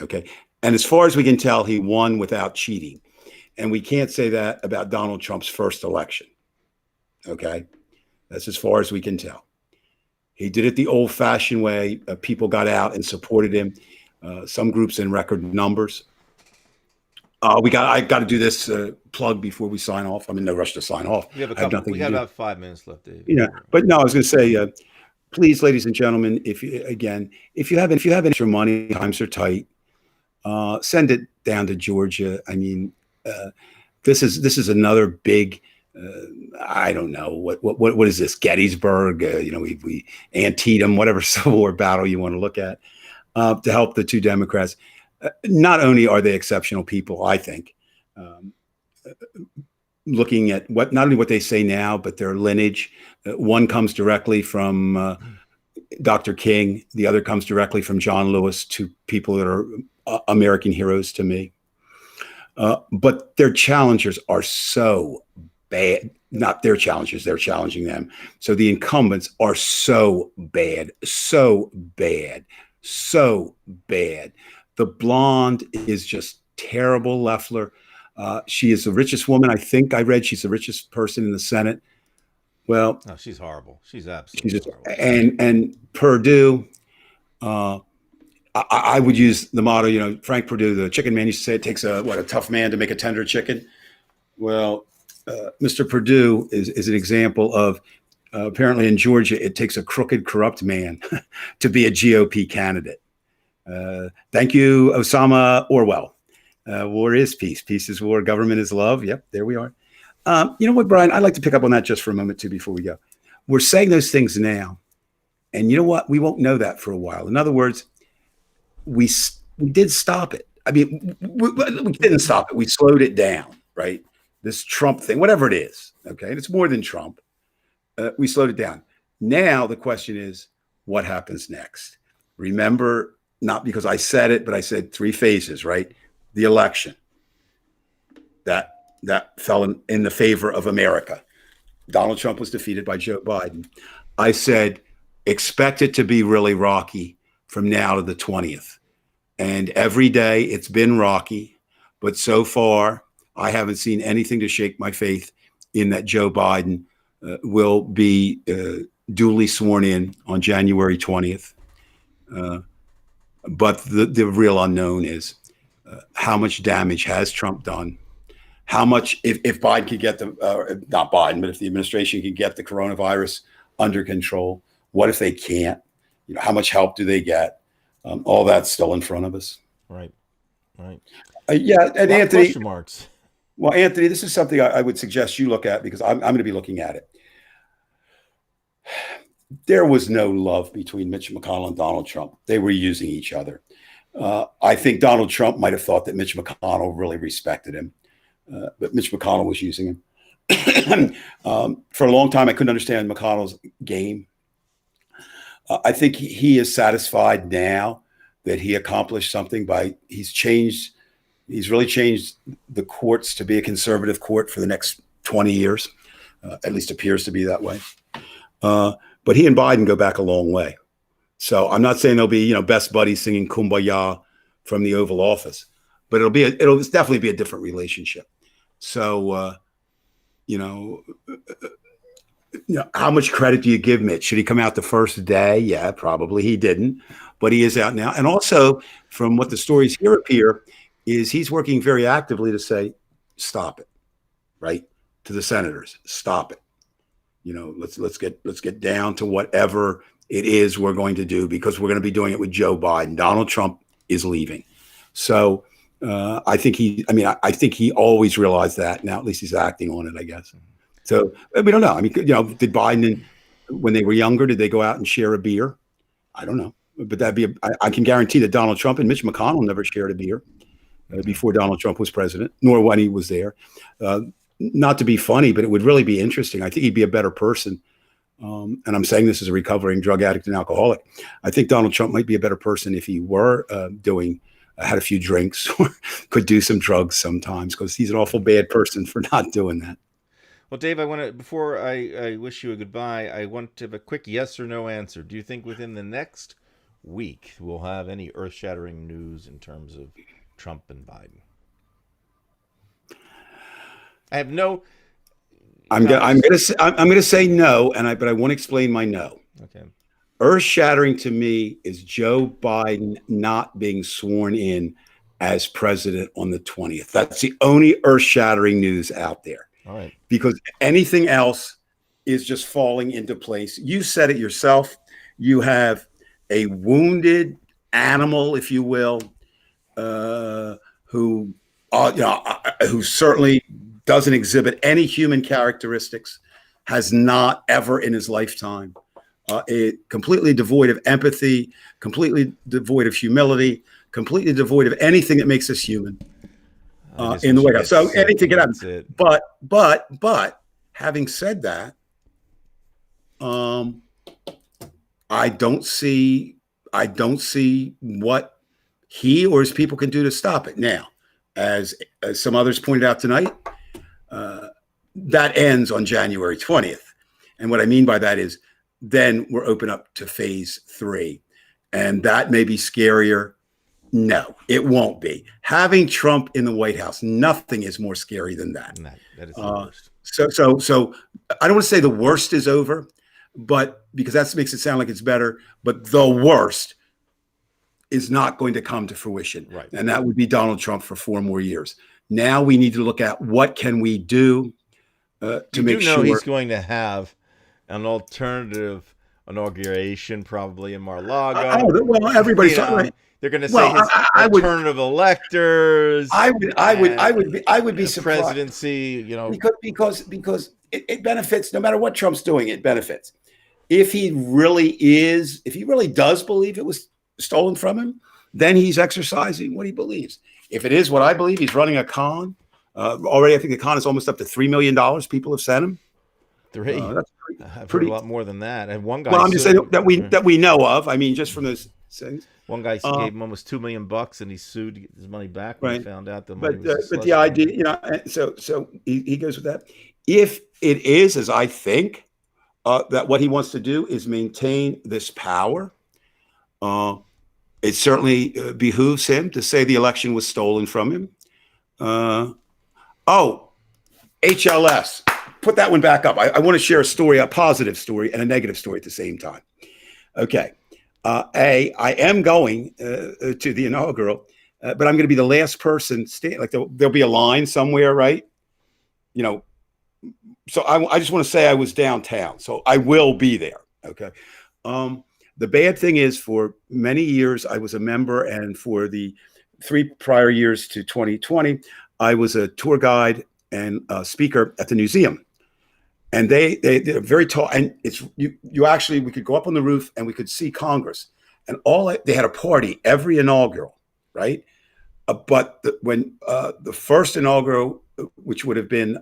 Okay. And as far as we can tell, he won without cheating. And we can't say that about Donald Trump's first election. Okay. That's as far as we can tell. He did it the old-fashioned way. People got out and supported him. Some groups in record numbers. I got to do this plug before we sign off. I'm in no rush to sign off. We have about 5 minutes left, Dave. But no, I was going to say, please, ladies and gentlemen, if you have extra money, times are tight. Send it down to Georgia. I mean, this is another big. I don't know what is this, Gettysburg? We Antietam, whatever Civil War battle you want to look at, to help the two Democrats. Not only are they exceptional people, I think, looking at not only what they say now, but their lineage. One comes directly from Dr. King. The other comes directly from John Lewis, two people that are American heroes to me. But their challengers are so bad. Not their challengers, they're challenging them. So the incumbents are so bad, so bad, so bad. The blonde is just terrible, Loeffler. She is the richest woman. I think I read she's the richest person in the Senate. Well, no, she's horrible. She's absolutely horrible. And Perdue, I would use the motto, Frank Perdue, the chicken man, used to say it takes a tough man to make a tender chicken. Well, Mr. Perdue is an example of apparently in Georgia, it takes a crooked, corrupt man to be a GOP candidate. Thank you, Osama Orwell. War is peace. Peace is war. Government is love. Yep, there we are. You know what, Brian? I'd like to pick up on that just for a moment, too, before we go. We're saying those things now. And you know what? We won't know that for a while. In other words, we did stop it. I mean, we didn't stop it. We slowed it down, right? This Trump thing, whatever it is, okay? And it's more than Trump. We slowed it down. Now the question is, what happens next? Remember, not because I said it, but I said 3 phases, right? The election that fell in the favor of America. Donald Trump was defeated by Joe Biden. I said, expect it to be really rocky from now to the 20th. And every day it's been rocky, but so far I haven't seen anything to shake my faith in that Joe Biden will be duly sworn in on January 20th. But the real unknown is how much damage has Trump done? How much, if Biden could get not Biden, but if the administration could get the coronavirus under control, what if they can't? How much help do they get? All that's still in front of us. Right. Yeah, and Anthony. Question marks. Well, Anthony, this is something I would suggest you look at because I'm going to be looking at it. There was no love between Mitch McConnell and Donald Trump. They were using each other. I think Donald Trump might have thought that Mitch McConnell really respected him, but Mitch McConnell was using him. For a long time, I couldn't understand McConnell's game. I think he is satisfied now that he accomplished something he's really changed the courts to be a conservative court for the next 20 years, at least appears to be that way. But he and Biden go back a long way. So I'm not saying they'll be, best buddies singing Kumbaya from the Oval Office, but it'll definitely be a different relationship. So, how much credit do you give Mitch? Should he come out the first day? Yeah, probably he didn't, but he is out now. And also from what the stories here appear is he's working very actively to say, stop it, right? To the senators, stop it. Let's get down to whatever it is we're going to do because we're going to be doing it with Joe Biden. Donald Trump is leaving. So I think he always realized that. Now at least he's acting on it, I guess. So we don't know. Did Biden, when they were younger, did they go out and share a beer? I don't know. But I can guarantee that Donald Trump and Mitch McConnell never shared a beer before Donald Trump was president, nor when he was there. Not to be funny, but it would really be interesting. I think he'd be a better person. And I'm saying this as a recovering drug addict and alcoholic. I think Donald Trump might be a better person if he were had a few drinks or could do some drugs sometimes, because he's an awful bad person for not doing that. Well, Dave, before I wish you a goodbye, I want to have a quick yes or no answer. Do you think within the next week we'll have any earth-shattering news in terms of Trump and Biden? I have no. I'm gonna say no, but I want to explain my no. Okay. Earth-shattering to me is Joe Biden not being sworn in as president on the 20th. That's the only earth-shattering news out there. All right. Because anything else is just falling into place. You said it yourself. You have a wounded animal, if you will, who certainly doesn't exhibit any human characteristics, has not ever in his lifetime, completely devoid of empathy, completely devoid of humility, completely devoid of anything that makes us human. In the White House. So anything can happen. But having said that, I don't see what he or his people can do to stop it. Now, as some others pointed out tonight, that ends on January 20th. And what I mean by that is then we're open up to phase 3. And that may be scarier. No, it won't be. Having Trump in the White House, nothing is more scary than that. That is the worst. So I don't want to say the worst is over, but because that makes it sound like it's better, but the worst is not going to come to fruition. Right. And that would be Donald Trump for 4 more years. Now we need to look at what can we do to make sure he's going to have an alternative inauguration, probably in Mar-a-Lago. Well, everybody's talking. They're going to say his alternative electors. I would be surprised. Presidency, because it benefits no matter what Trump's doing. It benefits if he really does believe it was stolen from him. Then he's exercising what he believes. If it is what I believe, he's running a con. Already, I think the con is almost up to $3 million people have sent him. 3. That's I've heard a pretty. lot more than that. And one guy Well, I'm just saying sued. that we know of. I mean, just from those things. One guy Uh, gave him almost $2 million, and he sued to get his money back when he right. found out the money was a But the slush fund. idea, so he goes with that. If it is, as I think, that what he wants to do is maintain this power, it certainly behooves him to say the election was stolen from him. Oh, HLS. Put that one back up. I want to share a story, a positive story and a negative story at the same time. Okay. I am going to the inaugural, but I'm going to be the last person standing. Like there'll be a line somewhere, right? You know, so I just want to say I was downtown, so I will be there. Okay. The bad thing is, for many years I was a member, and for the 3 prior years to 2020, I was a tour guide and a speaker at the museum. And they're very tall, and it's you actually, we could go up on the roof and we could see Congress, and they had a party every inaugural, right? But when the first inaugural, which would have been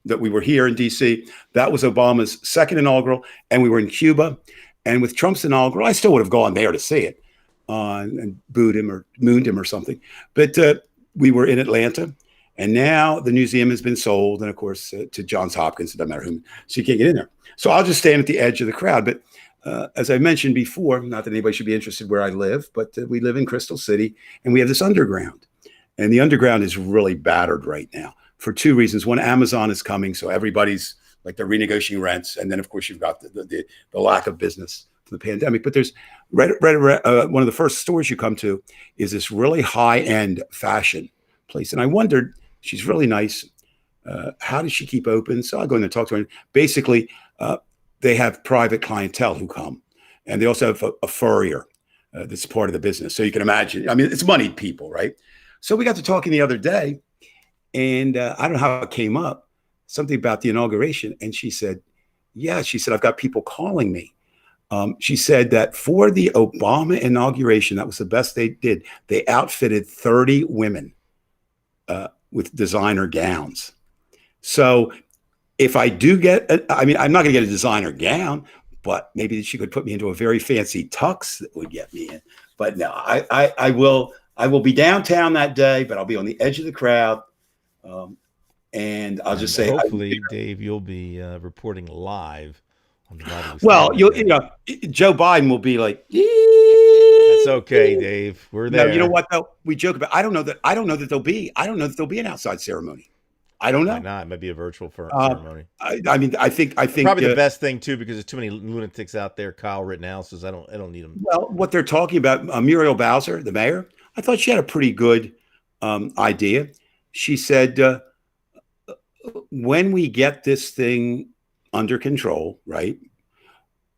that we were here in DC, that was Obama's second inaugural, and we were in Cuba. And with Trump's inaugural, I still would have gone there to see it and booed him or mooned him or something. But we were in Atlanta. And now the museum has been sold, and of course, to Johns Hopkins, it doesn't matter whom, so you can't get in there. So I'll just stand at the edge of the crowd. But as I mentioned before, not that anybody should be interested where I live, but we live in Crystal City, and we have this underground. And the underground is really battered right now for 2 reasons. One, Amazon is coming, so everybody's like, they're renegotiating rents. And then, of course, you've got the lack of business from the pandemic. But there's one of the first stores you come to is this really high-end fashion place. And I wondered, she's really nice. How does she keep open? So I'll go in and talk to her. Basically, they have private clientele who come, and they also have a furrier that's part of the business. So you can imagine, I mean, it's moneyed people, right? So we got to talking the other day, and I don't know how it came up, something about the inauguration. And she said, yeah, she said, I've got people calling me. She said that for the Obama inauguration, that was the best they did. They outfitted 30 women with designer gowns. So if I do get, I'm not going to get a designer gown, but maybe she could put me into a very fancy tux that would get me in. But no, I will be downtown that day, but I'll be on the edge of the crowd. And I'll just say, hopefully, Dave, you'll be reporting live on the Bible. Well, Joe Biden will be like, that's okay, Dave. We're there. No, you know what though? We joke about. I don't know that there'll be an outside ceremony. I don't know. Why not? It might be a virtual ceremony. I mean, I think probably the best thing too, because there's too many lunatics out there. Kyle Rittenhouse says I don't need them. Well, what they're talking about, Muriel Bowser, the mayor, I thought she had a pretty good idea. She said, when we get this thing under control, right?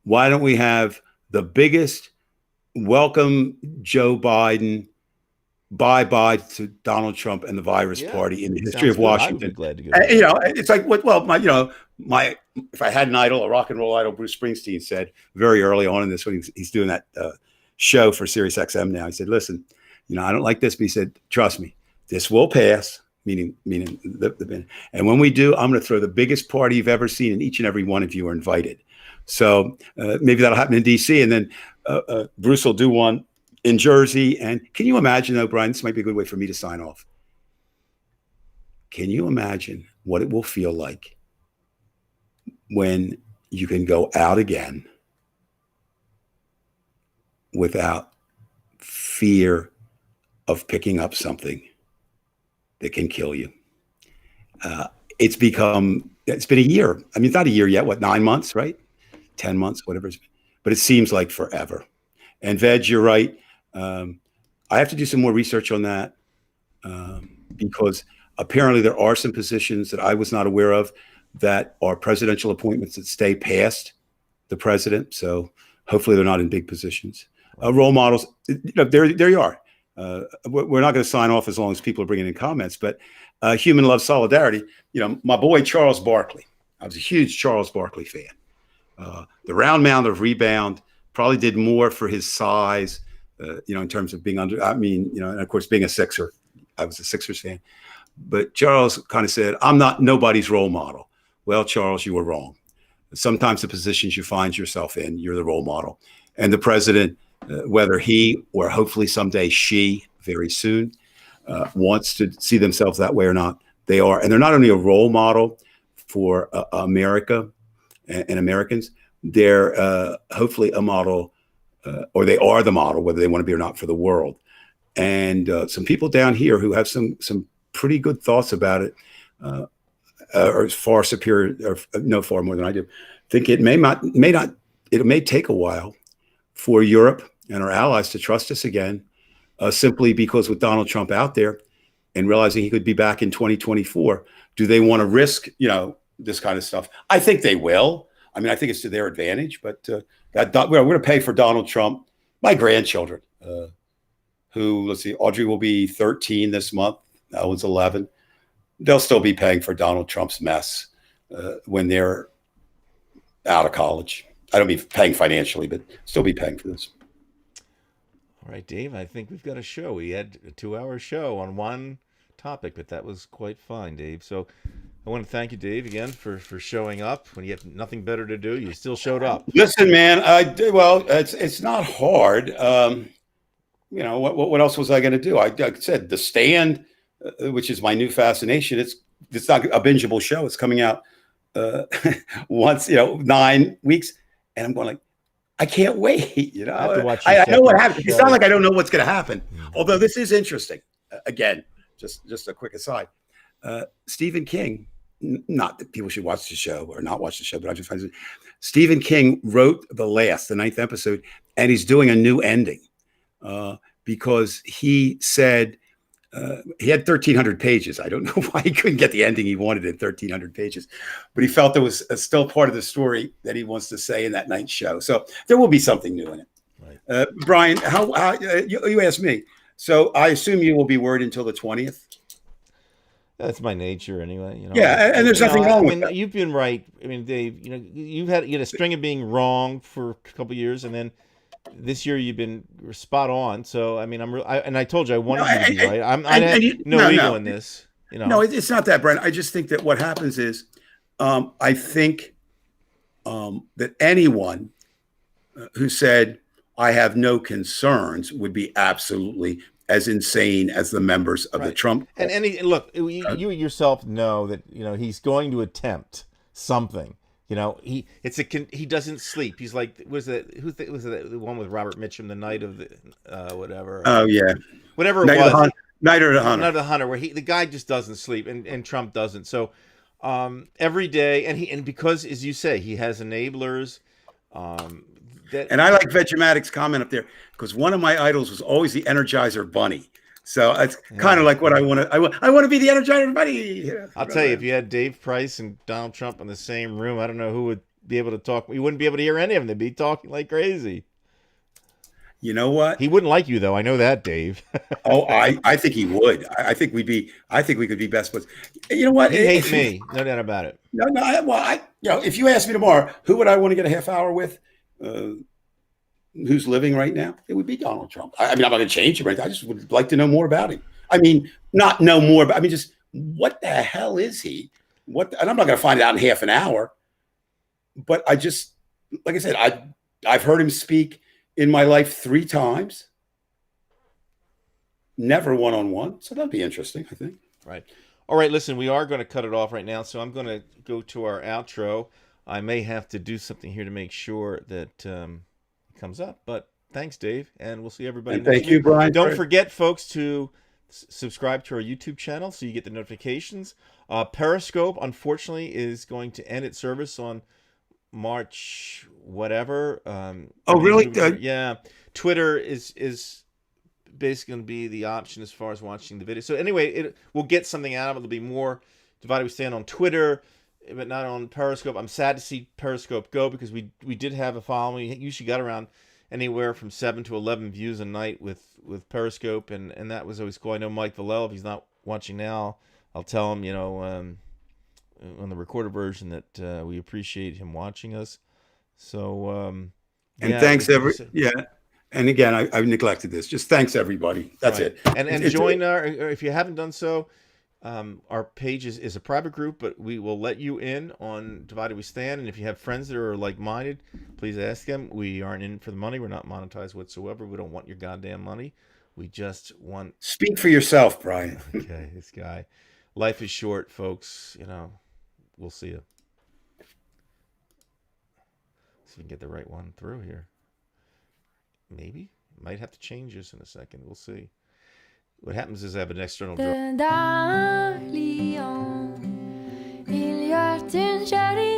Why don't we have the biggest welcome Joe Biden, bye-bye to Donald Trump and the virus party in the history of Washington. I'd be glad to go. It's like what? Well, if I had an idol, a rock and roll idol, Bruce Springsteen said very early on in this when he's doing that show for Sirius XM now. He said, "Listen, I don't like this," but he said, "Trust me, this will pass." Meaning the and when we do, I'm going to throw the biggest party you've ever seen, and each and every one of you are invited. So maybe that'll happen in DC, and then Bruce will do one in Jersey. And can you imagine, though, Brian, this might be a good way for me to sign off. Can you imagine what it will feel like when you can go out again without fear of picking up something that can kill you? It's been a year. I mean, it's not a year yet. What, 9 months, right? 10 months, whatever it's been. But it seems like forever. And Veg, you're right. I have to do some more research on that because apparently there are some positions that I was not aware of that are presidential appointments that stay past the president. So hopefully they're not in big positions. Role models, there you are. We're not going to sign off as long as people are bringing in comments, but human love solidarity. My boy, Charles Barkley. I was a huge Charles Barkley fan. The round mound of rebound, probably did more for his size, in terms of being under, and of course, being a Sixer. I was a Sixers fan. But Charles kind of said, I'm not nobody's role model. Well, Charles, you were wrong. Sometimes the positions you find yourself in, you're the role model. And the president, whether he or hopefully someday she, very soon, wants to see themselves that way or not, they are. And they're not only a role model for America and Americans, they're hopefully a model, or they are the model, whether they want to be or not, for the world. And some people down here who have some pretty good thoughts about it, are far superior, or no, far more than I do, think it may take a while for Europe and our allies to trust us again, simply because with Donald Trump out there and realizing he could be back in 2024, do they want to risk, this kind of stuff? I think they will. I mean, I think it's to their advantage, but we're going to pay for Donald Trump. My grandchildren, who, let's see, Audrey will be 13 this month. Owen's 11. They'll still be paying for Donald Trump's mess when they're out of college. I don't mean paying financially, but still be paying for this. All right, Dave, I think we've got a show. We had a 2-hour show on one topic, but that was quite fine, Dave. So I want to thank you, Dave, again for showing up. When you have nothing better to do, you still showed up. Listen, man, it's not hard. What else was I going to do? I said The Stand, which is my new fascination. It's not a bingeable show. It's coming out once, 9 weeks, and I'm going like, I can't wait. I have to watch I know what happened. show. It's not like I don't know what's going to happen. Although this is interesting. Again, just a quick aside. Stephen King, not that people should watch the show or not watch the show, but I just find it. Stephen King wrote the 9th episode, and he's doing a new ending because he said he had 1,300 pages. I don't know why he couldn't get the ending he wanted in 1,300 pages, but he felt there was still part of the story that he wants to say in that night's show. So there will be something new in it. Right. Brian, how you asked me. So I assume you will be word until the 20th. That's my nature, anyway. Yeah, and there's nothing wrong with that. You've been right. I mean, Dave, you had a string of being wrong for a couple of years, and then this year you've been spot on. So I mean, I told you I wanted you to be right. I had no ego in this. No, it's not that, Brian. I just think that what happens is, I think that anyone who said I have no concerns would be absolutely as insane as the members of the Trump. And look, you yourself know that he's going to attempt something. He doesn't sleep. He's like, was it the one with Robert Mitchum, the night of the whatever? Oh yeah, whatever it was. Night of the Hunter. Night of the Hunter, where the guy just doesn't sleep, and Trump doesn't. So every day, and because, as you say, he has enablers. And I like Vegematic's comment up there because one of my idols was always the Energizer Bunny. So it's kind of like what I want to. I want to be the Energizer Bunny. I'll tell you, if you had Dave Price and Donald Trump in the same room, I don't know who would be able to talk. You wouldn't be able to hear any of them. They'd be talking like crazy. You know what? He wouldn't like you, though. I know that, Dave. Oh, I think he would. I think we could be best buds. You know what? He hates me. No doubt about it. No. If you ask me tomorrow, who would I want to get a half hour with? Who's living right now? It would be Donald Trump. I mean, I'm not going to change him, right? I just would like to know more about him. I mean, not know more, but I mean, just what the hell is he? And I'm not going to find it out in half an hour. But I just, like I said, I've heard him speak in my life 3 times. Never one-on-one. So that'd be interesting, I think. Right. All right, listen, we are going to cut it off right now. So I'm going to go to our outro. I may have to do something here to make sure that it comes up. But thanks, Dave. And we'll see everybody next week. Thank you, Brian. Don't forget, folks, to subscribe to our YouTube channel so you get the notifications. Periscope, unfortunately, is going to end its service on March whatever. Oh, really? Yeah. Twitter is basically going to be the option as far as watching the video. So anyway, we'll get something out of it. It'll be more Divided We Stand on Twitter, but not on Periscope. I'm sad to see Periscope go because we did have a following. We usually got around anywhere from 7 to 11 views a night with Periscope, and that was always cool. I know Mike Vallell, if he's not watching now, I'll tell him, on the recorded version that we appreciate him watching us. So thanks and again, I've neglected this. Just thanks everybody. That's it. And join our, if you haven't done so, Our page is a private group, but we will let you in on Divided We Stand. And if you have friends that are like-minded, please ask them. We aren't in for the money. We're not monetized whatsoever. We don't want your goddamn money. We just want... Speak for yourself, Brian. Okay, this guy. Life is short, folks. We'll see you. See if we can get the right one through here. Maybe. Might have to change this in a second. We'll see. What happens is I have an external D'un lion, il y a une charité.